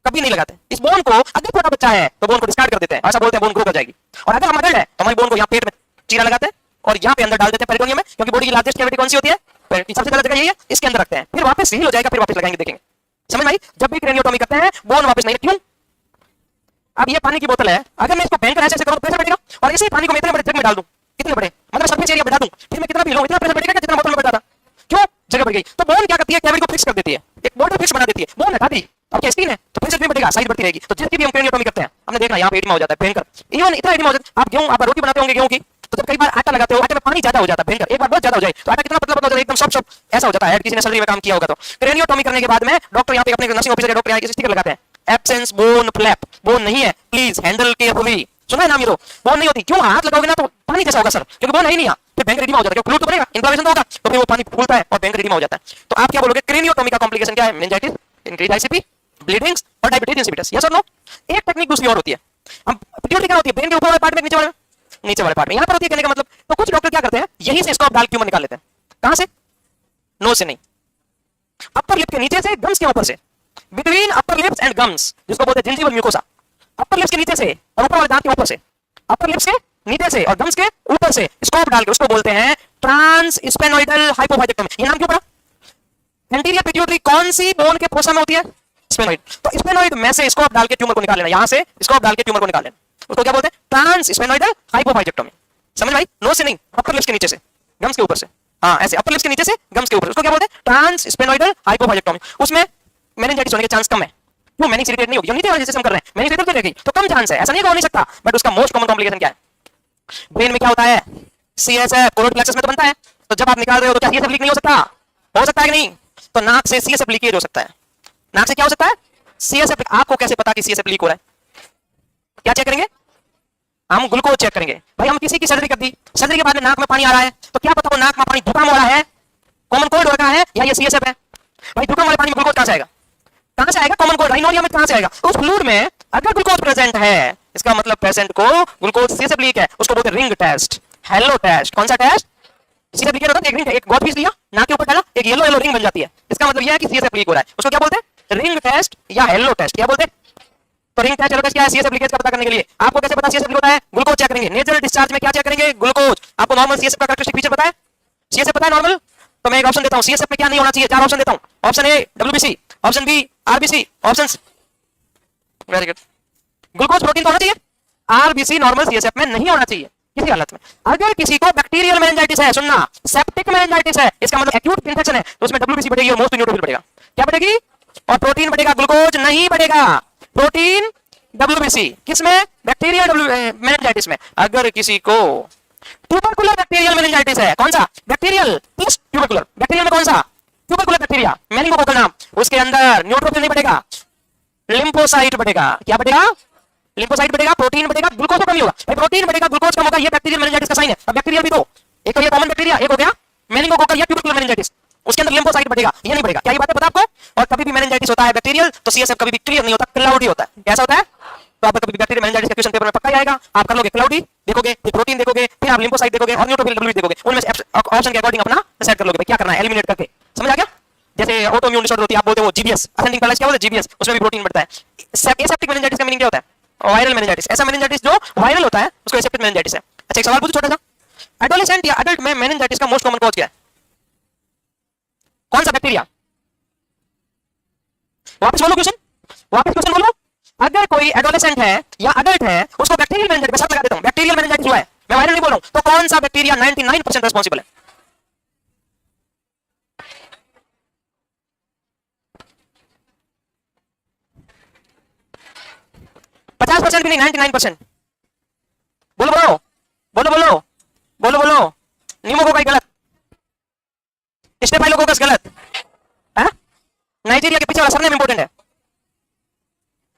कभी नहीं लगाते। इस बोन को, अगर छोटा बच्चा है तो बोन को डिस्कार्ड कर देते हैं, ऐसा बोलते हैं बोन ग्रो कर जाएगी। और अगर हम अडल्ट है तो हमारी बोन को यहाँ पेट में चीरा लगाते हैं और यहाँ पे अंदर डाल देते हैं पेरिटोनियम में, क्योंकि बॉडी की लार्जेस्ट कैविटी कौन सी होती है? सबसे ज्यादा जगह यही है, इसके अंदर रखते हैं, फिर वापस हील हो जाएगा, फिर वापस लगाएंगे, देखेंगे। समझ में आई? जब भी क्रेनियोटोमी करते हैं बोन वापस नहीं, क्यों? अब ये पानी की बोतल है, अगर मैं इसको बैंकर ऐसे करूं तो प्रेशर बढ़ेगा, और इसी पानी को मैं इतने बड़े जग में डाल दूं, कितने बड़े, मतलब सरफेस एरिया बढ़ा दूं, फिर मैं कितना भी लूं, इतना प्रेशर बढ़ेगा जितना बोतल में बढ़ता था। क्यों? जगह बढ़ गई। तो बोन क्या करती है? कैविटी को फिक्स कर देती है, एक बॉर्डर फिक्स बना देती है। बोन हटा दी, अब क्या स्किन है तो प्रेशर भी बढ़ेगा, साइज बढ़ती रहेगी। तो जिसकी भी हम क्रेनियोटोमी करते हैं, हमने देखना यहाँ पे एडिमा हो जाता है भयंकर, इवन इतना एडिमा हो जाता है। आप गेहूं, आप रोटी बनाते होंगे गेहूं की, तो जब कई बार आटा लगाते हो, आटे में पानी ज्यादा हो जाता है भयंकर, एक बार बहुत ज्यादा हो जाए तो आटा कितना पतला पतला हो जाता है, एकदम सॉफ्ट ऐसा हो जाता है। किसी ने सर्जरी में काम किया होगा तो क्रेनियोटोमी करने के बाद में डॉक्टर यहाँ पे अपने नर्सिंग ऑफिसर डॉक्टर यहाँ स्टिकर लगाते हैं, एब्सेंस बोन फ्लैप, बोन नहीं है, प्लीज हैंडल केयरफुली। सुना है नाम? ये तो बोन नहीं होती। क्यों? हाथ लगाओगे ना तो पानी जैसा होगा सर, क्योंकि बोन है ही नहीं, फिर भयंकर एडिमा हो जाता है, क्योंकि फ्लूइड तो बनेगा, इन्फ्लेमेशन तो होगा, तो फिर वो पानी फूलता है और भयंकर एडिमा हो जाता है। तो आप क्या बोलोगे? क्रेनियोटोमी का कॉम्प्लिकेशन क्या है? मेनिंजाइटिस, इंक्रीज आईसीपी, ब्लीडिंग्स और डायबिटीज इंसिपिडस। यस और नो? एक टेक्निक दूसरी और होती है, हम पिट्यूटरी क्या होती है? ब्रेन के ऊपर वाले पार्ट में, नीचे वाले पार्ट में, यहाँ पर होती है। कहने का मतलब, तो कुछ डॉक्टर क्या करते हैं, यहीं से स्कोप डाल ट्यूमर निकाल लेते हैं। कहां से? नोज से नहीं, अपर लिप के नीचे से, गम्स के ऊपर से, between upper lips and gums, जिसको बोलते हैं जिंजिवल म्यूकोसा। अपर लिप्स के नीचे से और ऊपर वाले दांत के ऊपर से, अपर लिप्स के नीचे से और गम्स के ऊपर से स्कोप डाल के, उसको बोलते हैं ट्रांसस्पेनोइडल हाइपोफाइजेक्टोमी। ये नाम क्यों पड़ा? एंटीरियर पिट्यूटरी कौन सी बोन के फोसा में होती है? स्पेनोइड। तो स्पेनोइड में से स्कोप डाल के ट्यूमर को निकाल लेना, यहां से स्कोप डाल के ट्यूमर को निकाल लेना, उसको क्या बोलते हैं? ट्रांसस्पेनोइडल हाइपोफाइजेक्टोमी। समझ में आई? नोज से नहीं, अपर लिप्स के नीचे से, गम्स के ऊपर से, हाँ ऐसे, अपर लिप्स के नीचे से, गम्स के ऊपर, उसको क्या बोलते हैं? ट्रांसस्पेनोइडल हाइपोफाइजेक्टोमी। उसमें मेनिंजाइटिस होने के चांस कम है। क्यों? मेनिंज इरिटेट नहीं होगी, नीचे वाले जैसे हम कर रहे हैं, मेनिंज इरिटेट रहेगी तो कम चांस है, ऐसा नहीं हो नहीं सकता। बट उसका मोस्ट कॉमन कॉम्प्लिकेशन क्या है? ब्रेन में क्या होता है? सीएसएफ, कोरोइड प्लेक्सस में तो बनता है, तो जब आप निकाल रहे हो तो क्या सीएसएफ लीक नहीं हो सकता? हो सकता है कि नहीं? तो नाक से सीएसएफ लीकेज हो सकता है। नाक से क्या हो सकता है? सीएसएफ। आपको कैसे पता कि सीएसएफ लीक हो रहा है? क्या चेक करेंगे? हम ग्लूकोज चेक करेंगे। भाई हम किसी की सर्जरी कर दी, सर्जरी के बाद में नाक में पानी आ रहा है, तो क्या पता वो नाक में पानी जुकाम हो रहा है, कॉमन कोल्ड हो रहा है, या ये सीएसएफ है? भाई जुकाम वाले पानी में ग्लूकोज कहां से आएगा? कहां से आएगा? कॉमन कोल्ड राइनोरिया में कहां से आएगा? उस फ्लूइड में अगर ग्लूकोज प्रेजेंट है, इसका मतलब पेशेंट को ग्लूकोज सीएसएफ लीक है, उसको बोलते हैं रिंग टेस्ट, हेलो टेस्ट। कौन सा टेस्ट? सीएसएफ लीक होता है, एक रिंग, एक गॉड पीस लिया, नाक के ऊपर डाला, एक येलो येलो रिंग बन जाती है, इसका मतलब यह है कि सीएसएफ लीक हो रहा है, उसको क्या बोलते हैं? रिंग टेस्ट या हेलो टेस्ट। क्या बोलते हैं? तो रिंग टेस्ट, हेलो टेस्ट क्या है? सीएसएफ लीकेज का पता करने के लिए। आपको कैसे पता सीएसएफ लीक होता है? ग्लूकोज चेक करेंगे। नेजल डिस्चार्ज में क्या चेक करेंगे? ग्लूकोज। आपको नॉर्मल सीएसएफ का कैरेक्टरिस्टिक फीचर पता है? सीएसएफ पता है नॉर्मल? तो मैं एक ऑप्शन देता हूं, सीएसएफ में क्या नहीं होना चाहिए, 4 ऑप्शन देता हूं। Option A WBC, option B RBC, option, very good, glucose protein तो होना चाहिए, आरबीसी नॉर्मल सीएसएफ में नहीं होना चाहिए किसी हालत में। अगर किसी को बैक्टीरियल मेनिंजाइटिस है, सुनना, सेप्टिक मेनिंजाइटिस है, इसका मतलब एक्यूट इन्फेक्शन है, तो उसमें डब्ल्यूबीसी बढ़ेगी और मोस्ट न्यूट्रोफिल बढ़ेगा। क्या बढ़ेगी? और प्रोटीन बढ़ेगा, ग्लूकोज नहीं बढ़ेगा। प्रोटीन डब्ल्यूबीसी किसमें? बैक्टीरियल मेनिंजाइटिस में। अगर किसी को ट्यूबरकुलर बैक्टीरियल मेनिंजाइटिस है, कौन सा? Bacterial plus tubercular. बैक्टीरियल में कौन सा? ट्यूबरकुलर बैक्टीरिया, मेनिंगोकोकल नाम, उसके अंदर न्यूट्रोफिल नहीं बढ़ेगा, लिम्फोसाइट बढ़ेगा। क्या बढ़ेगा? लिम्फोसाइट बढ़ेगा, प्रोटीन बढ़ेगा, ग्लूकोज कमी होगा। भाई प्रोटीन बढ़ेगा, ग्लूकोज कम होगा, ये बैक्टीरियल मेनिंजाइटिस का साइन है। अब बैक्टीरियल भी दो, एक तो ये कॉमन बैक्टीरिया, एक हो गया मेनिंगोकोकल या ट्यूबरकुलर मेनिंजाइटिस, उसके अंदर लिम्फोसाइट बढ़ेगा, ये नहीं बढ़ेगा। क्या ये बात है पता आपको? और कभी भी मेनिंजाइटिस होता है बैक्टीरियल तो सीएसएफ कभी भी क्लियर नहीं होता, क्लाउडी होता है। कैसा होता है? तो आपका कभी भी बैक्टीरियल मेनिंजाइटिस का क्वेश्चन पेपर में पक्का ही आएगा। आप कर लोगे क्लाउडी, देखोगे फिर प्रोटीन देखोगे, फिर आप लिम्फोसाइट देखोगे और न्यूट्रोफिल डब्ल्यूबीसी देखोगे। उनमें से ऑप्शन के अकॉर्डिंग अपना डिसाइड कर लोगे भाई क्या करना है, एलिमिनेट करके। समझ आ गया? जैसे ऑटोइम्यून डिसऑर्डर होती है, आप बोलते हो जीबीएस, असेंडिंग पैरालाइसिस, क्या बोलते हैं? जीबीएस, उसमें भी प्रोटीन बढ़ता है। एसेप्टिक मेनिंजाइटिस का मीनिंग क्या होता है? Viral meningitis. ऐसा मेनिंजाइटिस जो वायरल होता है उसको एसेप्टिक मेनिंजाइटिस है। अच्छा एक सवाल पूछूं छोटा सा, एडोलेसेंट या अडल्ट में मेनिंजाइटिस का मोस्ट कॉमन कॉज क्या है? कौन सा बैक्टीरिया? वापस बोलो क्वेश्चन, वापस क्वेश्चन बोलो। अगर कोई एडोलेसेंट है या अडल्ट है उसको बैक्टीरियल मेनिंजाइटिस, मैं सब लगा देता हूं, बैक्टीरियल मेनिंजाइटिस हुआ है, मैं वायरल नहीं बोल रहा हूं, तो कौन सा बैक्टीरिया 99% रिस्पांसिबल है? पचास % भी नहीं, 99%। बोलो बोलो बोलो बोलो बोलो बोलो। न्यूमोकोकस गलत, स्टेफाइलोकोकस गलत है, नाइजीरिया के पीछे वाला सरनेम इंपॉर्टेंट है।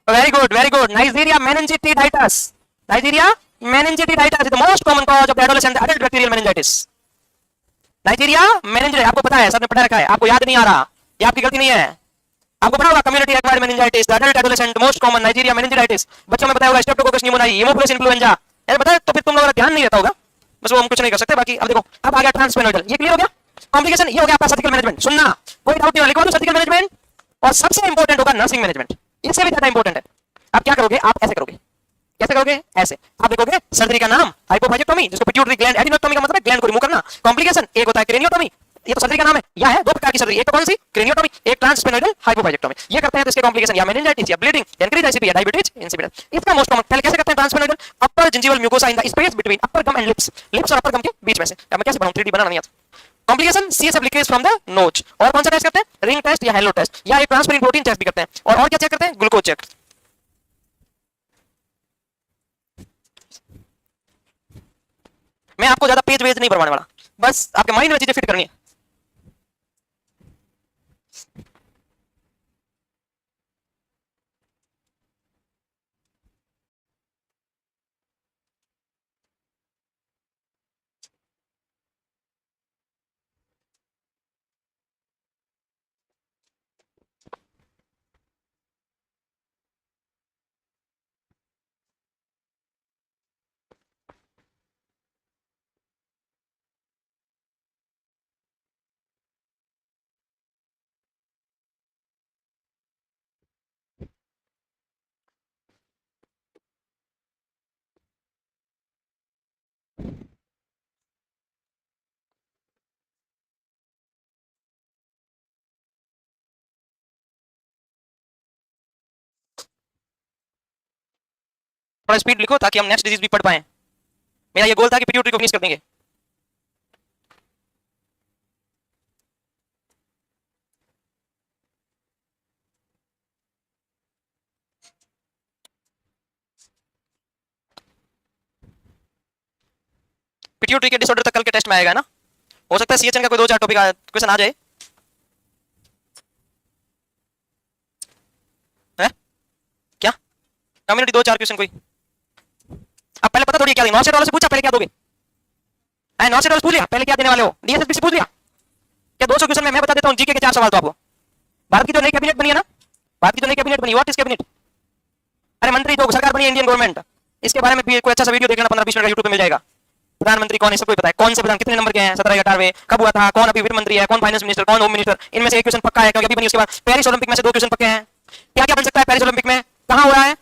Very good very good, Nigeria meningitidis, Nigeria meningitidis is the most common cause of adolescent adult bacterial meningitis. Nigeria meningitis, आपको पता है, सबने पढ़ा रखा है, आपको याद नहीं आ रहा, ये आपकी गलती नहीं है। आपको पता होगा community acquired meningitis, the adult adolescent most common Nigeria meningitis. बच्चों में बताया होगा स्ट्रेप्टोकोकस न्यूमोनियाई, हेमोफिलस इन्फ्लुएंजा, ऐसे बताया तो फिर तुम लोगों का ध्यान नहीं रहता होगा, बस वो हम कुछ नहीं कर सकते। बाकी अब देखो, अब आ गया ट्रांसफेनोइडल, ये क्लियर हो गया। कॉम्प्लिकेशन ये हो गया आपका सर्जिकल मैनेजमेंट। सुनना, कोई डाउट नहीं, लिखवा दो सर्जिकल मैनेजमेंट, और सबसे इंपॉर्टेंट होगा नर्सिंग मैनेजमेंट, इससे भी ज्यादा इंपॉर्टेंट है। आप क्या करोगे? आप ऐसे करोगे, कैसे करोगे? ऐसे आप देखोगे सर्जरी का नाम हाइपोफाइजेक्टोमी, जिसको पिट्यूटरी ग्लैंड, एडिनोटोमी का मतलब है ग्लैंड को रिमूव करना। कॉम्प्लिकेशन एक होता है क्रेनियोटोमी, ये तो सर्जरी का नाम है, या है दो प्रकार की सर्जरी, एक तो कौन सी? क्रेनियोटोमी, एक ट्रांसफेनोइडल हाइपोफाइजेक्टोमी। ये करते हैं तो इसके कॉम्प्लिकेशन या मेनिंजाइटिस या ब्लीडिंग, इंक्रीज आईसीपी या डायबिटीज इंसिपिडस। इसका मोस्ट कॉमन पहले कैसे करते हैं transsphenoidal? Upper gingival mucosa in the space between upper gum and lips, lips और अपर गम के बीच में से। अब मैं कैसे बनाऊं, 3D बनाना नहीं आता। Complication CSF leakage from the nose. और कौन सा टेस्ट करते हैं? रिंग टेस्ट या हेलो टेस्ट, या एक ट्रांसफेरिंग प्रोटीन टेस्ट भी करते हैं। और क्या चेक करते हैं? Glucose check. मैं आपको ज्यादा पेज वेज नहीं भरवाने वाला, बस आपके माइंड में चीजें फिट करनी है। थोड़ा स्पीड लिखो ताकि हम नेक्स्ट डिजीज भी पढ़ पाए। मेरा ये गोल था कि पिट्यूटरी को फिनिश कर देंगे। पिट्यूटरी के डिसऑर्डर तक कल के टेस्ट में आएगा ना, हो सकता है सीएचएन का कोई 2-4 टॉपिक क्वेश्चन आ जाए। है क्या कम्युनिटी 2-4 क्वेश्चन कोई? अब पहले पता थोड़ी क्या देंगे, नॉसेट वालों से पूछा पहले क्या दोगे? नॉसेट वालों से पूछ लिया पहले क्या देने वाले हो, डीएसएसपी से पूछ लिया क्या? 200 क्वेश्चन में मैं बता देता हूँ, जीके के 4 सवाल तो आपको। भारत की जो नई कैबिनेट बनी है ना, भारत की जो नई कैबिनेट बनी, व्हाट इज कैबिनेट? अरे मंत्री जो सरकार बनी है इंडियन गवर्नमेंट, इसके बारे में भी कोई अच्छा सा वीडियो देखना 15-20 मिनट का यूट्यूब पे मिल जाएगा। प्रधानमंत्री कौन है सबको पता है, कौन से प्रधान कितने नंबर के हैं, 17 या 18वें, कब हुआ था, कौन अभी वित्त मंत्री है, कौन फाइनेंस मिनिस्टर, कौन होम मिनिस्टर, इनमें से एक क्वेश्चन पक्का है क्योंकि अभी बनी। उसके बाद पेरिस ओलंपिक में से 2 क्वेश्चन पक्के हैं। क्या क्या बन सकता है पेरिस ओलंपिक में, कहां हो रहा है,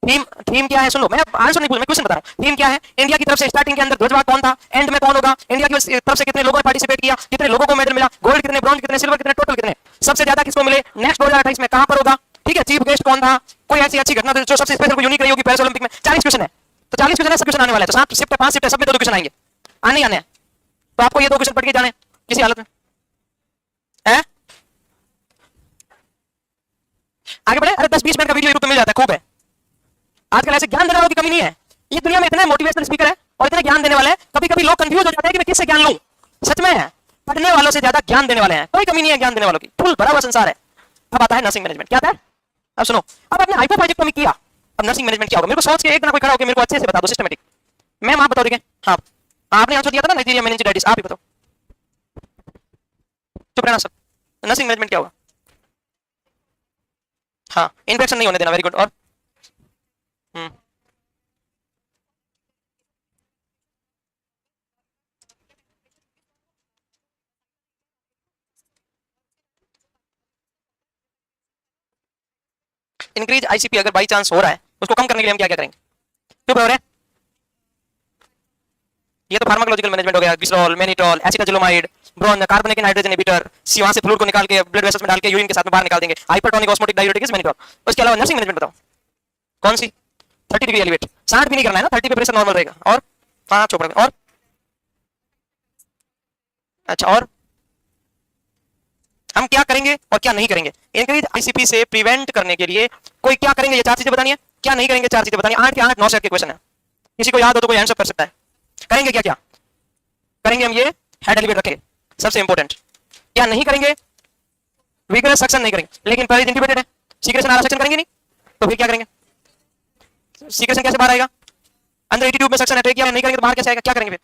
थीम क्या है? सुन लो, मैं आंसर नहीं पूछ, मैं क्वेश्चन बता रहा हूं। थीम क्या है? इंडिया की तरफ से स्टार्टिंग के अंदर ध्वजवाहक कौन था, एंड में कौन होगा, इंडिया की तरफ से कितने लोगों ने पार्टिसिपेट किया, कितने लोगों को मेडल मिला, गोल्ड कितने, ब्रॉन्ज कितने, सिल्वर कितने, टोटल कितने, सबसे ज्यादा किसको मिले, नेक्स्ट 2028 में कहां पर होगा? ठीक है, चीफ गेस्ट कौन था, कोई ऐसी अच्छी घटना जो सबसे स्पेशल, यूनिक रही होगी पेरिस ओलंपिक में। 40 क्वेश्चन है, तो 40 क्वेश्चन है, सब क्वेश्चन आने वाले हैं। तो 7 शिफ्ट है, 5 शिफ्ट है, सब में 2 क्वेश्चन आएंगे, आने आने हैं। तो आपको ये 2 क्वेश्चन पढ़ के जाने किसी हालत में है। आगे बढ़े। अरे 10-20 मिनट का वीडियो यूट्यूब पे मिल जाता है, खूब है। आजकल ऐसे ज्ञान देने वालों की कमी नहीं है। ये दुनिया में इतने मोटिवेशनल स्पीकर है और इतने ज्ञान देने वाले हैं, कभी कभी लोग कंफ्यूज हो जाते हैं कि मैं किससे ज्ञान लूं। सच में है, पढ़ने वालों से ज्यादा ज्ञान देने वाले हैं, कोई कमी नहीं है ज्ञान देने वालों की, फुल भरा हुआ संसार है। अब आता है नर्सिंग मैनेजमेंट। क्या आता है, अब सुनो। अब आपने हाइपोप्रोजेक्टोमी किया, अब नर्सिंग मैनेजमेंट क्या होगा? मेरे को सोच के एक ना कोई खड़ा होकर मेरे को अच्छे से बता दो, सिस्टमेटिक। मैम आप बताओ, ठीक है? हाँ, आपने आंसर दिया था ना, नाइजीरिया मेनिंजाइटिस, आप ही बताओ। चुप रहना सब। नर्सिंग मैनेजमेंट क्या होगा? हाँ, इन्फेक्शन नहीं होने देना, वेरी गुड। और इंक्रीज आईसीपी अगर बाई चांस हो रहा है, उसको कम करने के लिए हम क्या क्या करेंगे? क्यों हो रहे हैं? ये तो फार्माकोलॉजिकल मैनेजमेंट हो गया, ग्लिसरॉल, मैनिटॉल, एसिटाजिलोमाइड, ब्रोन, कार्बनिक एनहाइड्रेजन इनहिबिटर, वहां से फ्लूइड को निकाल के ब्लड वेसल्स में डाल के यूरिन के साथ में बाहर निकाल देंगे। Hypertonic osmotic diuretic mannitol. उसके अलावा नर्सिंग मैनेजमेंट बताओ कौन सी? 30 डिग्री एलिवेट, 60 भी नहीं करना है ना, 30 पे प्रेशर नॉर्मल रहेगा। और 5 चोपड़ा में, और अच्छा, और हम क्या करेंगे और क्या नहीं करेंगे इंक्रीज आईसीपी से प्रिवेंट करने के लिए? कोई क्या करेंगे, ये 4 चीजें बतानी है। क्या नहीं करेंगे, 4 चीजें बतानी है। 8 के 8 9 सेट के क्वेश्चन है, किसी को याद हो तो कोई आंसर कर सकता है। करेंगे क्या क्या करेंगे हम? ये हेड एलिवेट रखेंगे, सबसे इंपॉर्टेंट। क्या नहीं करेंगे? विग्रस सक्शन नहीं करेंगे, लेकिन पहले इंटिब्यूटेड है, सीक्रेशन आ रहा, सक्शन करेंगे नहीं, तो फिर क्या करेंगे? सीक्रेशन कैसे बाहर आएगा? अंदर एटी ट्यूब में सक्शन है, ट्रेकिया नहीं करेंगे तो बाहर कैसे आएगा? क्या करेंगे फिर?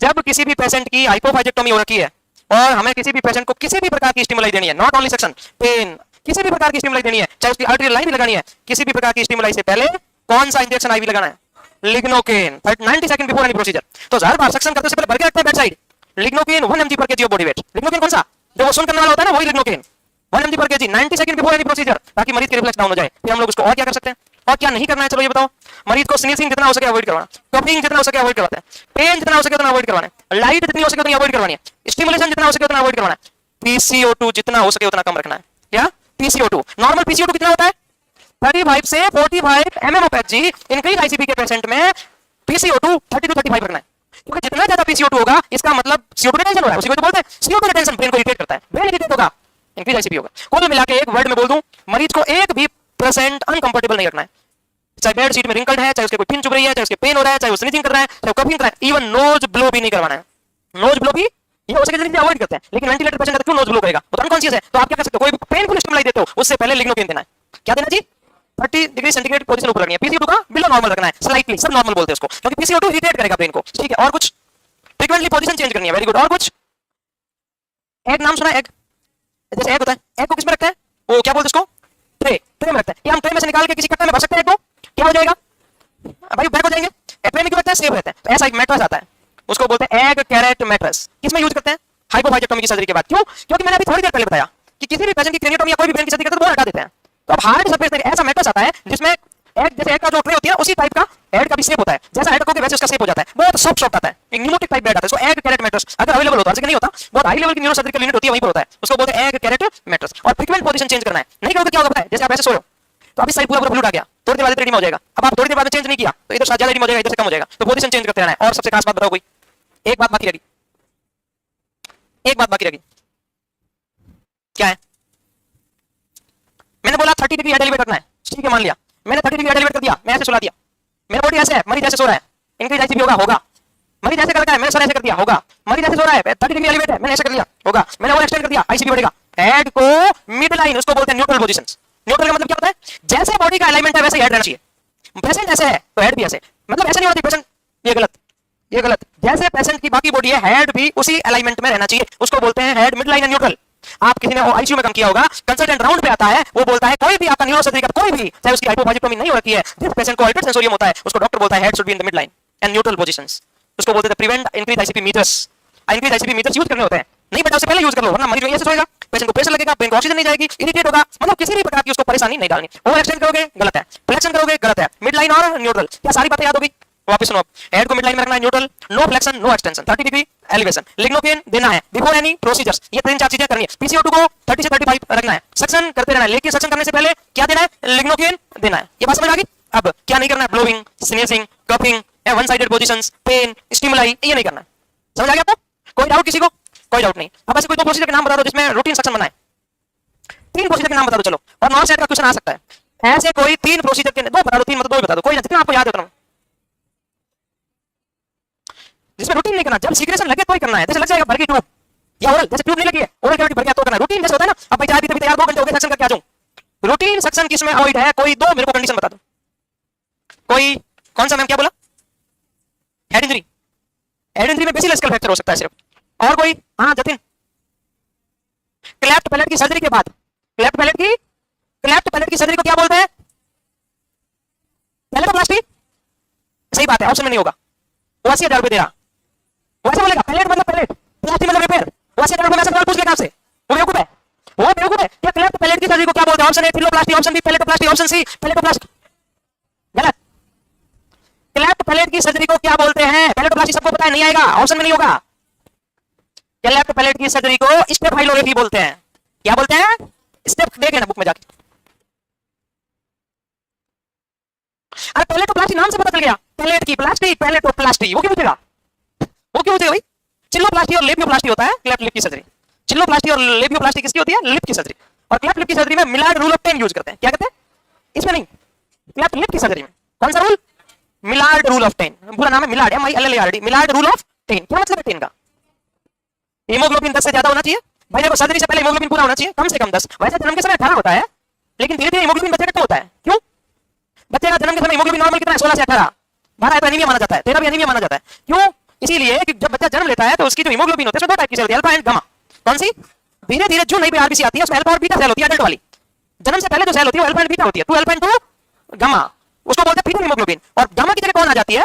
जब किसी भी पेशेंट की हाइपोफाइजेक्टोमी हो रखी है और हमें किसी भी पेशेंट को किसी भी प्रकार की स्टिमुलाई देनी है, नॉट ओनली सक्शन, पेन, किसी भी प्रकार की स्टिमुलाई देनी है, चाहे उसकी आर्टेरियल लाइन भी लगानी है, किसी भी प्रकार की स्टिमुलाई से पहले कौन सा इंजेक्शन आईवी लगाना है? Lignocaine, 90 second before any procedure. तो हर बार सक्शन करते से पहले भर के रखते हैं बेड साइड, लिग्नोकेन 1 mg पर KG of body weight. Lignocaine कौन सा? जो वो सुन करने वाला होता है ना, वही लिग्नोकेन 1 mg पर KG, 90 second before any procedure, ताकि मरीज के रिफ्लेक्स डाउन हो जाए। फिर हम लोग उसको और क्या कर सकते हैं और क्या नहीं करना है, चलो ये बताओ। मरीज को स्नीजिंग जितना हो सके अवॉइड करवाना, कफिंग जितना हो सके अवॉइड करवाते हैं, पेन जितना हो सके उतना अवॉइड करवाना है, लाइट जितनी हो सके उतनी अवॉइड करवानी है, स्टिमुलेशन जितना हो सके उतना अवॉइड करवाना है, पीसीओ2 जितना हो सके उतना कम रखना है। क्या? पीसीओ2, नॉर्मल पीसीओ2 कितना होता है? 35 से 45 mmHg। इंक्रीज आईसीपी के पेशेंट में पीसीओ2 30 to 35 रखना है, क्योंकि जितना ज्यादा पीसीओ2 होगा इसका मतलब CO2 रिटेंशन हो रहा है, उसी को तो बोलते हैं CO2 रिटेंशन। ब्रेन को इरिटेट करता है, ब्रेन इरिटेट होगा, इंक्रीज आईसीपी होगा। कुल मिला के एक वर्ड में बोल दूं, मरीज को एक भी % अनकंफर्टेबल नहीं रखना है। चाहे बेड शीट में रिंकल्ड है, चाहे उसके कोई पिन चुभ रही है, चाहे उसके पेन हो रहा है, चाहे वो स्नीजिंग कर रहा है, चाहे वो कफिंग कर रहा है, इवन नोज ब्लो भी नहीं करवाना है। नोज ब्लो भी ये हो सके जल्दी अवॉइड करते हैं, लेकिन वेंटिलेटर पेशेंट है तो क्यों नोज ब्लो करेगा? वो तो अनकॉन्शियस है। तो आप क्या कर सकते हो? कोई पेनफुल स्टिमुलाई देते हो, उससे पहले लिग्नोकेन देना है। क्या देना जी? 30 डिग्री सेंटीग्रेड पोजीशन ऊपर रखनी है, पीसीओ2 का बिलो नॉर्मल रखना है, स्लाइटली, सब नॉर्मल बोलते हैं उसको, क्योंकि पीसीओ2 इरिटेट करेगा ब्रेन को। ठीक है, और कुछ? फ्रीक्वेंटली पोजीशन चेंज करनी है, वेरी गुड। और कुछ? एग नाम सुना है? एग, जैसे एग होता है, एग को किस में रखते हैं? वो क्या बोलते हैं उसको? ट्रे में रखते हैं। क्या हम ट्रे में से निकाल के किसी कट्टे में भर सकते हैं? एग को क्या हो जाएगा भाई? बैक हो जाएंगे। ट्रे में क्यों रखते हैं? सेफ रहते हैं। तो ऐसा एक मैट्रेस आता है, उसको बोलते हैं एग कैरेट मैट्रेस। किसमें यूज करते हैं? हाइपोफाइजेक्टोमी की सर्जरी के बाद। क्यों? क्योंकि मैंने अभी थोड़ी देर पहले बताया कि किसी भी पेशेंट की क्रेनियोटोमी या कोई भी ब्रेन की सर्जरी करते हैं तो वो हटा देते हैं। तो अब हार्ड सरफेस पे ऐसा मैट्रेस आता है जिसमें एग, जैसे एग का जो ट्रे होती है उसी टाइप का हेड का भी शेप होता है, जैसा हेड रखोगे वैसे उसका शेप हो जाता है, बहुत सॉफ्ट आता है, एक न्यूमोटिक टाइप बेड आता है। उसको एग कैरेट मैट्रेस अगर अवेलेबल होता है, नहीं होता, बहुत हाई लेवल की न्यूरोसर्जिकल यूनिट होती है, वहीं पर होता है, उसको बोलते हैं एग कैरेट मैट्रेस। और फ्रीक्वेंट पोजीशन चेंज करना है, नहीं करोगे क्या होगा? जैसे आप ऐसे सो रहे हो तो अभी साइड पूरा फ्लूइड आ गया, थोड़ी देर बाद एडिमा हो जाएगा। अब आप थोड़ी देर बाद चेंज नहीं किया तो इधर ज्यादा एडिमा हो जाएगा, इधर से कम हो जाएगा, तो पोजीशन चेंज करते रहना है। और सबसे खास बात बताओ कोई, एक बात बाकी रही, एक बात बाकी रही, क्या है? मैंने बोला 30 डिग्री हेड एलिवेट रखना है, ठीक है, मान लिया मैंने 30 डिग्री हेड एलिवेट कर दिया, मैं ऐसे सुला दिया, मेरा बॉडी ऐसे है, मरीज ऐसे सो रहा है, इंक्रीज आईसीपी होगा, होगा। मरीज ऐसे कर रखा है, मैंने सर ऐसे कर दिया, होगा। मरीज ऐसे सो रहा है, 30 डिग्री एलिवेट है, मैंने ऐसे कर लिया, होगा। मैंने और एक्सटेंड कर दिया, आईसीपी बढ़ेगा। हेड को मिड लाइन, उसको बोलते हैं न्यूट्रल पोजीशंस। न्यूट्रल का मतलब क्या होता है? जैसे बॉडी का अलाइनमेंट है वैसे हेड रहना चाहिए। पेशेंट ऐसे है तो हेड भी ऐसे, मतलब ऐसे नहीं होती पेशेंट, ये गलत, ये गलत। जैसे पेशेंट की बाकी बॉडी है, हेड भी उसी अलाइनमेंट में रहना चाहिए, उसको बोलते हैं head mid line and neutral. आप किसी ने आईसीयू में काम किया होगा, कंसल्टेंट राउंड पे आता है, वो बोलता है कोई भी आपका न्यूरोसर्जरी का कोई भी, चाहे उसकी हाइपोफाइजेक्टोमी नहीं हो रखी है, जिस पेशेंट को अल्टर्ड सेंसोरियम होता है, उसको डॉक्टर बोलता है head should be in the mid line and neutral positions. उसको बोलते हैं prevent increase ICP measures. Increase ICP measures use करने होते हैं, नहीं बेटा उससे पहले यूज कर लो, वरना मरीज ऐसे सोएगा, पेशेंट को प्रेशर लगेगा, ब्रेन को ऑक्सीजन नहीं जाएगी, इरिटेट होगा, मतलब किसी भी प्रकार की उसको परेशानी नहीं डालनी। ओवर एक्सटेंड करोगे गलत है, फ्लेक्शन करोगे गलत है, मिड लाइन और न्यूट्रल। क्या सारी बातें याद होगी? वापस सुनो, हेड को मिड लाइन में रखना है, neutral, no flexion no extension, 30 degree elevation, lignocaine देना है बिफोर एनी प्रोसीजर्स, ये 3-4 चीजें करनी है। पीसीओ2 को 30 से 35 रखना है, सक्शन करते रहना है, लेकिन सक्शन करने से पहले क्या देना है, लिग्नोकेन देना है। ये बात समझ आ गई? अब क्या नहीं करना है, blowing, sneezing, coughing, one sided positions, pain, stimuli, ये नहीं करना है। समझ आ गया आपको? कोई डाउट किसी को? कोई डाउट नहीं। अब ऐसे कोई 2 प्रोसीजर के नाम बता दो जिसमें रूटीन सक्शन बनाए, 3 प्रोसीजर के नाम बता दो चलो, और नॉन सेट का क्वेश्चन आ सकता है। ऐसे कोई 3 प्रोसीजर के 2 बता दो, 3 मतलब 2 बता दो, कोई ना, जितना आपको याद है उतना, जिसमें रूटीन नहीं करना, जब सीक्रेशन लगे तो ही करना है। जैसे लग जाएगा भर की ट्यूब या ओरल, जैसे ट्यूब नहीं लगी है, ओरल कैविटी भर गया तो करना है। रूटीन जैसे होता है ना, अब भाई चाय पीते पीते यार 2 घंटे हो गए, सक्शन करके आ जाऊं। रूटीन सक्शन किसमें अवॉइड है? कोई 2 मेरे को कंडीशन बता दो। कोई कौन सा मैम, क्या बोला? हेड इंजरी, हेड इंजरी में बेसिलस्कल फ्रैक्चर हो सकता है सिर्फ, और कोई? हाँ जतिन, क्लेफ्ट पैलेट की सर्जरी के बाद, क्लेफ्ट पैलेट की सर्जरी को क्या बोलते हैं? पैलेटोप्लास्टी। सही बात है, ऑप्शन में नहीं होगा। 80,000 रुपए दे रहा, वैसे बोलेगा पैलेट मतलब पैलेट, प्लास्टी मतलब रिपेयर। 80,000 रुपए में सवाल पूछ लेगा आपसे, वो बेवकूफ है, वो बेवकूफ है। क्या क्लेफ्ट पैलेट की सर्जरी को क्या बोलते हैं? Option A philoplasty, option B palatoplasty, option C palatoplasty. गलत। क्लेफ्ट पैलेट की सर्जरी को क्या बोलते हैं? पैलेटोप्लास्टी सबको पता है, नहीं आएगा, ऑप्शन में नहीं होगा। क्लेफ्ट पैलेट की सर्जरी को स्टेफाइलोग्राफी बोलते हैं। क्या बोलते हैं? स्टेप देखें ना बुक में जाके। अरे पैलेटोप्लास्टी नाम से पता चल गया, पैलेट की प्लास्टी, पैलेटोप्लास्टी। वो क्यों पूछेगा? वो क्यों पूछेगा भाई? चिल्लोप्लास्टी और लेबियोप्लास्टी होता है क्लेफ्ट लिप की सर्जरी। चिल्लोप्लास्टी और लेबियोप्लास्टी किसकी होती है? लिप की सर्जरी। और क्लेफ्ट लिप की सर्जरी में मिलार्ड रूल ऑफ 10 यूज करते हैं। क्या कहते हैं? इसमें नहीं, क्लेफ्ट लिप की सर्जरी में कौन सा रूल? Maillard rule of 10। पूरा नाम है Maillard, MILLARD, Maillard rule of 10। क्या मतलब है 10 का? हीमोग्लोबिन 10 से ज्यादा होना चाहिए भाई। देखो सर्जरी से पहले हीमोग्लोबिन पूरा होना चाहिए, कम से कम 10। वैसे जन्म के समय 18 होता है, लेकिन धीरे धीरे हीमोग्लोबिन बच्चे का कम होता है। क्यों? बच्चे का जन्म के समय हीमोग्लोबिन नॉर्मल कितना है? 16 से 18। 12 तो एनीमिया माना जाता है, 13 भी एनीमिया माना जाता है। क्यों? इसीलिए कि जब बच्चा जन्म लेता है तो उसकी जो हीमोग्लोबिन होती है उसमें 2 टाइप की सेल होती है, अल्फा एंड गामा। कौन सी? धीरे धीरे जो नई आरबीसी आती है उसमें अल्फा और बीटा सेल होती है, एडल्ट वाली। जन्म से पहले जो सेल होती है वो अल्फा एंड बीटा होती है, 2 अल्फा एंड 2 गामा, उसको बोलते हैं फीटल हीमोग्लोबिन। और गामा की जगह कौन आ जाती है?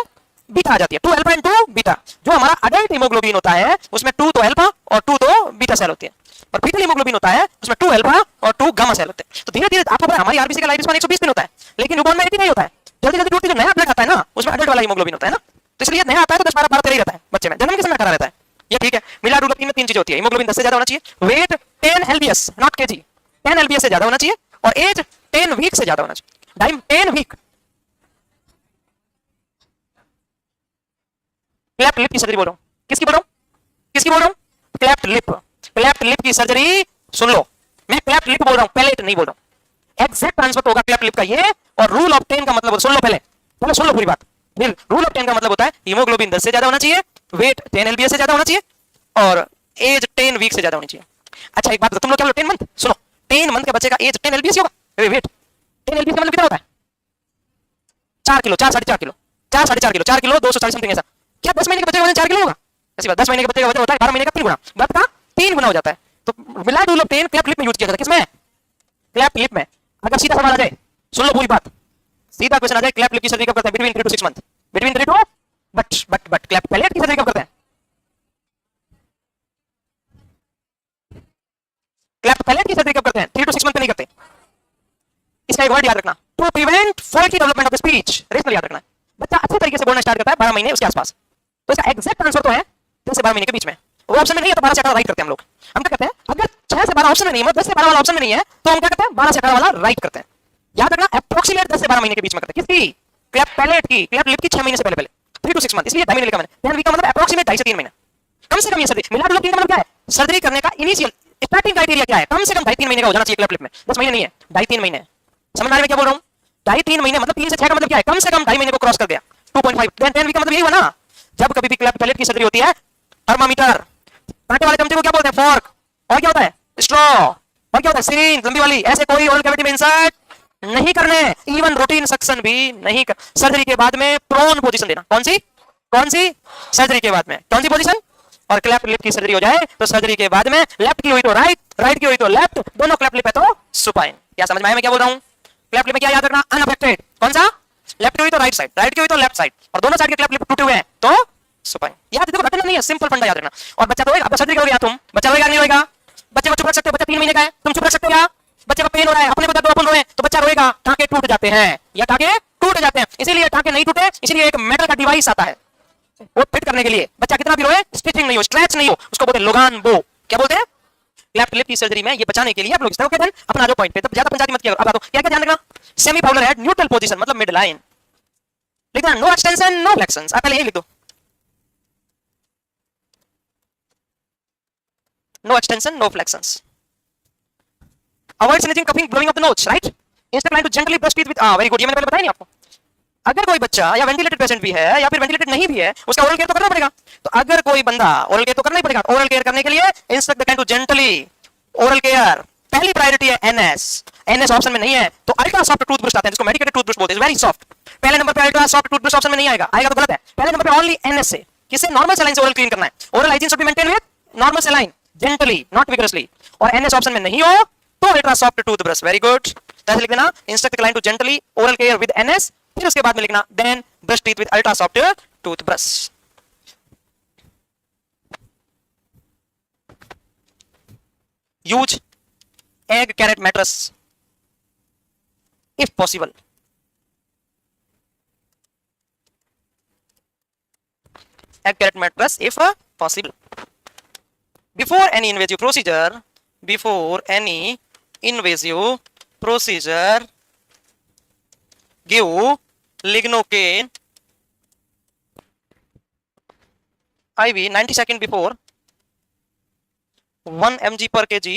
बीटा आ जाती है, 2 अल्फा एंड 2 बीटा। जो हमारा अडल्ट हीमोग्लोबिन होता है उसमें 2 तो अल्फा और 2 तो बीटा सेल होती है, और फीटल हीमोग्लोबिन होता है उसमें 2 अल्फा और 2 गामा सेल होते हैं। तो धीरे धीरे आपको पता है हमारी आरबीसी का लाइफ स्पैन 120 दिन होता है, लेकिन न्यूबॉर्न में 80 नहीं होता है। जल्दी जल्दी टूटती जो नया ब्लड आता है ना उसमें अडल्ट वाला हीमोग्लोबिन होता है ना, तो इसलिए नया आता है तो 10 12 13 रहता है बच्चे में, जन्म के समय 18 रहता है। ये ठीक है। मिलार्ड रूल ऑफ 3 में 3 चीजें होती है, हीमोग्लोबिन 10 से ज्यादा होना चाहिए, weight 10 lbs not kg, 10 lbs से ज्यादा होना चाहिए, और एज 10 वीक से ज्यादा होना चाहिए। Time 10 week. क्लेफ्ट लिप की सर्जरी बोल रहा हूं, किसकी बोल रहा हूं? किसकी बोल रहा हूं? Cleft lip. क्लेफ्ट लिप की सर्जरी सुन लो, मैं क्लेफ्ट लिप बोल रहा हूं, पैलेट नहीं बोल रहा हूं। एग्जैक्ट आंसर होगा क्लेफ्ट लिप का ये, और रूल ऑफ 10 का मतलब सुन लो, पहले सुन लो पूरी बात। फिर रूल ऑफ 10 का मतलब होता है हीमोग्लोबिन 10 से ज्यादा होना चाहिए, वेट 10 lbs से ज्यादा होना चाहिए, और एज 10 वीक से ज्यादा होनी चाहिए। अच्छा एक बात तुम लोग क्या बोलो, 10 मंथ सुनो, 10 मंथ के बच्चे का एज 10 lbs होगा, वेट 10 lbs का मतलब कितना होता है? 4 किलो, 4 साढ़े 4 किलो, 4 साढ़े 4 किलो, 4 किलो 240 समथिंग ऐसा। क्या 10 महीने के बच्चे का वजन 4 किलो होगा? ऐसी बात, 10 महीने के बच्चे का वजन होता है 12 महीने का 3 गुना, बर्थ का 3 गुना हो जाता है। तो Maillard rule of 10 cleft lip में यूज किया जाता है। किसमें? क्लेफ्ट लिप में। अगर सीधा सवाल आ जाए, सुन लो पूरी बात, सीधा क्वेश्चन आ जाए, क्लेफ्ट लिप की सर्जरी कब करते हैं? Between 3 to 6 month, between 3 to but cleft palate की सर्जरी कब करते हैं? क्लेफ्ट पैलेट की सर्जरी कब करते हैं? 3 to 6 मंथ पे नहीं करते। इसका एक वर्ड याद रखना, to prevent faulty development of speech, rational याद रखना। बच्चा अच्छे तरीके से बोलना स्टार्ट करता है 12 महीने उसके आसपास, तो इसका एग्जैक्ट आंसर तो है 10 से 12 महीने के बीच में। वो ऑप्शन में नहीं है तो 12 से 18 राइट करते हैं हम लोग। हम क्या करते हैं, अगर 6 से 12 ऑप्शन में नहीं है, 10 से 12 वाला ऑप्शन में नहीं है, तो हम क्या करते हैं 12 से 18 वाला राइट करते हैं। याद रखना अप्रोक्सीमेट 10 से 12 महीने के बीच में करते हैं। किसकी? क्लेफ्ट पैलेट की, क्लेफ्ट लिप की 6 महीने से पहले 3 to 6 मंथ, इसलिए 2 महीने लिखा मैंने। 10 वीक का मतलब अप्रोक्सीमेट 2.5 से 3 महीने, कम से कम ये सर्जरी। मिलार्ड रूल ऑफ 3 का मतलब क्या है? सर्जरी करने का इनिशियल स्टार्टिंग क्राइटेरिया क्या है? कम से कम 2.5-3 महीने का हो जाना चाहिए क्लेफ्ट लिप में। 10 महीने नहीं है, 2.5-3 महीने। समझ में आ रहा है क्या बोल रहा हूं? 2.5-3 महीने मतलब 3 से 6 का मतलब क्या है? कम से कम 2.5 महीने को क्रॉस कर गया, 2.5। 10 वीक का मतलब यही हुआ ना। जब कभी भी क्लेफ्ट पैलेट की सर्जरी होती है, थर्मामीटर, कांटे वाले चमचे को क्या बोलते हैं? फॉर्क, और क्या होता है? स्ट्रॉ, और क्या होता है? सिरिंज लंबी वाली, ऐसे कोई ओरल कैविटी में इंसर्ट नहीं करने, इवन रूटीन सक्शन भी नहीं कर। सर्जरी के बाद में प्रोन पोजीशन देना। कौन सी? कौन सी? सर्जरी के बाद में कौन सी पोजीशन? और क्लेफ्ट लिप की सर्जरी हो जाए तो सर्जरी के बाद में लेफ्ट की हुई तो राइट, राइट की हुई तो लेफ्ट, दोनों क्लेफ्ट लिप है तो सुपाइन। क्या समझ में आया मैं क्या बोल रहा हूं? क्लेफ्ट लिप में क्या याद रखना? अनअफेक्टेड। कौन सा? लेफ्ट की हुई तो राइट साइड, राइट की हुई तो लेफ्ट साइड, और दोनों साइड के क्लेफ्ट लिप टूटे हुए हैं तो सुपाइन। याद देखो, रटना नहीं है, सिंपल फंडा याद रखना। और बच्चा रोएगा, अब सर्जरी करोगे तुम, बच्चा रोएगा नहीं रोएगा? बच्चे को चुप रख सकते हो, बच्चा 3 महीने का है, तुम चुप रख सकते हो क्या? बच्चे का पेन हो रहा है, अपने को दर्द ओपन हो रहे हैं तो बच्चा रोएगा, टांके टूट जाते हैं या टांके टूट जाते हैं। इसीलिए टांके नहीं टूटे, इसीलिए एक मेटल का डिवाइस आता है वो फिट करने के लिए। बच्चा कितना भी रोए, स्टिचिंग नहीं हो, स्क्रैच नहीं हो, उसको बोलते हैं लोगान बो। क्या बोलते हैं? क्लेफ्ट लिप की सर्जरी में ये बचाने के लिए आप लोग ओके देन अपना जो पॉइंट पे, तब ज्यादा पंचायती मत किया करो। अब आ तो क्या क्या ध्यान रखना, semi Fowler head, neutral position मतलब मिड लाइन लिखना, नो एक्सटेंशन नो फ्लेक्शंस। आप पहले यही लिख दो, no extension no flexions. Avoid sneezing, coughing, blowing of the nose, right? Instead line to gently brush teeth with, very good, ये मैंने पहले बताया नहीं आपको। अगर कोई बच्चा या वेंटिलेटेड पेशेंट भी है या फिर वेंटिलेटेड नहीं भी है, उसका ओरल केयर तो करना पड़ेगा। तो अगर कोई बंदा ओरल केयर तो करना ही पड़ेगा, ओरल केयर करने के लिए instruct the kind to gently oral care. पहली प्रायोरिटी है एनएस। एनएस ऑप्शन में नहीं है तो अल्ट्रा सॉफ्ट टूथब्रश आते हैं जिसको मेडिकेटेड टूथब्रश बोलते हैं, वेरी सॉफ्ट। पहले नंबर पे अल्ट्रा सॉफ्ट टूथब्रश ऑप्शन में नहीं आएगा, आएगा तो गलत है। पहले नंबर पे ओनली एनएस से, किससे? नॉर्मल सलाइन से ओरल क्लीन करना है। Oral hygiene should be maintain with normal saline, gently not vigorously. और एनएस ऑप्शन में नहीं हो तो ultra soft toothbrush, very good. तो ऐसे लिख देना, instruct the client to gently oral care with NS, फिर उसके बाद में लिखना then brush teeth with ultra soft toothbrush. Use egg carrot mattress if possible. Egg carrot mattress if possible. Before any invasive procedure, give lignocaine IV 90 seconds before 1 mg per kg,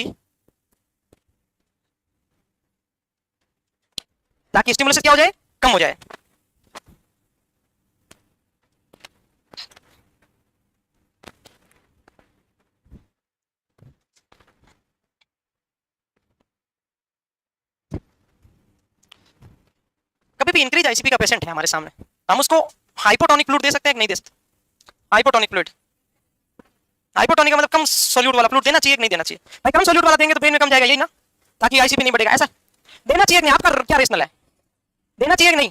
ताकि stimulus क्या हो जाए? कम हो जाए। कभी भी increase ICP का patient है हमारे सामने, हम उसको हाइपोटोनिक फ्लूइड दे सकते हैं कि नहीं दे सकते? हाइपोटोनिक फ्लूइड, हाइपोटोनिक का मतलब कम सोल्यूट वाला फ्लूइड देना चाहिए कि नहीं देना चाहिए? भाई कम सोल्यूट वाला देंगे तो ब्रेन में कम जाएगा, यही ना, ताकि आईसीपी नहीं बढ़ेगा, ऐसा देना चाहिए कि नहीं? आपका क्या रेशनल है, देना चाहिए कि नहीं?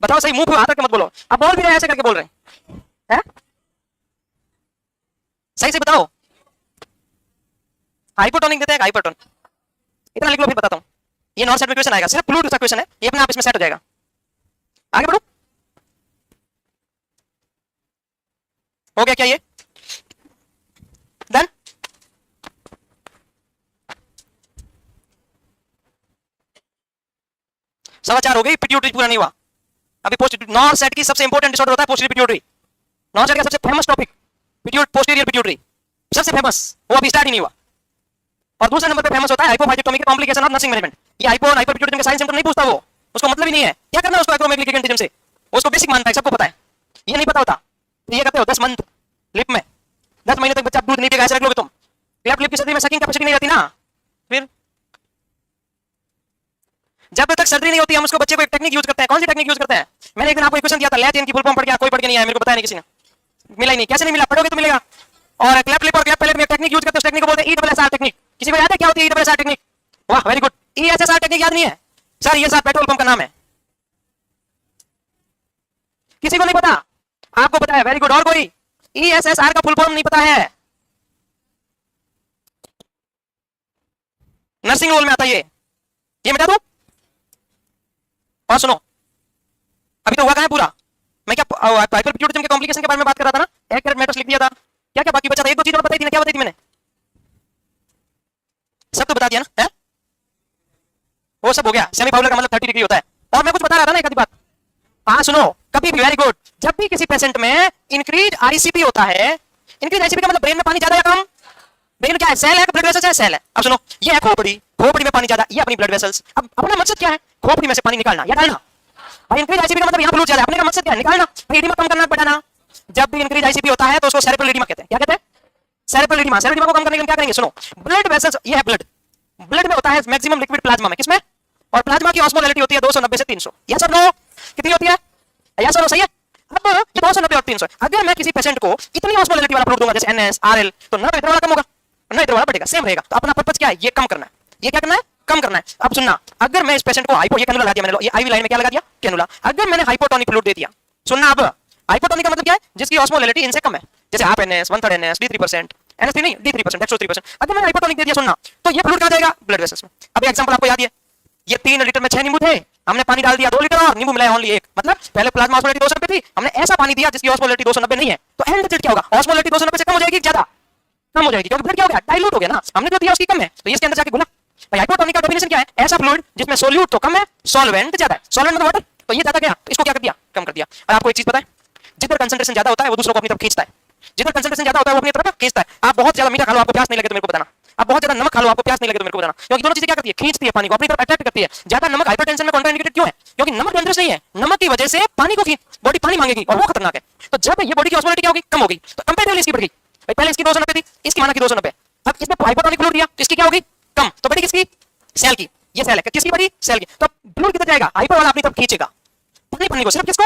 बताओ सही, मुंह पे हाथ रख के मत बोलो, आप बोल भी रहे हैं ऐसे करके बोल रहे हैं, सही से बताओ। हाइपोटोनिक देते हैं, हाइपोटोनिक इतना लिख लो, फिर बताता हूं। ये नॉन सेट में क्वेश्चन आएगा, सिर्फ फ्लूइड का क्वेश्चन है, ये अपने आप इसमें सेट हो जाएगा। आगे बढ़ो, हो गया क्या ये? डन। सवा 4 हो गई, पिट्यूटरी पूरा नहीं हुआ अभी। नॉन सेट की सबसे इंपॉर्टेंट डिसऑर्डर होता है पोस्टीरियर पिट्यूटरी। नॉन सेट का सबसे फेमस टॉपिक पोस्टीरियर पिट्यूटरी, सबसे फेमस, वो अभी स्टार्ट ही नहीं हुआ। और दूसरे नंबर पे फेमस होता है हाइपोफाइजेक्टोमी के कॉम्प्लिकेशन ऑफ नर्सिंग मैनेजमेंट। ये हाइपो और हाइपरपिट्यूटरी के साइन सिम्टम नहीं पूछता, वो उसको मतलब ही नहीं है क्या करना है उसको एक्रोमेगलिक एजेंटिज्म से, उसको बेसिक मानता है, सबको पता है। ये नहीं पता होता तो ये कहते हो 10 मंथ लिप में 10 महीने तक बच्चा दूध नहीं पिएगा, ऐसे रख लोगे तुम। लेफ्ट लिप की सर्जरी में सकिंग कैपेसिटी नहीं रहती ना, फिर जब तक सर्जरी नहीं होती हम उसको बच्चे को एक टेक्निक यूज करते हैं। कौन सी टेक्निक यूज करते हैं? मैंने एक दिन आपको क्वेश्चन दिया था, लैटिन की फुल फॉर्म पढ़ के कोई पढ़ के नहीं आया, मेरे को बताया नहीं किसी ने, मिला ही नहीं। कैसे नहीं मिला? पढ़ोगे तो मिलेगा। और क्लैप लिप और क्लैप पैलेट में टेक्निक यूज करते हैं, उस टेक्निक को बोलते हैं ईडब्ल्यूएसआर टेक्निक। किसी को याद है क्या होती है ईडब्ल्यूएसआर टेक्निक? वाह वेरी गुड। ईएसएसआर टेक्निक याद नहीं है सर? ये सर पेट्रोल पंप का नाम है, किसी को नहीं पता? आपको पता है, वेरी गुड। और कोई? ईएसएसआर का फुल फॉर्म नहीं पता है? नर्सिंग रोल में आता है ये मिटा दो। और सुनो, अभी तो हुआ कहां है पूरा? मैं क्या हाइपरपिट्यूटिज्म के कॉम्प्लिकेशन के बारे में बात कर रहा था ना, एक कैरेट मैटर्स लिख दिया था, क्या क्या बाकी बचा था? एक दो चीज और बताई थी ना, क्या बताई थी मैंने? सब तो बता दिया ना, है? वो सब हो गया। सेमी फाउलर का मतलब 30 डिग्री होता है। और मैं कुछ बता रहा था ना एक आधी बात, हाँ सुनो, कभी भी, वेरी गुड, जब भी किसी पेशेंट में इंक्रीज आईसीपी होता है, इंक्रीज आईसीपी का मतलब ब्रेन में पानी ज्यादा या कम? ब्रेन क्या है? सेल है, ब्लड वेसल्स है? सेल है। अब सुनो, ये है खोपड़ी, खोपड़ी में पानी ज्यादा, ये अपनी ब्लड वेसल्स। अब अपना मकसद क्या है? खोपड़ी में से पानी निकालना या डालना। भाई इंक्रीज आईसीपी का मतलब यहाँ फ्लूइड ज्यादा है, अपने का मकसद क्या है? निकालना। भाई एडिमा कम करना, बढ़ाना। जब भी इंक्रीज आईसीपी होता है तो उसको सेरेब्रल एडिमा कहते हैं। क्या कहते हैं? Cerebral oedema. सेरेब्रल एडिमा को कम करने के लिए क्या करेंगे? सुनो, ब्लड वेसल्स, ये है ब्लड, ब्लड में होता है मैक्सिमम लिक्विड प्लाज्मा में, किसमें? और प्लाज्मा की ऑस्मोलैरिटी होती है 290 से 300। यस और नो? कितनी होती है? यस और नो? सही है। अब ये 290 और 300, अगर मैं किसी पेशेंट को इतनी ऑस्मोलैरिटी वाला फ्लूइड दूंगा जैसे एनएस, आरएल, तो ना तो इतना वाला कम होगा ना इतना वाला बढ़ेगा, सेम रहेगा। तो अपना पर्पस क्या है? ये कम करना है। ये क्या करना है? कम करना है। अब सुनना, अगर मैं इस पेशेंट को हाइपो, ये कैनुला लगा दिया मैंने, ये आईवी लाइन में क्या लगा दिया? कैनुला। अगर मैंने हाइपोटोनिक फ्लूइड दे दिया, सुनना, अब हाइपोटोनिक का मतलब क्या है? जिसकी ऑस्मोलैरिटी इनसे कम है, जैसे half NS, 1/3 NS, D3%, NS नहीं, D3%, डेक्स्ट्रो3%। अगर मैंने हाइपोटोनिक दे दिया, सुनना, तो ये फ्लूइड कहां जाएगा? ब्लड वेसल्स में। अब एग्जांपल आपको याद है, ये 3 लीटर में 6 नींबू थे, हमने पानी डाल दिया 2 लीटर और नींबू मिलाया ओनली 1, मतलब पहले प्लाज्मा ऑस्मोलैरिटी 290 थी, हमने ऐसा पानी दिया जिसकी ऑस्मोलैरिटी 290 नहीं है, तो एंड रिजल्ट क्या होगा? ऑस्मोलैरिटी 290 से कम हो जाएगी, ज्यादा कम हो जाएगी, क्योंकि ब्लड क्या हो गया? डाइल्यूट हो गया ना, हमने जो दिया उसकी कम है, तो ये इसके अंदर जाके घुला। भाई हाइपोटोनिक का डेफिनेशन क्या है? ऐसा फ्लूइड जिसमें सोल्यूट तो कम है, सॉल्वेंट ज्यादा है। सॉल्वेंट मतलब वाटर, तो ये ज्यादा गया, तो इसको क्या कर दिया? कम कर दिया। और आपको एक चीज पता है, जितना कंसंट्रेशन ज्यादा होता है वो दूसरों को अपनी तरफ खींचता है, जितना कंसंट्रेशन ज्यादा होता है वो अपनी तरफ खींचता है। आप बहुत ज्यादा मीठा खा लो, आपको प्यास नहीं लगे तो मेरे को बताना, आप बहुत ज्यादा नमक खा लो, आपको प्यास नहीं लगे तो मेरे को बताना, क्योंकि दोनों चीजें क्या करती है? खींचती है पानी को, अपनी तरफ अट्रैक्ट करती है। ज्यादा नमक हाइपरटेंशन में कॉन्ट्राइंडिकेटेड क्यों है? क्योंकि नमक डेंजरस नहीं है, नमक की वजह से पानी को बॉडी पानी मांगेगी और वो खतरनाक है। तो जब ये बॉडी की ऑस्मोलैरिटी क्या होगी? कम होगी, तो कंपैरेटिवली इसकी बढ़ गई। भाई पहले इसकी 290 थी, इसकी माना की 290, अब इसमें हाइपोटोनिक फ्लूइड दिया तो इसकी क्या होगी? कम, तो बढ़ी किसकी? सेल की। ये सेल है, किसकी बढ़ी? सेल की। तो फ्लूइड किधर जाएगा? हाइपर वाला अपनी तरफ खींचेगा पानी को, सिर्फ किसको?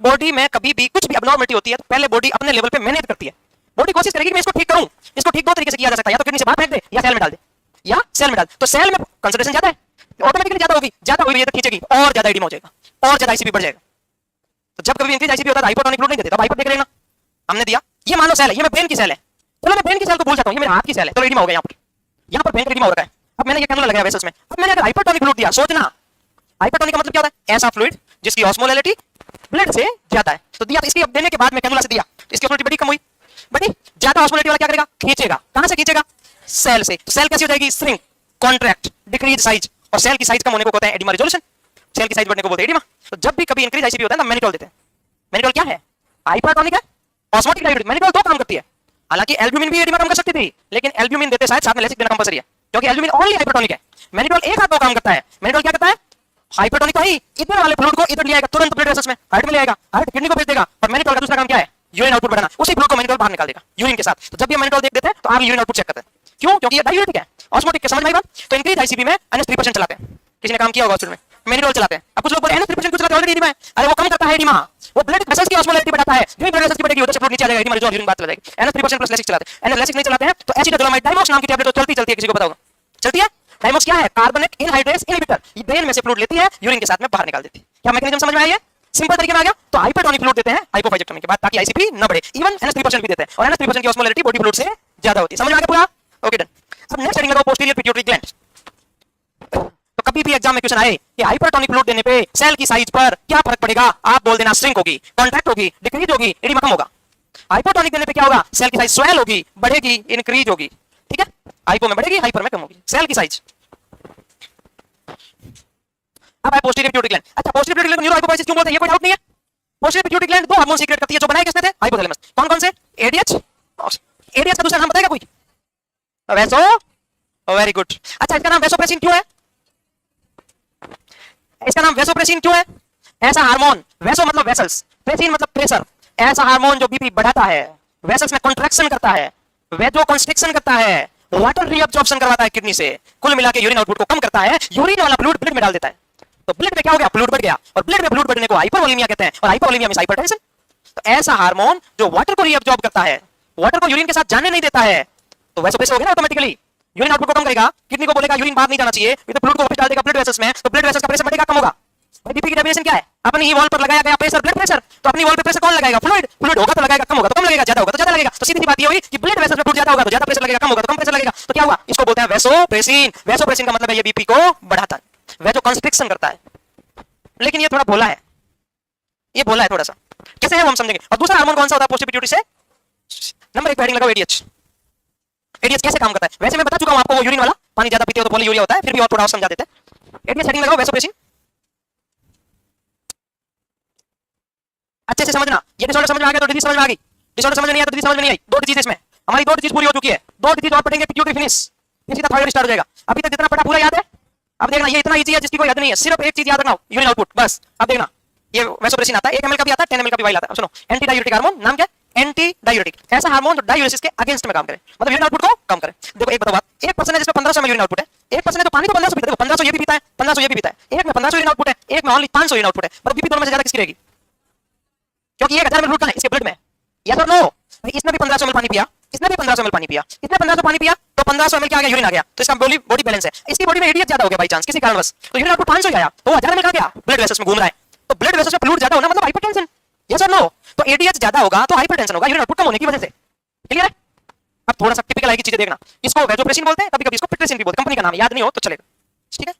बॉडी में कभी भी कुछ भी अबनॉर्मलिटी होती है तो पहले बॉडी अपने लेवल पे मैनेज करती है, बॉडी कोशिश करेगी मैं इसको ठीक करूं। इसको ठीक 2 तरीके से किया जा सकता है, या तो किडनी से बाहर फेंक दे या सेल में डाल दे, या सेल में डाल। तो सेल में कंसंट्रेशन ज्यादा है, ऑटोमेटिकली ज्यादा होगी, ज्यादा हुई तो खींचेगी और ज्यादा एडिमा हो जाएगा और ज्यादा आईसीपी बढ़ जाएगा। तो जब कभी इंक्रीज आईसीपी होता है हाइपोटोनिक फ्लूइड नहीं देते, तो हाइपर देख लेना। हमने दिया, ये मानो सेल है, ये मैं ब्रेन की सेल है, चलो मैं ब्रेन की सेल को भूल जाता हूं, ये मेरे हाथ की सेल है, तो एडिमा हो गया यहां पर ब्रेन का एडिमा हो रहा है। अब मैंने ये कैनुला लगाया वेसल्स में, अब मैंने अगर हाइपोटोनिक फ्लूइड दिया, सोचना हाइपोटोनिक का मतलब क्या होता है? ऐसा फ्लूइड जिसकी ऑस्मोलैरिटी ब्लड से ज्यादा है, तो दिया, तो इसकी अब देने के बाद में कैनुला से दिया तो इसकी ऑस्मोलैरिटी बड़ी कम हुई, बड़ी ज्यादा ऑस्मोलैरिटी वाला क्या करेगा? खींचेगा। कहां से खींचेगा? सेल से। तो सेल कैसी हो जाएगी? श्रिंक, कॉन्ट्रैक्ट, डिक्रीज साइज, और सेल की साइज कम होने को कहते हैं एडिमा रिजोल्यूशन, सेल की साइज बढ़ने को बोलते हैं एडिमा। तो जब भी कभी इंक्रीज आईसीपी होता है ना, मैनिटोल देते हैं। मैनिटोल क्या है? हाइपरटोनिक है, ऑस्मोटिक डाययूरेटिक। मैनिटोल 2 काम करती है, हालांकि एल्ब्यूमिन भी एडिमा कम कर सकती थी, लेकिन एल्ब्यूमिन देते शायद साथ में लेसिक देना कंपलसरी है, क्योंकि एल्ब्यूमिन ओनली हाइपरटोनिक है। मैनिटोल एक हाथ 2 काम करता है। मैनिटोल क्या करता है? हाइपरटोनिक ही इधर वाले फ्लूइड को इधर ले आएगा, तुरंत ब्लड वेसल्स में, हार्ट में ले आएगा, हार्ट किडनी को भेज देगा। और मैनिटोल का दूसरा काम क्या है? यूरिन आउटपुट बढ़ाना, उसी फ्लूइड को मैनिटोल बाहर निकाल देगा यूरिन के साथ। तो जब ये मैनिटोल देख देते हैं तो आप यूरिन आउटपुट चेक करते हैं, क्यों? क्योंकि ये डाययूरेटिक है, ऑस्मोटिक के। समझ में आई बात? तो इंक्रीज आईसीपी में NH3% चलाते हैं, किसी ने काम किया होगा हॉस्पिटल में, मैनिटोल चलाते हैं। अब कुछ लोग बोले NH3% क्यों चलाते हैं? ऑलरेडी एडिमा है। अरे वो कम करता है एडिमा, वो ब्लड वेसल्स की ऑस्मोलैरिटी बढ़ाता है, जो ब्लड वेसल्स की बढ़ेगी उधर से फ्लूइड नीचे आ जाएगा, एडिमा रिजॉल्व यूरिन बात चला जाएगी। NH3% प्लस लेसिक चलाते हैं, लेसिक नहीं चलाते हैं तो एसिटाडोलामाइड डाइमॉक्स नाम की टैबलेट तो चलती है, किसी को पता होगा? चलती है। डाइमॉक्स क्या है? कार्बोनेट एनहाइड्रेस इनहिबिटर, ये ब्रेन में से फ्लूइड लेती है, यूरिन के साथ में बाहर निकाल देती है। क्या मैकेनिज्म समझ में आया? सिंपल तरीके में आ गया। तो हाइपरटोनिक फ्लूइड देते हैं हाइपोफाइजेक्टोमी के बाद, ताकि आईसीपी न बढ़े। इवन NH3% भी देते हैं, और NH3% की ऑस्मोलैरिटी बॉडी फ्लूइड से ज्यादा होती है। समझ में आ गया पूरा? Okay done. अब नेक्स्ट हेडिंग लगाओ, पोस्टीरियर पिट्यूटरी ग्लैंड। तो कभी भी एग्जाम में क्वेश्चन आए कि हाइपरटोनिक फ्लूइड देने पे सेल की साइज पर क्या फर्क पड़ेगा, आप बोल देना श्रिंक होगी, कॉन्ट्रैक्ट होगी, डिक्रीज होगी, एडिमा कम होगा। हाइपोटोनिक देने पे क्या होगा? सेल की साइज स्वेल होगी, बढ़ेगी, इंक्रीज होगी। ठीक है, हाइपो में बढ़ेगी, हाइपर में कम होगी सेल की साइज। अब है पोस्टीरियर पिट्यूटरी ग्लैंड। अच्छा, posterior pituitary gland neuro hypophysis क्यों बोलते हैं? ये कोई डाउट नहीं है। Posterior pituitary gland 2 hormone secrete करती है, जो बनाए किसने थे? हाइपोथैलेमस। कौन कौन से? ADH। ADH का दूसरा नाम बताएगा कोई? Vaso, very good. अच्छा, इसका नाम वैसोप्रेसिन क्यों है? इसका नाम वैसोप्रेसिन क्यों है? ऐसा हार्मोन, वैसो मतलब वेसल्स, प्रेसिन मतलब प्रेशर, ऐसा हार्मोन जो बीपी बढ़ाता है, वेसल्स में कॉन्ट्रैक्शन करता है, वेजो कंस्ट्रिक्शन करता है, वाटर रीअब्जॉर्प्शन करवाता है किडनी से, कुल मिला के यूरिन आउटपुट को कम करता है, यूरिन वाला फ्लूइड ब्लड में डाल देता है। तो ब्लड में क्या हो गया? फ्लूइड बढ़ गया, और ब्लड में फ्लूइड बढ़ने को हाइपरवोलेमिया कहते हैं, और हाइपरवोलेमिया मींस हाइपरटेंशन। तो ऐसा हार्मोन जो वाटर को रीअब्जॉर्ब करता है, वाटर को यूरिन के साथ जाने नहीं देता है, तो वैसोप्रेसिन हो गया ना ऑटोमेटिकली, यूरिन आउटपुट को कम करेगा, किडनी को बोलेगा यूरिन बाहर नहीं जाना चाहिए, ये तो फ्लूइड को वापस डाल देगा ब्लड वेसल्स में, तो ब्लड वेसल्स का प्रेशर बढ़ेगा, कम होगा। भाई बीपी की डेफिनेशन क्या है? अपनी ही वॉल पर लगाया गया प्रेशर, ब्लड प्रेशर। तो अपनी वॉल पे प्रेशर कौन लगाएगा? फ्लूइड। फ्लूइड होगा तो लगाएगा, कम होगा तो कम लगेगा, ज्यादा होगा तो ज्यादा लगेगा। तो सीधी सी बात ये हुई कि ब्लड वेसल्स में फ्लूइड ज्यादा होगा तो ज्यादा प्रेशर लगेगा, कम होगा तो कम प्रेशर लगेगा। तो क्या हुआ? इसको बोलते हैं वैसोप्रेसिन। वैसोप्रेसिन का मतलब है ये बीपी को बढ़ाता है, वेजो कंस्ट्रिक्शन करता है। लेकिन ये थोड़ा भोला है, ये भोला है थोड़ा सा, कैसे है वो हम समझेंगे। और दूसरा हार्मोन कौन सा होता है पोस्टीरियर पिट्यूटरी से? नंबर 1 पे हेडिंग लगाओ, ADH। ADH कैसे काम करता है? वैसे मैं बता चुका हूं आपको, वो यूरिन वाला, पानी ज्यादा पीते हो तो पॉलीयूरिया होता है, फिर भी और थोड़ा और समझा देते हैं। ADH हेडिंग लगाओ, वैसोप्रेसिन। अच्छे से समझना, ये डिसऑर्डर समझ में आ गया तो डिजीज समझ में आ गई, डिसऑर्डर समझ में नहीं आया तो डिजीज समझ में नहीं आई। 2 डिजीज इसमें, हमारी 2 डिजीज पूरी हो चुकी है, 2 डिजीज और पढ़ेंगे, पिट्यूटरी फिनिश, फिर सीधा थायराइड स्टार्ट हो जाएगा। अभी तक जितना पढ़ा पूरा याद है? अब देखना, ये इतना इजी है जिसकी कोई हद नहीं है, सिर्फ एक चीज याद रखना, यूरिन आउटपुट, बस। अब देखना, ये वैसोप्रेसिन आता है, 1 ml का भी आता है, 10 ml का भी वाइल आता है। सुनो, एंटी डाययूरेटिक हार्मोन, नाम क्या है? एंटी डाययूरेटिक, ऐसा हार्मोन जो डाययूरेसिस के अगेंस्ट में काम करे, मतलब यूरिन आउटपुट को कम करे। देखो एक बताओ बात, 1% है जिसमें 1500 ml यूरिन आउटपुट है, 1% है तो पानी तो 1500 पीता है, 1500 ये भी पीता है, 1500 ये भी पीता है, एक में 1500 यूरिन आउटपुट है, एक में ओनली 500 यूरिन आउटपुट है, पर बीपी दोनों में से ज्यादा किसकी रहेगी? क्योंकि 1000 ml फ्लूइड का है इसके ब्लड में, यस और नो? इसने भी 1500 ml पानी पिया, इसने भी 1500 ml पानी पिया, इसने 1500 पानी पिया तो 1500 ml क्या आ गया? यूरिन आ गया। तो इसका बॉडी बैलेंस है। इसकी बॉडी में ADH ज्यादा हो गया बाय चांस, किसी कारणवश, तो यूरिन आउटपुट 500 आया, तो 1000 ml का गया, ब्लड वेसल्स में घूम रहा है। तो ब्लड वेसल्स में फ्लूइड ज्यादा होना मतलब हाइपरटेंशन, यस और नो? तो ADH ज्यादा होगा तो हाइपरटेंशन होगा, यूरिन आउटपुट कम होने की वजह से। क्लियर है? अब थोड़ा सा टिपिकल आएगी चीजें देखना, इसको वैसोप्रेसिन बोलते हैं, कभी-कभी इसको पिट्रेसिन भी बोलते हैं, कंपनी का नाम याद नहीं हो तो चलेगा। ठीक है,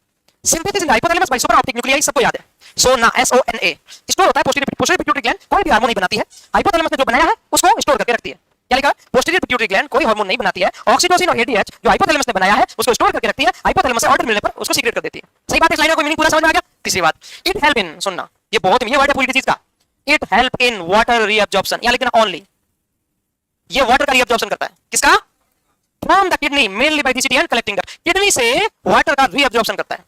synthesis in the hypothalamus by super optic nuclei, सबको याद है, सोना, SONA, स्टोर होता है पोस्टीरियर पिट्यूटरी ग्लैंड, कोई भी हार्मोन नहीं बनाती है, हाइपोथैलेमस ने जो बनाया है उसको स्टोर करके रखती है। क्या लिखा है? पोस्टीरियर पिट्यूटरी ग्लैंड कोई हार्मोन नहीं बनाती है, ऑक्सीटोसिन और ADH जो हाइपोथैलेमस ने बनाया है उसको स्टोर करके रखती है, हाइपोथैलेमस से ऑर्डर मिलने पर उसको सीक्रेट कर देती है। सही बात है, इस लाइन का कोई मीनिंग पूरा समझ में आ गया? तीसरी बात, इट हेल्प इन, सुनना, ये बहुत ये वर्ड है पूरी चीज का, it help in water reabsorption, यहां लिखना ओनली, ये वाटर का रीअब्जॉर्प्शन करता है, किसका? From the kidney mainly by DCT and collecting duct, kidney से वाटर का रीअब्जॉर्प्शन करता है,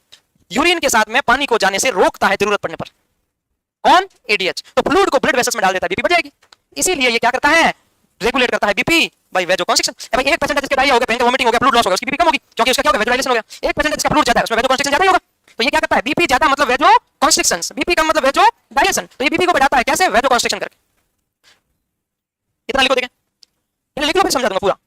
यूरिन के साथ में पानी को जाने से रोकता है जरूरत पड़ने पर। कौन? ADH। तो फ्लूइड को ब्लड वेसल्स में डाल देता है, बीपी बढ़ जाएगी, इसीलिए ये क्या करता है? रेगुलेट करता है बीपी बाय वेजोकॉन्स्ट्रिक्शन। अब 1% जिसके डायरिया हो गया, भयंकर वोमिटिंग हो गया, फ्लूइड लॉस हो गया, उसकी बीपी कम होगी, क्योंकि उसका क्या होगा? वेजोडाइलेशन हो गया। 1% जिसका फ्लूइड ज्यादा है उसमें वेजोकॉन्स्ट्रिक्शन ज्यादा ही होगा, तो ये क्या करता है? बीपी ज्यादा मतलब वेजोकॉन्स्ट्रिक्शन, बीपी कम मतलब वेजोडाइलेशन, तो ये बीपी को बढ़ाता है कैसे? वेजोकॉन्स्ट्रिक्शन करके। इतना लिखो, देखें, इन्हें लिख लो, फिर समझा दूंगा पूरा।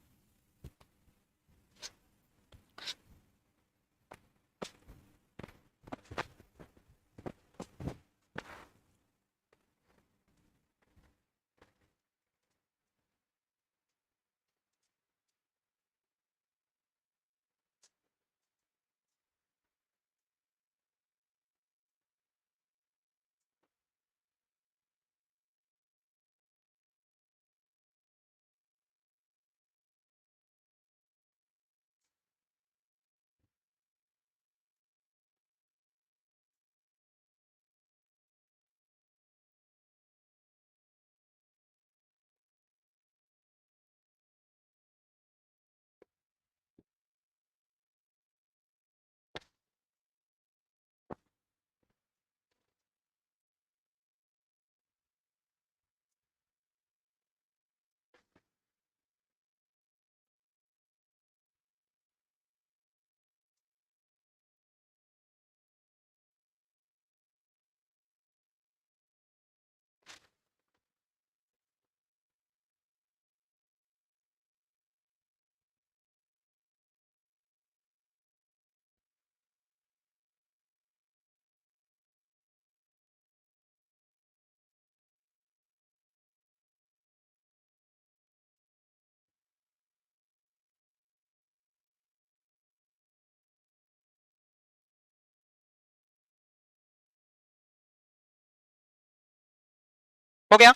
हो गया?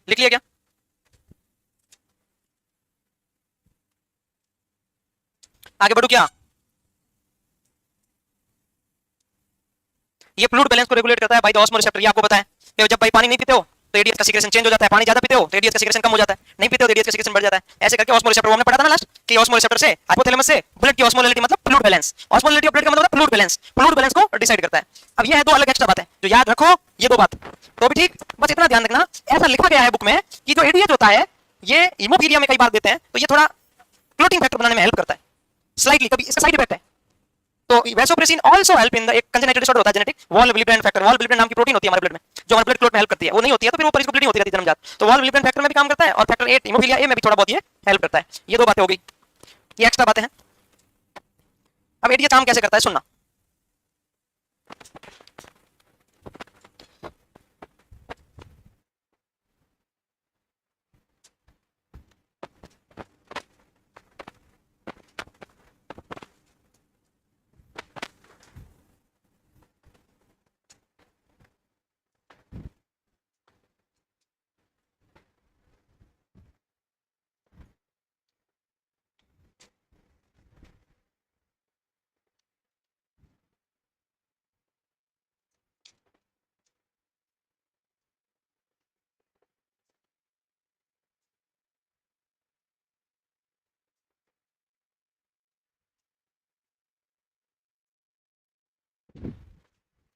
लिख लिया क्या? आगे बढ़ू क्या? ये फ्लूइड बैलेंस को रेगुलेट करता है बाय द ऑस्मो रिसेप्टर, ये आपको पता है कि जब भाई पानी नहीं पीते हो तो एडीएच का सीक्रेशन चेंज हो जाता है, पानी ज्यादा पीते हो तो एडीएच का सीक्रेशन कम हो जाता है, नहीं पीते हो तो एडीएच का सीक्रेशन बढ़ जाता है। ऐसे करके ऑस्मो रिसेप्टर, वो हमने पढ़ा था ना लास्ट कि ऑस्मो रिसेप्टर से हाइपोथैलेमस से ब्लड की ऑस्मोलैरिटी मतलब fluid balance, osmolarity of blood का मतलब होता है फ्लूइड बैलेंस, फ्लूइड बैलेंस को डिसाइड करता है। अब ये है दो अलग एक्स्ट्रा बातें जो याद रखो, ये दो बात तो भी ठीक, बस इतना ध्यान रखना, ऐसा लिखा गया है बुक में कि जो एडीएच होता है ये हीमोफीलिया में कई बार देते हैं, तो ये थोड़ा क्लोटिंग फैक्टर बनाने में हेल्प करता है स्लाइटली, कभी इसका साइड इफेक्ट है। तो vasopressin also help in the, एक कंजेनिटल डिसऑर्डर होता है जेनेटिक, वॉल विलिब्रेंट फैक्टर, वॉल विलिब्रेंट नाम की प्रोटीन होती है हमारे ब्लड में जो हमारे ब्लड क्लॉट में हेल्प करती है, वो नहीं होती है तो फिर वो पर इसको ब्लीडिंग होती रहती है जन्मजात, तो वॉल विलिब्रेंट फैक्टर में भी काम करता है और फैक्टर 8 हीमोफीलिया ए में भी थोड़ा बहुत ये हेल्प करता है। ये दो बातें हो गई, ये एक्स्ट्रा बातें हैं। अब एडीएच काम कैसे करता है सुनना,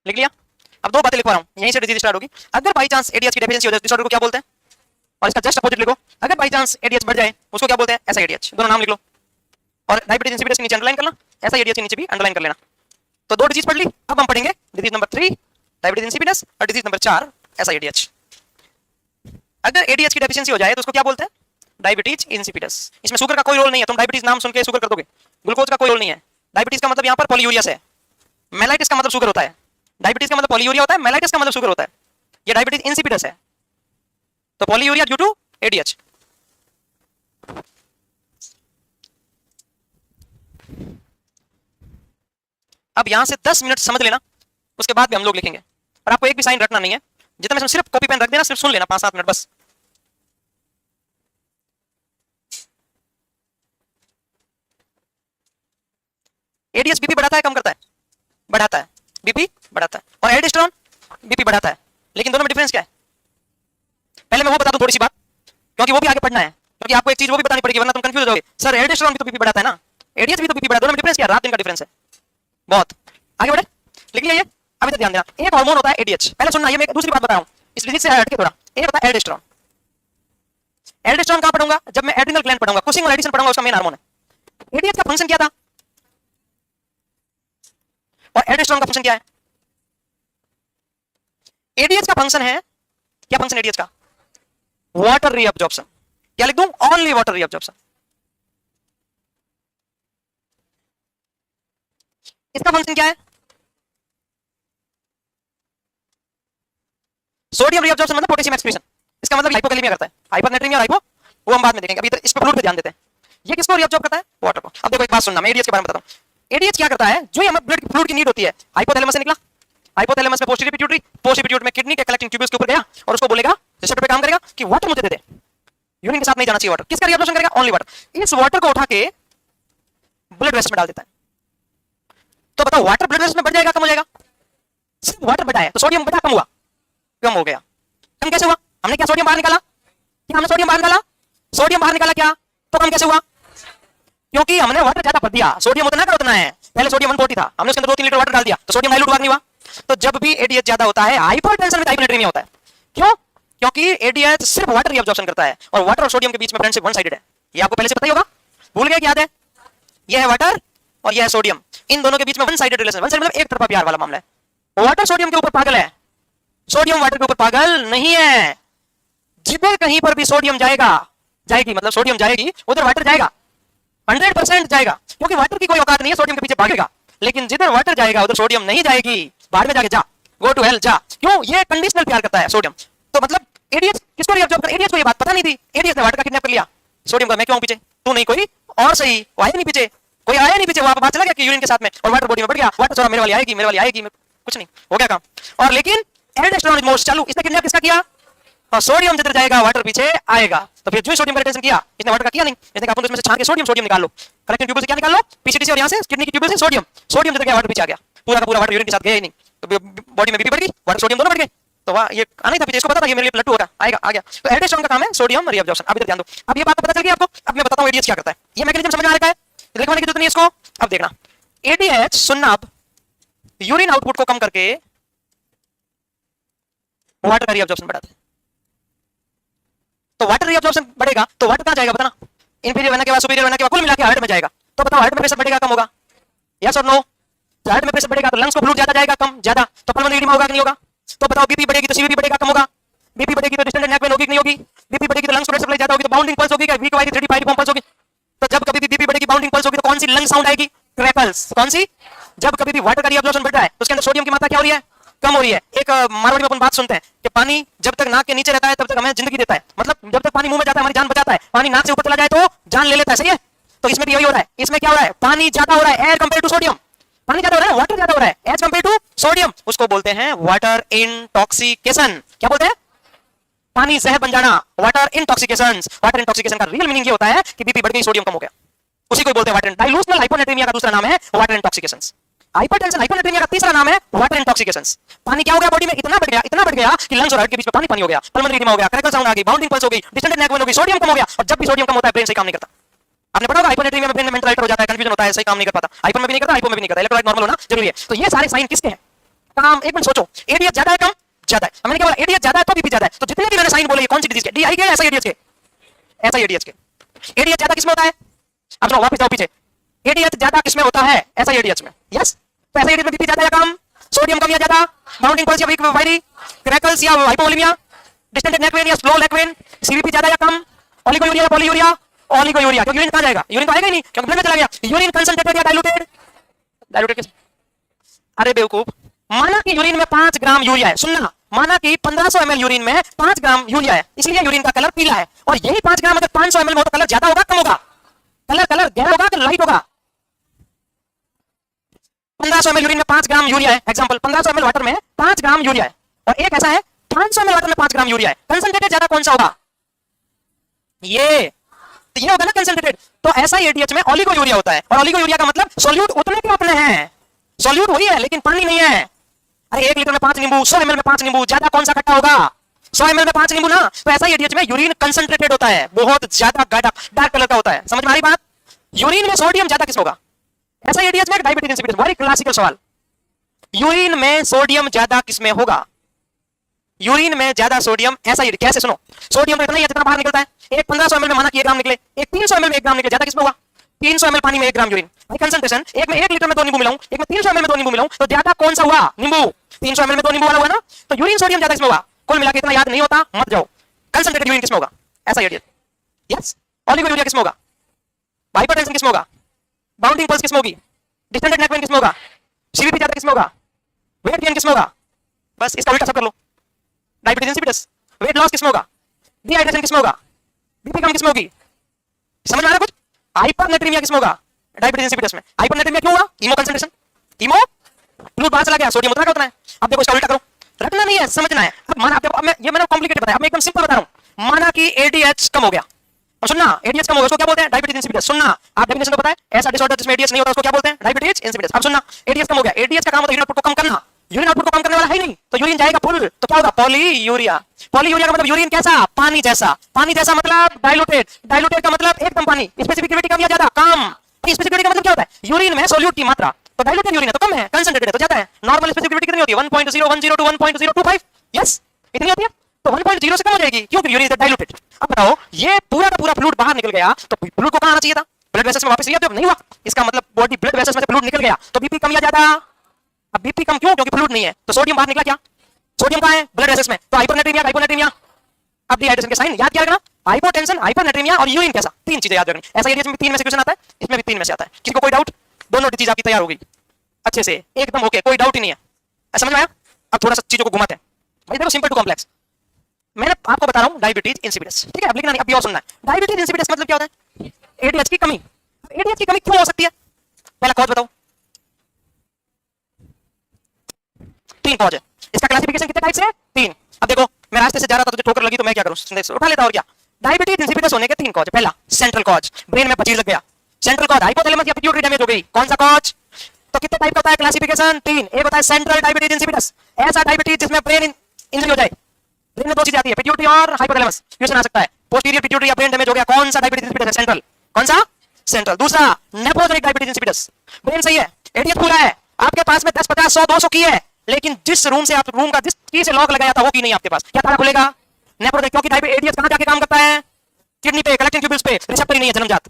लिख लिया? अब दो बातें लिख रहा हूं, यहीं से डिजीज स्टार्ट होगी। अगर बाई चांस एडीएच की डेफिशिएंसी हो जाए डिसऑर्डर को क्या बोलते हैं, और इसका जस्ट अपोजिट लिखो, अगर बाई चांस एडीएच बढ़ जाए उसको क्या बोलते हैं, ऐसा एडीएच, दोनों नाम लिख लो। और डायबिटीज इंसिपिडस के नीचे अंडरलाइन करना, ऐसा एडीएच के नीचे भी अंडरलाइन कर लेना। तो दो डिजीज पढ़ ली, अब हम पढ़ेंगे डिजीज नंबर 3 डायबिटीज इंसिपिडस और डिजीज नंबर 4 ऐसा एडीएच। अगर एडीएच की डेफिशिएंसी हो जाए तो उसको क्या बोलते हैं, डायबिटीज इंसिपिडस। इसमें शुगर का कोई रोल नहीं है, तुम डायबिटीज नाम सुन के शुगर कर दोगे, ग्लूकोज का कोई रोल नहीं है। डायबिटीज का मतलब यहाँ पर पॉलीयूरिया है, मेलाइटिस का मतलब शुगर होता है, डायबिटीज का मतलब पॉलीयूरिया होता है, मेलाइटिस का मतलब शुगर होता है, ये डायबिटीज इंसिपिडस है, तो पॉलीयूरिया ड्यू टू एडीएच। अब यहां से 10 मिनट समझ लेना, उसके बाद भी हम लोग लिखेंगे। और आपको एक भी साइन रटना नहीं है, जितना मैं सिर्फ कॉपी पेन रख देना, सिर्फ सुन लेना 5-7 मिनट बस। एडीएच बीपी बढ़ाता है कम करता है? बढ़ाता है। बीपी बढ़ाता है। और एल्डोस्टेरोन बीपी बढ़ाता है। लेकिन दोनों में डिफरेंस क्या है? पहले मैं वो बता दूं थोड़ी सी बात, क्योंकि वो भी आगे पढ़ना है, क्योंकि आपको एक चीज वो भी बतानी पड़ेगी, वरना तुम कंफ्यूज हो जाओगे। सर एल्डोस्टेरोन भी तो बीपी बढ़ाता है ना, एडीएच भी तो बीपी बढ़ाता है, दोनों में डिफरेंस क्या है? रात दिन का डिफरेंस है बहुत। आगे बढ़े, लिख लिया ये, अभी तक ध्यान देना। एक हार्मोन होता है एडीएच, पहले सुनना, ये मैं दूसरी बात बता रहा हूं, इस फिजिक्स से हटके थोड़ा। एक होता है एल्डोस्टेरोन। एल्डोस्टेरोन कहां पढ़ूंगा? जब मैं एड्रिनल ग्लैंड पढ़ूंगा, कुशिंग और एडिशन पढ़ूंगा, उसका मेन हार्मोन है। एडीएच का फंक्शन क्या था और एल्डोस्टेरोन का फंक्शन क्या है? एडीएच का फंक्शन है, क्या फंक्शन एडीएच का? Water reabsorption. क्या लिख दूं? Only water reabsorption. इसका फंक्शन क्या है? सोडियम रीअब्जॉर्प्शन मतलब पोटेशियम एक्सक्रीशन। इसका मतलब हाइपोकैलेमिया करता है, हाइपरनेट्रीमिया और हाइपो, वो हम बाद में देखेंगे, अभी इस पे फ्लूइड पे ध्यान देते हैं। ये किसको रीअब्जॉर्ब करता है? वाटर को। अब देखो एक बात सुनना, मैं एडीएच के बारे में बताता हूं। एडीएच क्या करता है? जो ही हमें ब्लड फ्लूइड की नीड होती है, हाइपोथैलेमस से निकला, हाइपोथैलेमस में पोस्टीरियर पिट्यूटरी, पोस्टीरियर पिट्यूटरी में किडनी के कलेक्टिंग ट्यूब्यूल्स के ऊपर गया और उसको बोलेगा, रिसेप्टर पे काम करेगा कि वाटर मुझे दे दे। यूरिन के साथ नहीं जाना चाहिए वाटर। किसका रीअब्जॉर्प्शन करेगा? Only water. इस वाटर को उठा के ब्लड वेसल में डाल देता है। तो बताओ वाटर ब्लड वेसल में बढ़ जाएगा कम हो जाएगा? सिर्फ वाटर बढ़ा है तो सोडियम बढ़ा कम हुआ? कम हो गया। कम कैसे हुआ? हमने क्या सोडियम बाहर निकाला? क्या हमने सोडियम बाहर निकाला? सोडियम बाहर निकाला क्या? तो कम कैसे हुआ? क्योंकि हमने वाटर ज्यादा भर दिया। सोडियम उतना का उतना है, पहले सोडियम 140 था, हमने उसके अंदर 2-3 लीटर वाटर डाल दिया तो सोडियम डाइल्यूट नहीं हुआ। तो जब भी एडीएच ज्यादा होता है, हाइपरटेंशन विद हाइपोनेट्रीमिया होता है। क्यों? क्योंकि एडीएच सिर्फ वाटर रीअब्जॉर्प्शन करता है और वाटर और सोडियम के बीच में फ्रेंडशिप वन साइडेड है। ये आपको पहले से पता ही होगा, भूल गए? याद है? ये है वाटर और ये है सोडियम, इन दोनों के बीच में one sided relation. One side मतलब एक तरफा प्यार वाला मामला है। वाटर सोडियम के ऊपर पागल है, सोडियम वाटर के ऊपर पागल नहीं है। जिधर कहीं पर भी सोडियम जाएगी मतलब सोडियम जाएगी, उधर वाटर जाएगा, 100% जाएगा, क्योंकि वाटर की कोई औकात नहीं है सोडियम के पीछे भागेगा। लेकिन जिधर वाटर जाएगा उधर सोडियम नहीं जाएगी, बाहर में जाके जा, गो टू हेल जा। क्यों? ये कंडीशनल प्यार करता है सोडियम। तो मतलब एडीएच किसको रीअब्जॉर्ब कर? एडीएच को ये बात पता नहीं थी, एडीएच ने वाटर का किडनैप कर लिया, सोडियम का मैं क्यों पीछे, तू नहीं कोई और सही, वो आया नहीं पीछे, कोई आया नहीं पीछे, वहां पर बात चला गया कि यूरिन के साथ में, और वाटर बॉडी में बढ़ गया, वाटर थोड़ा मेरे वाली आएगी, मेरे वाली आएगी, कुछ नहीं हो गया काम। और लेकिन एल्डोस्टेरोन इज मोस्ट चालू, इसने किडनैप किसका किया? और सोडियम जिधर जाएगा वाटर पीछे आएगा। तो फिर जो सोडियम का रिटेंशन किया, इसने वाटर का किया नहीं, इसने कहा इसमें से छान के सोडियम निकाल लो, कलेक्टिंग ट्यूब से क्या निकाल लो? पीसीटी से, और यहां से किडनी की ट्यूब से सोडियम जिधर गया वाटर पीछे आ गया, पूरा का पूरा वाटर यूरिन के साथ गया ही नहीं, तो बॉडी में बीपी बढ़ गई, वाटर सोडियम दोनों बढ़ गए। तो वह ये आना ही था पीछे, इसको पता था ये मेरे लिए लट्टू होगा, आएगा आ गया। तो एल्डोस्टेरोन का काम है सोडियम रीअब्जॉर्प्शन। अभी तक ध्यान दो, अब ये बात पता चल गई आपको। अब मैं बताता हूं एडीएच क्या करता है, ये मैकेनिज्म समझ में आ रहा है, लिखवाने की जरूरत नहीं है इसको। अब देखना, एडीएच सुनना, अब यूरिन आउटपुट को कम करके वाटर का रीअब्जॉर्प्शन बढ़ाता है। तो वाटर रीअब्जॉर्प्शन बढ़ेगा तो वाटर कहां जाएगा बताना? इंफीरियर वेना के बाद सुपीरियर वेना के बाद कुल मिला के हार्ट में जाएगा। तो बताओ हार्ट में प्रेशर बढ़ेगा कम होगा? यस और नो? हार्ट में प्रेशर बढ़ेगा तो लंग्स को फ्लूइड ज्यादा जाएगा कम? ज्यादा। तो पल्मोनरी एडिमा होगा कि नहीं होगा? तो बताओ बीपी बढ़ेगी तो सीवीपी बढ़ेगा कम होगा? बीपी बढ़ेगी तो डिस्टेंट नेक वेन होगी कि नहीं होगी? बीपी बढ़ेगी तो लंग्स को ब्लड सप्लाई ज्यादा होगी तो बाउंडिंग पल्स होगी क्या? वीक वाली 35 पल्स होगी। तो जब कभी भी बीपी बढ़ेगी, बाउंडिंग पल्स होगी तो कौन सी लंग साउंड आएगी? क्रैकल्स। कौन सी? जब कभी भी वाटर का रीअब्जॉर्प्शन बढ़ रहा है तो उसके अंदर सोडियम की मात्रा क्या हो रही है? कम हो रही है। एक मारवाड़ी में अपन बात सुनते हैं कि पानी जब तक नाक के नीचे रहता है तब तक हमें जिंदगी देता है, मतलब जब तक पानी मुंह में जाता है हमारी जान बचाता है, पानी नाक से ऊपर चला जाए तो जान ले लेता है। सही है? तो इसमें भी यही हो रहा है। इसमें क्या हो रहा है? पानी ज्यादा हो रहा है एज कंपेयर टू सोडियम, पानी ज्यादा हो रहा है, वाटर ज्यादा हो रहा है एज कंपेयर टू सोडियम। उसको बोलते हैं वाटर इंटॉक्सिकेशन। क्या बोलते हैं? पानी जहर बन जाना, वाटर इंटॉक्सिकेशन। वाटर इंटॉक्सिकेशन का रियल मीनिंग ये होता है कि बीपी बढ़ गई, सोडियम कम हो गया, उसी को बोलते हैं वाटर। डाइल्यूशनल हाइपोनेट्रीमिया का दूसरा नाम है वाटर इंटॉक्सिकेशन। हाइपरटेंशन हाइपोनेट्रीमिया का तीसरा नाम है वाटर इंटॉक्सिकेशन। पानी क्या हो गया बॉडी में? इतना बढ़ गया कि लंग्स और हार्ट के बीच में पानी हो गया, पल्मोनरी एडिमा हो गया, क्रैकल साउंड आ गई, बाउंडिंग पल्स हो गई, डिस्टेंट नेक वेन हो गई, सोडियम कम हो गया। और जब भी सोडियम कम होता है ब्रेन सही काम नहीं करता। आपने पढ़ा होगा हाइपोनेट्रीमिया में ब्रेन में मेंटल राइटर हो जाता है, कंफ्यूजन होता है, सही काम नहीं कर पाता। हाइपर में भी नहीं करता, हाइपो में भी नहीं करता। इलेक्ट्रोलाइट नॉर्मल होना जरूरी है। तो ये सारे साइन किसके हैं? काम एक मिनट सोचो, एडीएच ज्यादा है कम? ज्यादा है। मैंने क्या बोला? एडीएच ज्यादा है तो बीपी ज्यादा है। तो जितने भी मैंने साइन बोले ये कौन सी डिजीज के? डीआई के, ऐसा एडीएच के, ऐसा एडीएच के। एडीएच ज्यादा किसमें होता है? अब सुनो वापस जाओ पीछे, एडीएच ज्यादा किसमें होता है? ऐसा एडीएच में। यस, तो ऐसा एडीएच में बीपी ज्यादा या कम? सोडियम कम या ज्यादा? बाउंडिंग पल्स या वीक वायरी, क्रैकल्स या हाइपोवोलेमिया, डिस्टेंट नेक वेन या स्लो नेक वेन, सीवीपी ज्यादा या कम? ओलिगोयूरिया या पॉलीयूरिया? ओलिगोयूरिया। क्योंकि यूरिन कहां जाएगा? यूरिन तो आएगा ही नहीं क्योंकि ब्लड में चला गया। यूरिन कंसंट्रेटेड या डाइल्यूटेड? डाइल्यूटेड किस? अरे बेवकूफ, माना कि यूरिन में 5 ग्राम यूरिया है, सुनना, माना कि 1500 ml यूरिन में 5 ग्राम यूरिया है, इसलिए यूरिन का कलर पीला है। और यही 5 ग्राम अगर 500 ml में हो तो कलर ज्यादा होगा कम होगा? कलर गहरा होगा कि लाइट होगा? 1500 ml यूरिन में 5 ग्राम यूरिया है, एग्जांपल 1500 ml वाटर में 5 ग्राम यूरिया है, और एक ऐसा है 500 ml वाटर में 5 ग्राम यूरिया है, कंसंट्रेटेड ज्यादा कौन सा होगा? ये होगा ना कंसंट्रेटेड। तो ऐसा एडीएच में ओलिगो यूरिया होता है, और ओलिगो यूरिया का मतलब सॉल्यूट उतने के उतने हैं, सॉल्यूट वही है लेकिन पानी नहीं है। अरे 1 लीटर में 5 नींबू, 100 ml में 5 नींबू, ज्यादा कौन सा खट्टा होगा? 100 ml में 5 नींबू ना। तो ऐसा एडीएच में यूरिन कंसंट्रेटेड होता है, बहुत ज्यादा गाढ़ा डार्क कलर का होता है। समझ में आ रही बात? यूरिन में सोडियम ज्यादा किस होगा? ऐसा एडीएच में डायबिटीज इंसिपिडस, वेरी क्लासिकल सवाल। यूरिन में सोडियम ज्यादा किसमें होगा? यूरिन में ज्यादा सोडियम, ऐसा ही कैसे? सुनो, सोडियम तो इतना ही है जितना बाहर निकलता है। एक 1500 ml में माना कि 1 ग्राम निकले, एक 300 ml में 1 ग्राम निकले, ज्यादा किसमें होगा? 300 ml पानी में 1 ग्राम यूरिन। भाई कंसंट्रेशन, एक में 1 लीटर में 2 नींबू मिलाऊं, एक में 300 ml में 2 नींबू मिलाऊं, तो ज्यादा कौन सा हुआ? नींबू। 300 ml में 2 नींबू वाला हुआ ना, तो यूरिन सोडियम ज्यादा किसमें होगा? कुल मिला के इतना याद नहीं होता, मत जाओ। कंसंट्रेटेड यूरिन किसमें होगा? ऐसा एडीएच। यस। ओलिगो यूरिया किसमें होगा? हाइपरटेंशन किसमें होगा? बाउंडिंग पल्स किसमें होगी? डिस्टेंडेड नेक पेन किसमें होगा? सीवीपी ज्यादा किसमें होगा? वेट गेन किसमें होगा? बस इसका उल्टा सब कर लो। Diabetes insipidus. वेट लॉस किसमें होगा? डिहाइड्रेशन किसमें होगा? बीपी कम किसमें होगी? समझ में आ रहा है कुछ? हाइपरनेट्रीमिया किसमें होगा? डायबिटीज इंसिपिडस में। हाइपरनेट्रीमिया क्यों हुआ? हीमो कंसंट्रेशन, हीमो फ्लूइड बाहर चला गया, सोडियम उतना का उतना है। अब देखो इसका उल्टा करो, रखना नहीं है, समझना है। अब माना, देखो अब मैंने कॉम्प्लिकेटेड बताया, अब मैं एकदम सिंपल बता रहा हूं। माना कि एडीएच कम हो गया, अब सुनना, एडीएच कम हो गया, उसको क्या बोलते हैं? Diabetes insipidus. सुनना, आप डेफिनेशन तो पता है, ऐसा डिसऑर्डर जिसमें एडीएच नहीं होता उसको क्या बोलते हैं? Diabetes insipidus. अब सुनना, एडीएच कम हो गया, एडीएच का काम होता है यूरिन आउटपुट को कम करना। यूरिन आउटपुट को कम करने वाला है ही नहीं, तो यूरिन जाएगा फुल, तो क्या होगा? पॉलीयूरिया। पॉलीयूरिया का मतलब यूरिन कैसा? पानी जैसा। पानी जैसा मतलब डाइल्यूटेड, डाइल्यूटेड का मतलब एकदम पानी। स्पेसिफिसिटी कम या ज्यादा? कम। स्पेसिफिसिटी का मतलब क्या होता है? यूरिन में सोल्यूट की मात्रा, तो डाइल्यूटेड यूरिन है तो कम है, कंसंट्रेटेड है तो ज्यादा है। नॉर्मल स्पेसिफिसिटी कितनी होती है? 1.010 टू 1.025। यस, इतनी होती है। तो 1.0 से कम हो जाएगी, क्योंकि यूरिन इज डाइल्यूटेड। अब बताओ, ये पूरा का पूरा फ्लूइड बाहर निकल गया, तो फ्लूइड को कहां आना चाहिए था? ब्लड वेसल्स में वापस रिएक्टिव नहीं हुआ, इसका मतलब बॉडी ब्लड वेसल्स में से फ्लूइड निकल गया, तो बीपी कम या ज्यादा? अब बीपी कम क्यों? क्योंकि फ्लूइड नहीं है, तो सोडियम बाहर निकला। क्या सोडियम कहां है? ब्लड वेसल्स में। तो हाइपरनेट्रीमिया, हाइपोनेट्रीमिया, अब डिहाइड्रेशन के साइन याद क्या रखना? हाइपोटेंशन, हाइपरनेट्रीमिया और यूरिन कैसा, 3 चीजें याद रखनी। ऐसा एरिया में 3 में से क्वेश्चन आता है, इसमें भी 3 में से आता है। किसी को कोई डाउट? दोनों चीज आपकी तैयार हो गई अच्छे से, एकदम ओके, कोई डाउट ही नहीं है। समझ में आया? अब थोड़ा सा चीजों को घुमाते हैं भाई, देखो सिंपल टू कॉम्प्लेक्स। मैंने आपको बता रहा हूं डायबिटीज इंसिपिडस, ठीक है? अब लिखना नहीं, अब भी और सुनना है। डायबिटीज इंसिपिडस मतलब क्या होता है? एडीएच की कमी। एडीएच की कमी क्यों हो सकती है? पहला कॉज बताओ। 3 कॉज है। इसका क्लासिफिकेशन कितने टाइप से है? 3। अब देखो, मैं रास्ते से जा रहा था, तुझे ठोकर लगी तो मैं क्या करूं? उठा लेता और क्या? डायबिटीज इंसिपिडस होने के 3 कॉज है। पहला सेंट्रल कॉज, ब्रेन में पचीज लग गया। सेंट्रल कॉज हाइपोथैलेमस या पिट्यूटरी डैमेज हो गई। कौन सा कॉज? तो कितने टाइप का होता है क्लासिफिकेशन? 3। एक होता है सेंट्रल डायबिटीज इंसिपिडस, ऐसा डायबिटीज जिसमें ब्रेन इंजरी हो जाए। ब्रेन में 2 चीजें आती है, पिट्यूटरी और हाइपोथैलेमस। क्वेश्चन आ सकता है, पोस्टीरियर पिट्यूटरी या ब्रेन डैमेज हो गया, कौन सा डायबिटीज इंसिपिडस है? सेंट्रल। कौन सा? सेंट्रल। दूसरा नेफ्रोजेनिक डायबिटीज इंसिपिडस, ब्रेन सही है, एडीएच पूरा है, आपके पास में 10, 50, 100, 200 की है, लेकिन जिस रूम से आप रूम का जिस की से लॉक लगाया था वो की नहीं आपके पास, क्या ताला खुलेगा? नेफ्रोजेनिक, क्योंकि एडीएच कहां जाके काम करता है? किडनी पे, कलेक्टिंग ट्यूब्यूल्स पे, रिसेप्टर ही नहीं है जन्मजात।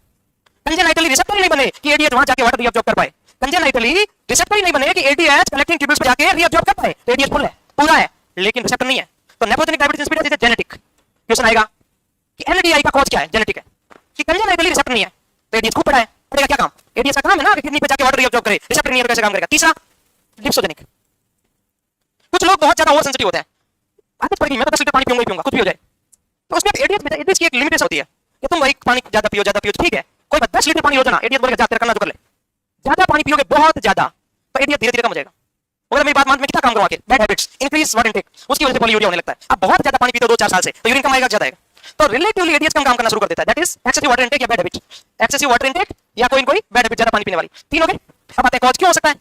कंजेनाइटली रिसेप्टर ही नहीं बने कि एडीएच वहां जाके वाटर रीअब्जॉर्ब कर पाए। कंजेनाइटली रिसेप्टर ही नहीं बने कि एडीएच कलेक्टिंग ट्यूब्यूल्स पे जाके रीअब्जॉर्ब कर पाए। तो एडीएच फुल है, पूरा है, लेकिन रिसेप्टर नहीं है। तो nephrogenic diabetes insipidus is genetic. Question आएगा कि एनडीआई का कॉज क्या है? जेनेटिक है। कि कंजेनाइटली रिसेप्टर नहीं है, तो एडीएच खूब पड़ा है, पड़ेगा क्या काम? एडीएच का काम है ना कि किडनी पे जाके वाटर रीअब्जॉर्ब करे, रिसेप्टर नहीं है तो कैसे काम करेगा? तीसरा लिप्सोजेनिक। कुछ लोग बहुत ज्यादा ओवर सेंसिटिव होते हैं, आदत पड़ गई मैं तो 10 लीटर पानी पीऊंगा, कुछ भी हो जाए, तो उसमें एडीएच की एक लिमिटेशन होती है कि तुम वही पानी ज्यादा पियो, ठीक है? कोई 10 लीटर पानी रोजाना, एडीएच बोलेगा जाते करना जो कर ले। ज्यादा पानी पियोगे बहुत ज्यादा, तो एडीएच धीरे धीरे कम हो जाएगा। अगर मेरी बात मान, मैं कितना काम करूं आके? Bad habits, increase water intake, उसकी वजह से पॉलीयूरिया होने लगता है। अब बहुत ज्यादा पानी पीते हो 2-4 साल से, तो यूरिन कम आएगा, ज्यादा आएगा, तो रिलेटिवली एडीएच कम काम करना शुरू कर देता है। That is excessive water intake या bad habit. Excessive water intake या कोई बैड हैबिट, ज्यादा पानी पीने वाली। 3 हो गए। अब आते हैं कॉज। क्यों हो सकता है?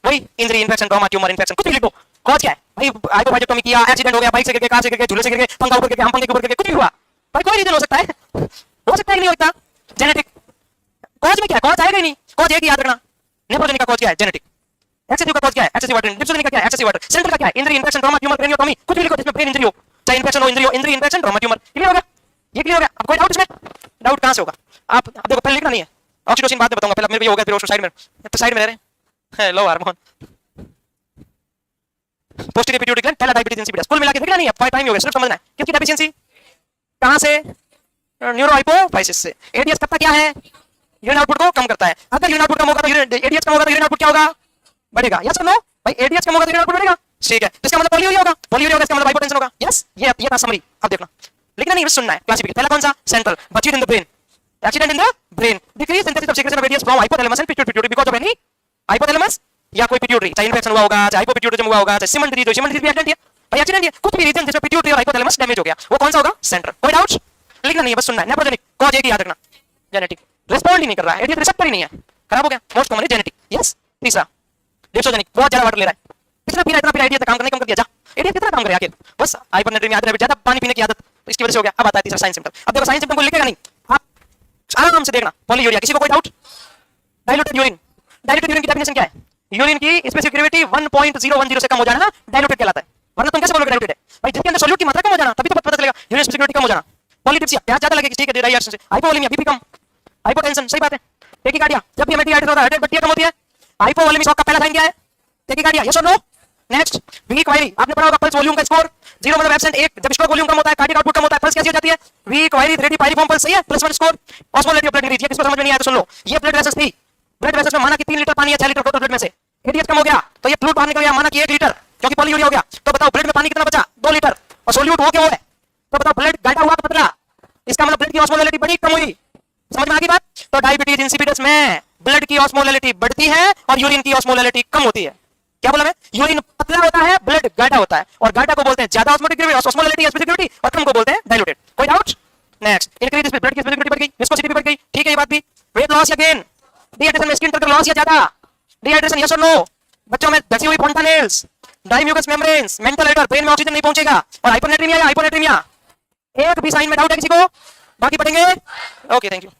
वही injury, infection, trauma, tumour, infection, कुछ भी लिखो। कॉज क्या है भाई? हाइपोवाइजेक्टोमी किया, एक्सीडेंट हो गया, बाइक से गिर के, कार से गिर के, झूले से गिर के, पंखा ऊपर गिर के, हम पंखे के ऊपर गिर के, कुछ भी हुआ भाई, कोई रीजन हो सकता है, हो सकता है कि नहीं होता? जेनेटिक। कॉज में क्या है? कॉज आएगा ही नहीं, कॉज एक ही याद रखना। नेफ्रोजेनिक का कॉज क्या है? जेनेटिक। एक्सेसिव का कॉज क्या है? Excessive water. लिप्सोजेनिक का क्या है? Excessive water. सेंट्रल का क्या है? इंजरी, इन्फेक्शन, ट्रॉमा, ट्यूमर, क्रेनियोटॉमी, कुछ भी लिखो जिसमें ब्रेन इंजरी हो, चाहे इन्फेक्शन हो, injury, infection, trauma, tumour. Clear हो गया? ये क्लियर हो गया? अब कोई डाउट इसमें? डाउट कहां से होगा? आप अब देखो, पहले लिखना नहीं है, ऑक्सीटोसिन बाद में बताऊंगा, पहले मेरे को ये हो गया, फिर ऑक्सीटोसिन साइड में, तो साइड में रह रहे हैं। Hello hormone, posterior pituitary gland, पहला डायबिटीज इंसिपिडस। कुल मिला के देखना नहीं है, टाइम ही हो गया, सिर्फ समझना है किसकी डेफिशिएंसी कहां से? न्यूरोहाइपोफाइसिस से। एडीएच करता क्या है? यूरिन आउटपुट को कम करता है। अगर यूरिन आउटपुट कम होगा तो एडीएच कम होगा तो यूरिन आउटपुट क्या होगा? बढ़ेगा। यस नो भाई, एडीएच कम होगा तो यूरिन आउटपुट बढ़ेगा, ठीक है? इसका मतलब पॉलीयूरिया होगा, पॉलीयूरिया होगा इसका मतलब हाइपोटेंशन होगा। यस, ये था समरी। अब देखना, लिखना नहीं, सुनना है। क्लासिफिकेशन पहला कौन सा? सेंट्रल, बचीड in the brain, accident in the brain, decrease synthesis of secretion of ADH from hypothalamus and pituitary because of any hypothalamus या कोई पिट्यूटरी, चाहे इन्फेक्शन हुआ होगा, चाहे हाइपोपिट्यूटरिज्म हुआ होगा, चाहे सिमेंट्री, जो सिमेंट्री भी एक्सीडेंट है भाई, एक्सीडेंट है, कुछ भी रीजन जिसमें पिट्यूटरी और हाइपोथैलेमस डैमेज हो गया, वो कौन सा होगा? सेंट्रल। कोई डाउट? लिखना नहीं है, बस सुनना है। नेप्रोजेनिक कॉज एक ही याद रखना, जेनेटिक। रिस्पॉन्ड ही नहीं कर रहा है, एडिएट रिसेप्टर ही नहीं है, खराब हो गया। Most common genetic. यस। तीसरा डिप्सोजेनिक, बहुत ज्यादा वाटर ले रहा है, कितना पी रहा है, इतना पी रहा है, एडिएट काम करने कम कर दिया। जा एडिएट कितना काम करे आखिर? बस हाइपरनेट्रीमिया, आदत, ज्यादा पानी पीने की आदत, तो इसकी वजह से हो गया। अब आता है तीसरा साइन सिम्टम। अब देखो साइन सिम्टम को लिखेगा नहीं, आप आराम से देखना। पॉलीयूरिया, किसी को कोई doubt? Diluted urine, diluted urine की डेफिनेशन क्या है? यूरिन की स्पेसिफिक ग्रेविटी 1.010 से कम हो जाना ना डाइल्यूटेड कहलाता है, वरना तुम कैसे बोलोगे डाइल्यूटेड है? भाई जिसके अंदर सोल्यूट की मात्रा कम हो जाना, तभी तो पता चलेगा यूरिन स्पेसिफिक ग्रेविटी कम हो जाना। पॉलीडिप्सिया, प्यास ज्यादा लगेगी, ठीक है, डिहाइड्रेशन से। हाइपोवोलेमिया, बीपी कम, हाइपोटेंशन, सही बात है। टेकिकार्डिया, जब भी हमें डिहाइड्रेशन होता है, हार्ट बत्तियां कम होती है। हाइपोवोलेमिक शॉक का पहला साइन क्या है? टेकिकार्डिया, यस और नो? नेक्स्ट वीक वायरी, आपने पढ़ा होगा पल्स वॉल्यूम का स्कोर 0 मतलब एब्सेंट 1, जब स्ट्रोक वॉल्यूम कम होता है, कार्डियक आउटपुट कम होता है, पल्स कैसी हो जाती है? वीक वायरी, रेडी पाइरिफॉर्म पल्स, सही है। +1 स्कोर। ऑस्मोलेटिव ब्लड इंक्रीज, ये किसको समझ में नहीं आया तो सुन लो, ये ब्लड वेसल्स थी, ब्लड वेसल्स में माना कि 3 लीटर पानी है 6 लीटर टोटल ब्लड में से, एडीएच कम हो गया तो ये फ्लूइड बाहर निकल गया, माना कि 1 लीटर, क्योंकि पॉलीयूरिया हो गया। तो बताओ ब्लड में पानी कितना बचा? 2 लीटर, और सोल्यूट हो क्या है? तो बताओ ब्लड गाढ़ा हुआ कि पतला? इसका मतलब ब्लड की ऑस्मोलैलिटी बढ़ी कम हुई? समझ में आ गई बात? तो डायबिटीज इंसिपिडस में ब्लड की ऑस्मोलैलिटी बढ़ती है और यूरिन की ऑस्मोलैलिटी कम होती है। क्या बोला मैं? यूरिन पतला होता है, ब्लड गाढ़ा होता है, और गाढ़ा को बोलते हैं ज्यादा ऑस्मोलैलिटी स्पेसिफिसिटी, और कम को बोलते हैं डाइल्यूटेड। कोई डाउट? नेक्स्ट इंक्रीज ब्लड की स्पेसिफिसिटी बढ़ गई, विस्कोसिटी बढ़ गई, ठीक है ये बात भी। वेट लॉस या गेन, डिहाइड्रेशन में स्किन कलर लॉस या ज्यादा, डिहाइड्रेशन यस और नो? बच्चों में धसी हुई fontanelles, dry mucous membranes, mental hyper, brain में ऑक्सीजन नहीं पहुंचेगा, और हाइपरनेट्रीमिया या हाइपोनेट्रीमिया। एक भी साइन में डाउट है किसी को? बाकी पढ़ेंगे। Okay, thank you.